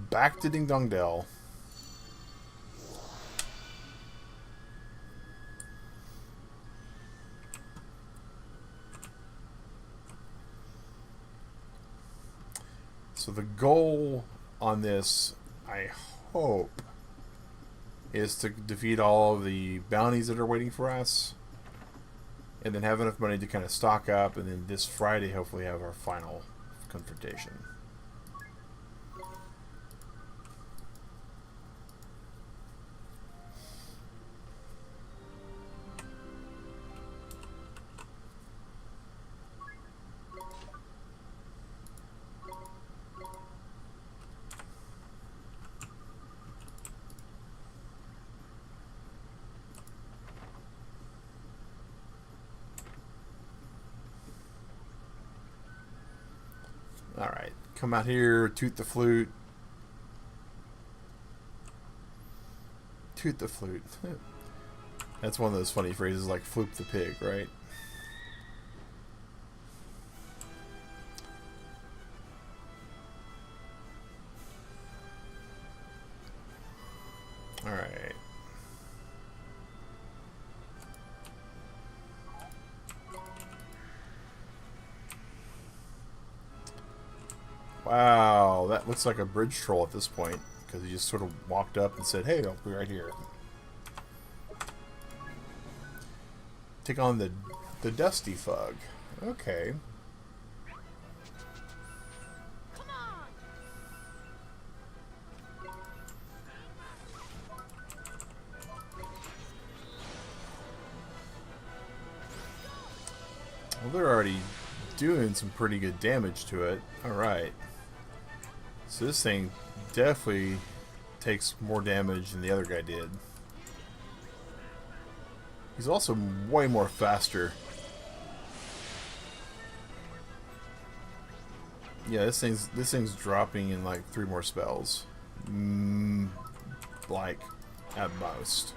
Back to Ding Dong Dell. So the goal on this, I hope, is to defeat all of the bounties that are waiting for us, and then have enough money to kind of stock up, and then this Friday hopefully have our final confrontation. Alright, come out here, toot the flute. Toot the flute. That's one of those funny phrases like floop the pig, right? Alright. Wow, that looks like a bridge troll at this point, because he just sort of walked up and said, hey, I'll be right here. Take on the Dusty Fug. Okay. Come on! Well, they're already doing some pretty good damage to it. Alright. So this thing definitely takes more damage than the other guy did. He's also way more faster. Yeah, this thing's dropping in like 3 more spells. Like at most.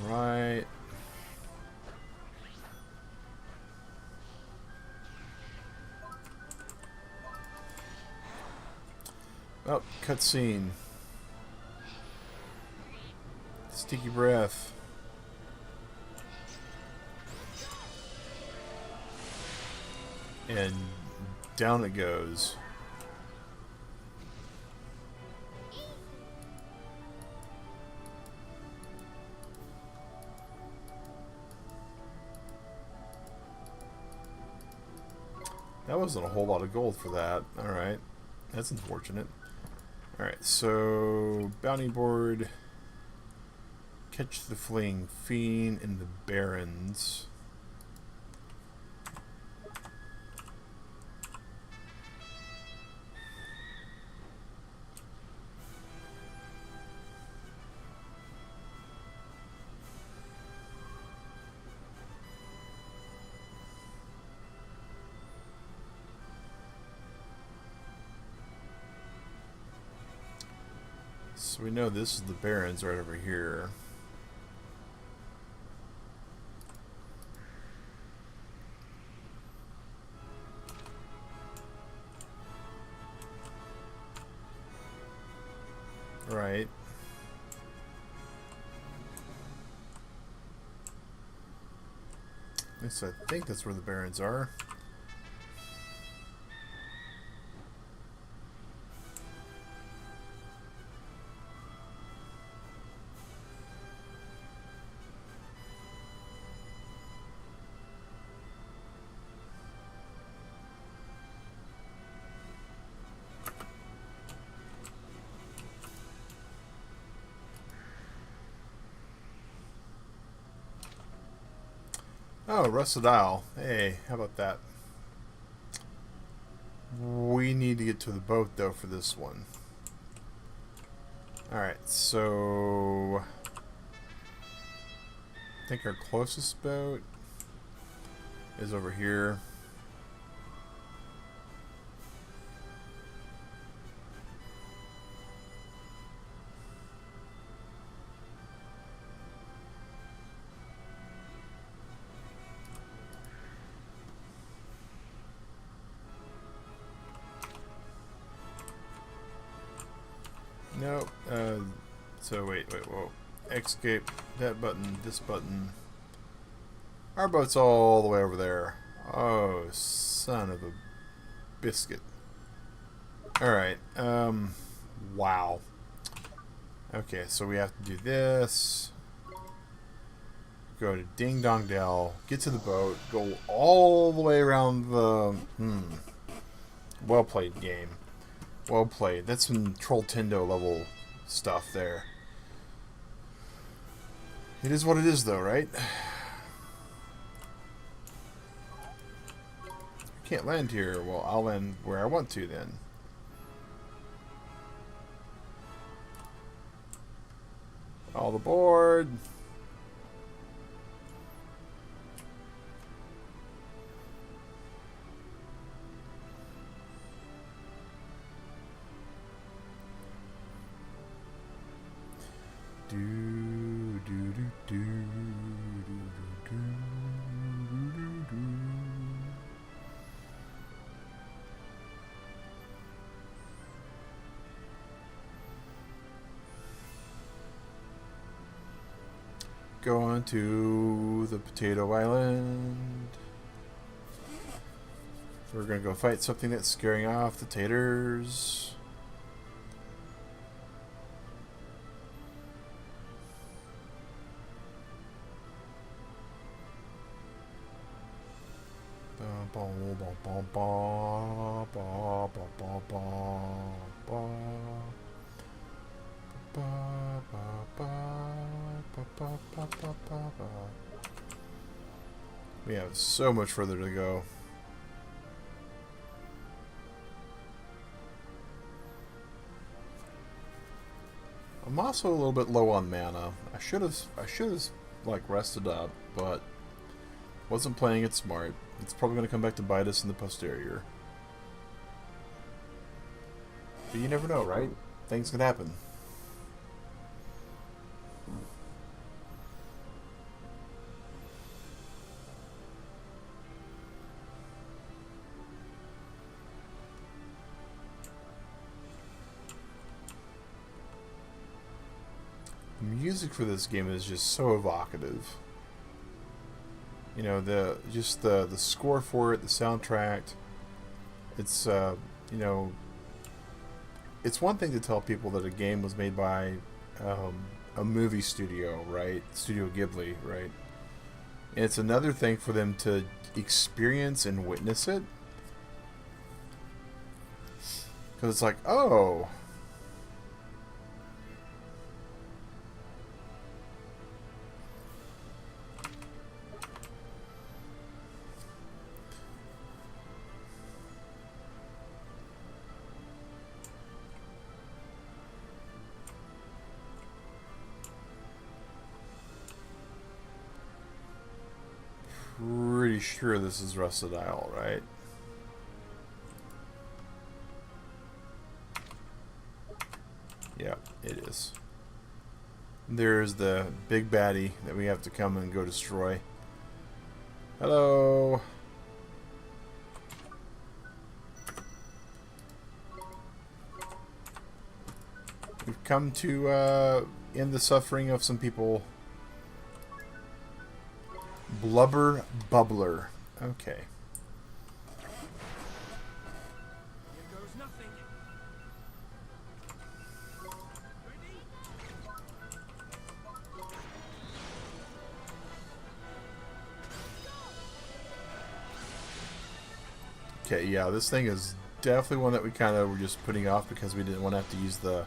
Alright. Oh, cutscene. Sticky breath. And down it goes. That wasn't a whole lot of gold for that. Alright. That's unfortunate. Alright, so bounty board. Catch the fleeing fiend in the barrens. So we know this is the barrens right over here. Right. At least I think that's where the barrens are. Oh, rusted dial. Hey, how about that? We need to get to the boat, though, for this one. Alright, so... I think our closest boat is over here. Nope. So wait, whoa. Escape, that button, this button. Our boat's all the way over there. Oh, son of a biscuit. Alright, wow. Okay, so we have to do this. Go to Ding Dong Dell, get to the boat, go all the way around the... Well played, game. Well played. That's some Trolltendo level stuff there. It is what it is, though, right? I can't land here. Well, I'll land where I want to, then. All aboard. Do do do do do do do do. Going to the Potato Island. We're gonna go fight something that's scaring off the taters. We have so much further to go. I'm also a little bit low on mana. I should have like rested up, but wasn't playing it smart. It's probably going to come back to bite us in the posterior. But you never know, right? Things can happen. The music for this game is just so evocative. You know, the score for it, the soundtrack. It's you know, it's one thing to tell people that a game was made by a movie studio, right? Studio Ghibli, right? And it's another thing for them to experience and witness it. Because it's like, oh, pretty sure this is Rusted Isle, right? Yeah, it is. There's the big baddie that we have to come and go destroy. Hello. We've come to end the suffering of some people. Blubber Bubbler. Okay. Here goes nothing. Okay, yeah, this thing is definitely one that we kind of were just putting off because we didn't want to have to use the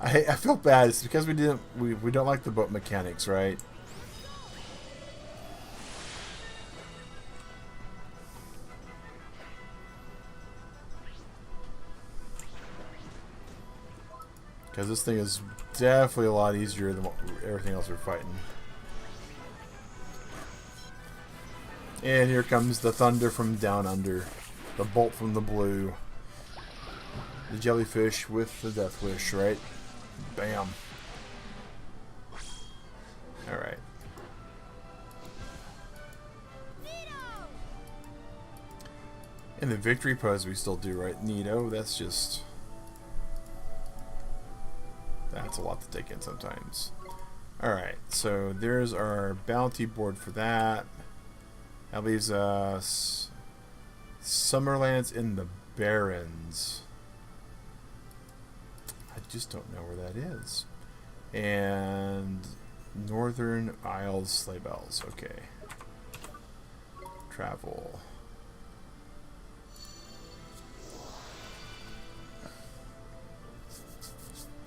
I feel bad. It's because we don't like the boat mechanics, right? Because this thing is definitely a lot easier than everything else we're fighting. And here comes the thunder from down under. The bolt from the blue. The jellyfish with the death wish, right? Bam. Alright. And the victory pose we still do, right? Neato, that's just... That's a lot to take in sometimes. Alright, so there's our bounty board for that. That leaves us... Summerlands in the Barrens. I just don't know where that is. And... Northern Isles Sleigh Bells, okay. Travel.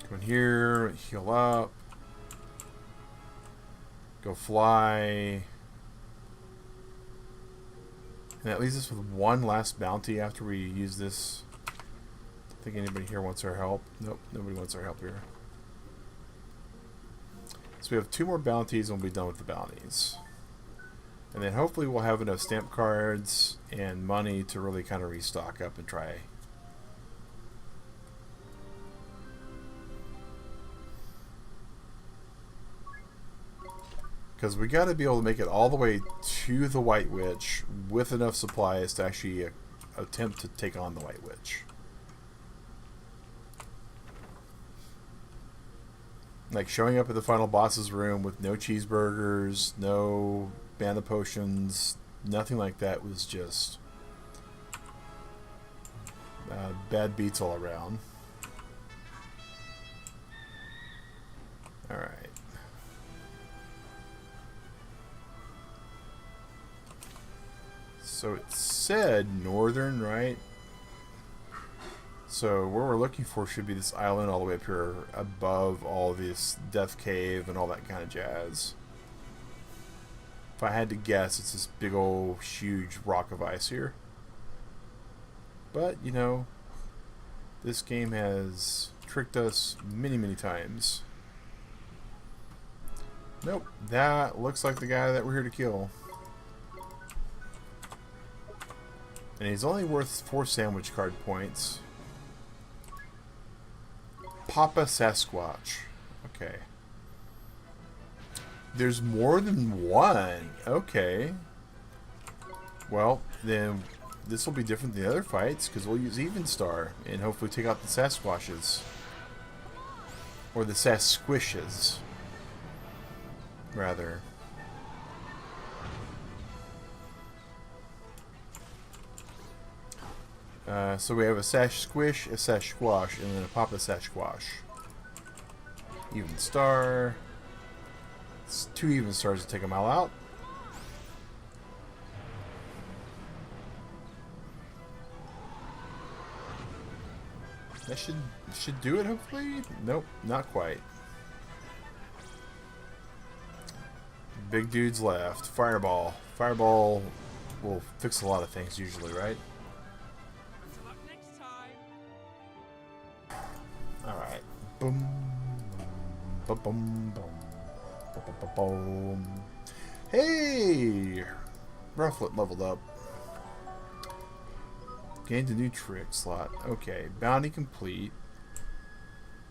Go in here, heal up. Go fly. And that leaves us with one last bounty after we use this. I think anybody here wants our help. Nope, nobody wants our help here. So we have 2 more bounties and we'll be done with the bounties. And then hopefully we'll have enough stamp cards and money to really kind of restock up and try. Because we got to be able to make it all the way to the White Witch with enough supplies to actually attempt to take on the White Witch. Like showing up at the final boss's room with no cheeseburgers, no mana potions, nothing like that was just bad beats all around. Alright. So it said northern, right? So where we're looking for should be this island all the way up here above all this Death Cave and all that kind of jazz. If I had to guess, it's this big old huge rock of ice here. But, you know, this game has tricked us many, many times. Nope, that looks like the guy that we're here to kill. And he's only worth 4 sandwich card points. Papa Sasquatch. Okay. There's more than one. Okay. Well, then this will be different than the other fights because we'll use Even Star and hopefully take out the Sasquatches. Or the Sasquishes. Rather. So we have a Sash Squish, a Sash Squash, and then a Papa Sash Squash. Even Star. It's 2 Even Stars to take them all out. That should do it, hopefully? Nope, not quite. Big dudes left. Fireball. Fireball will fix a lot of things usually, right? Alright. Boom. Boom. Boom. Boom. Boom. Hey! Rufflet leveled up. Gained a new trick slot. Okay. Bounty complete.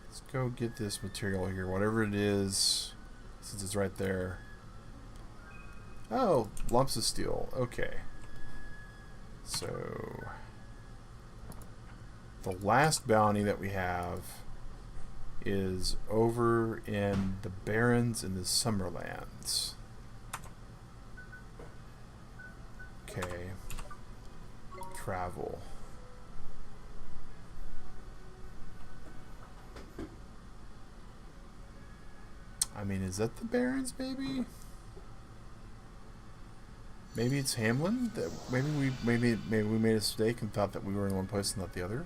Let's go get this material here. Whatever it is. Since it's right there. Oh, lumps of steel. Okay. So the last bounty that we have is over in the Barrens in the Summerlands. Okay. Travel. I mean, is that the Barrens, maybe? Maybe it's Hamlin. That maybe we made a mistake and thought that we were in one place and not the other.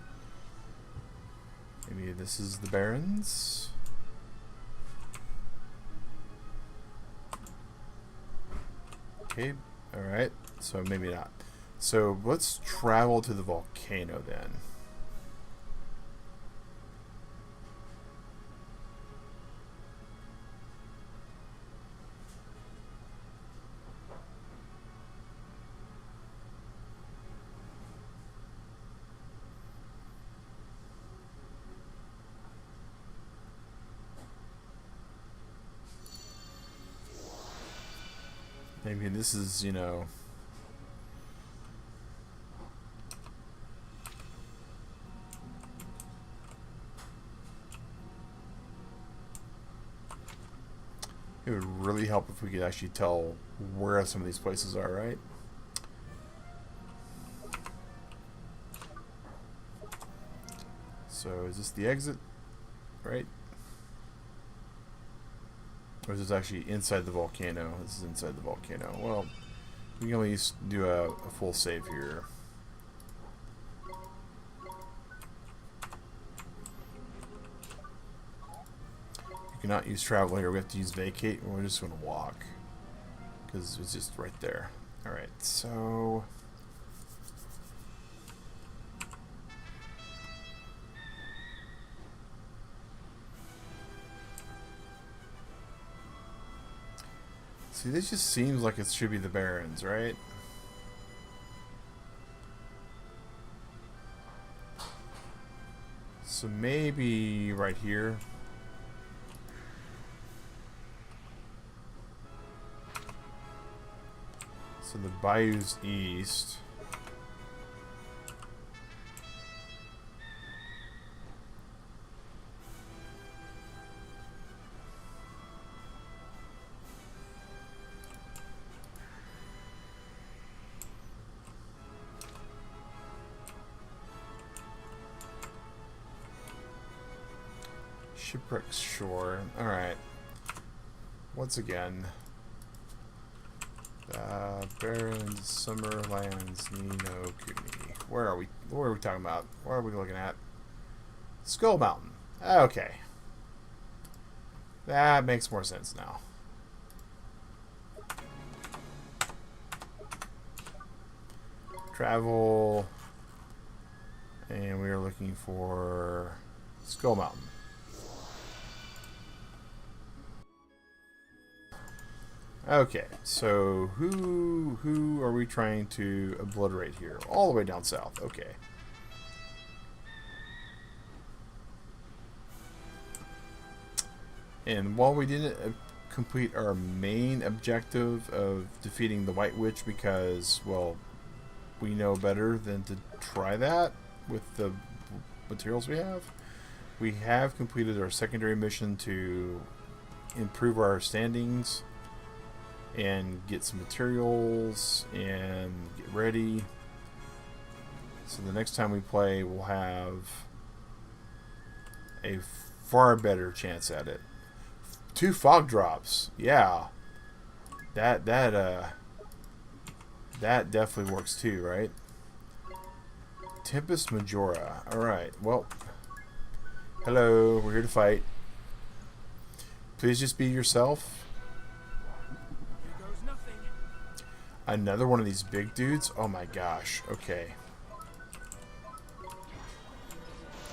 Maybe this is the Barrens. Okay, all right. So maybe not. So let's travel to the volcano then. Maybe this is, you know... It would really help if we could actually tell where some of these places are, right? So is this the exit, right? Or is this actually inside the volcano? This is inside the volcano. Well, we can at least do a full save here. You cannot use travel here. We have to use vacate. We're just going to walk because it's just right there. All right, so. See, this just seems like it should be the Barons, right? So maybe right here. So the bayou's east. Shipwreck Shore. Alright. Once again. Barons, Summerlands, No Kuni. Where are we? What are we talking about? What are we looking at? Skull Mountain. Okay. That makes more sense now. Travel. And we are looking for Skull Mountain. Okay, so who are we trying to obliterate here? All the way down south. Okay. And while we didn't complete our main objective of defeating the White Witch because, well, we know better than to try that with the materials we have completed our secondary mission to improve our standings and get some materials and get ready. So the next time we play, we'll have a far better chance at it. 2 fog drops, yeah. That definitely works too, right? Tempest Majora. All right. Well, hello. We're here to fight. Please just be yourself. Another one of these big dudes? Oh my gosh. Okay.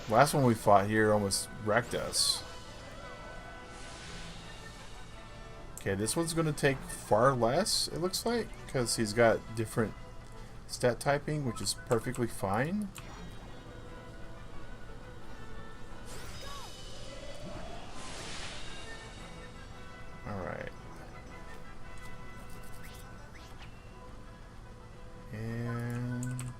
Last one we fought here almost wrecked us. Okay, this one's going to take far less, it looks like, because he's got different stat typing, which is perfectly fine. Alright. And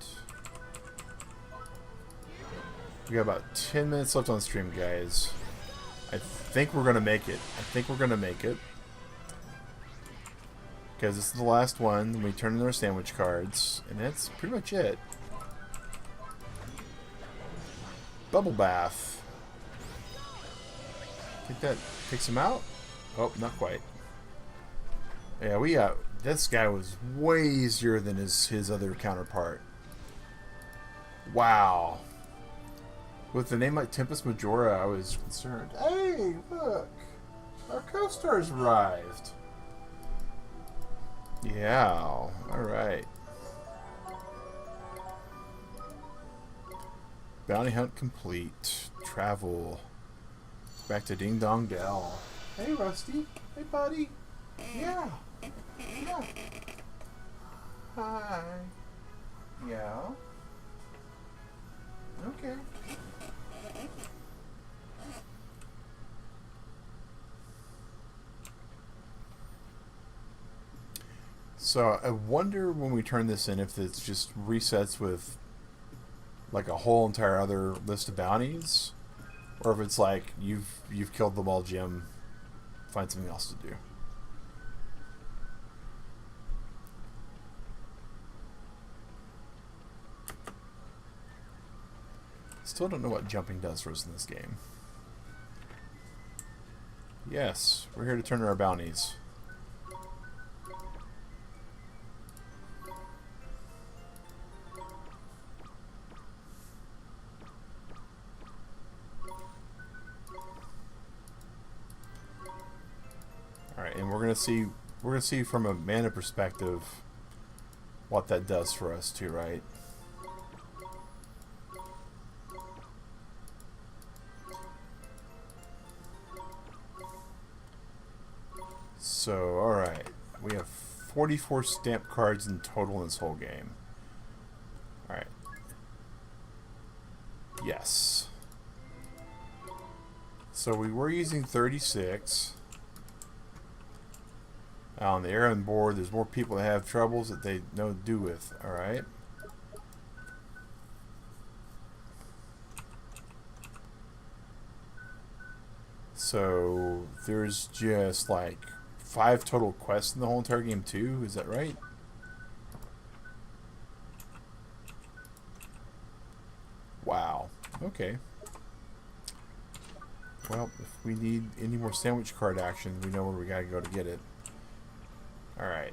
we got about 10 minutes left on stream, guys. I think we're gonna make it. Because this is the last one. We turn in our sandwich cards, and that's pretty much it. Bubble bath. Think that takes him out? Oh, not quite. Yeah, we got. This guy was way easier than his other counterpart. Wow. With a name like Tempest Majora, I was concerned. Hey, look! Our co-stars arrived! Yeah, alright. Bounty hunt complete. Travel. Back to Ding Dong Dell. Hey, Rusty. Hey, buddy. Yeah. Yeah. Hi. Yeah. Okay. So I wonder when we turn this in if it just resets with like a whole entire other list of bounties, or if it's like you've killed them all, Jim. Find something else to do. Still don't know what jumping does for us in this game. Yes, we're here to turn in our bounties. Alright, and we're gonna see from a mana perspective what that does for us too, right? So, alright. We have 44 stamp cards in total in this whole game. Alright. Yes. So we were using 36. On the errand board, there's more people that have troubles that they know to do with. Alright. So there's just like 5 total quests in the whole entire game too, is that right? Wow. Okay. Well, if we need any more sandwich card action, we know where we gotta go to get it. Alright.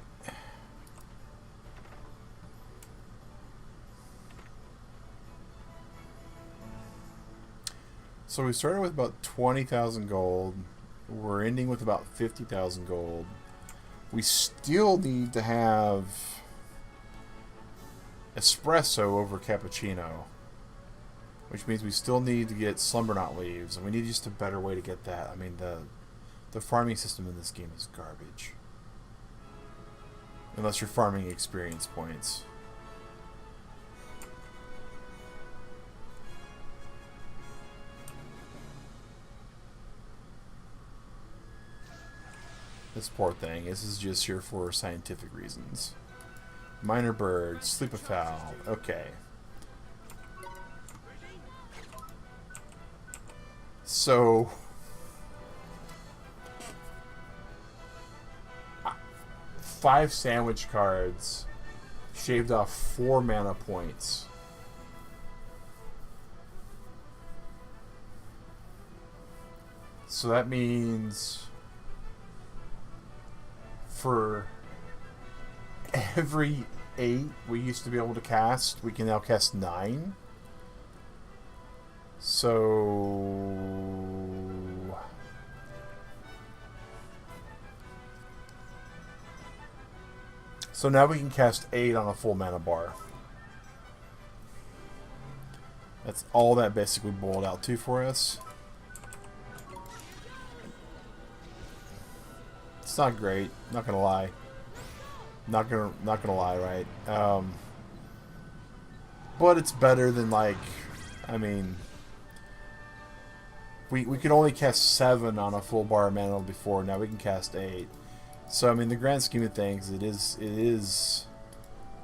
So we started with about 20,000 gold. We're ending with about 50,000 gold. We still need to have espresso over cappuccino, which means we still need to get slumber knot leaves, and we need just a better way to get that. I mean, the farming system in this game is garbage, unless you're farming experience points. This poor thing. This is just here for scientific reasons. Minor bird, sleep a fowl. Okay. So 5 sandwich cards shaved off 4 mana points. So that means for every 8 we used to be able to cast, we can now cast 9. So now we can cast 8 on a full mana bar. That's all that basically boiled out to for us. It's not great, not gonna lie. Not gonna lie, right? But it's better than, like, I mean, we could only cast 7 on a full bar of mana before. Now we can cast 8. So I mean, the grand scheme of things, it is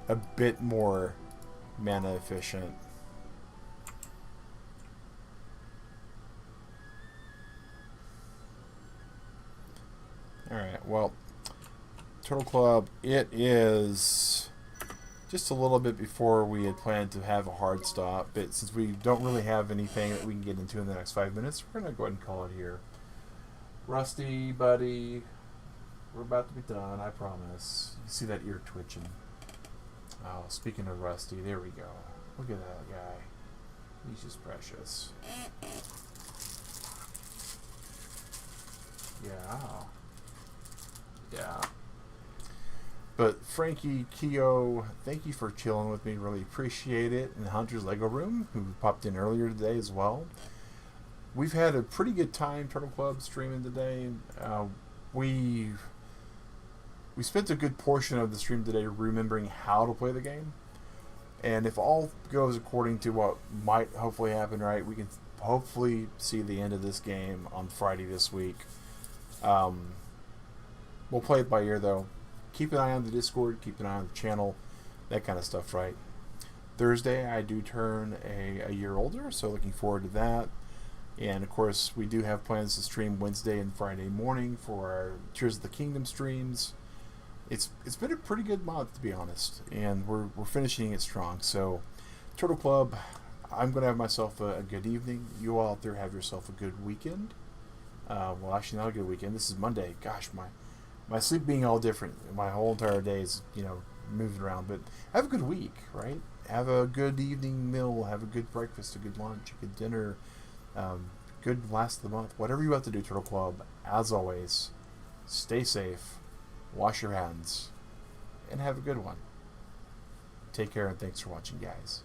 a bit more mana efficient. Alright, well, Turtle Club, it is just a little bit before we had planned to have a hard stop, but since we don't really have anything that we can get into in the next 5 minutes, we're going to go ahead and call it here. Rusty, buddy, we're about to be done, I promise. You see that ear twitching. Oh, speaking of Rusty, there we go. Look at that guy. He's just precious. Yeah. Yeah. But Frankie, Keo, thank you for chilling with me. Really appreciate it. And Hunter's Lego Room, who popped in earlier today as well. We've had a pretty good time, Turtle Club, streaming today. We spent a good portion of the stream today remembering how to play the game. And if all goes according to what might hopefully happen, right, we can hopefully see the end of this game on Friday this week. We'll play it by ear, though. keep an eye on the Discord, keep an eye on the channel, that kind of stuff, right? Thursday, I do turn a year older, so looking forward to that. And of course, we do have plans to stream Wednesday and Friday morning for our Tears of the Kingdom streams. It's been a pretty good month, to be honest, and we're finishing it strong. So, Turtle Club, I'm going to have myself a good evening. You all out there have yourself a good weekend. Well, actually, not a good weekend. This is Monday. Gosh, my sleep being all different. My whole entire day is, moving around. But have a good week, right? Have a good evening meal. Have a good breakfast, a good lunch, a good dinner. Good last of the month. Whatever you have to do, Turtle Club, as always, stay safe, wash your hands, and have a good one. Take care, and thanks for watching, guys.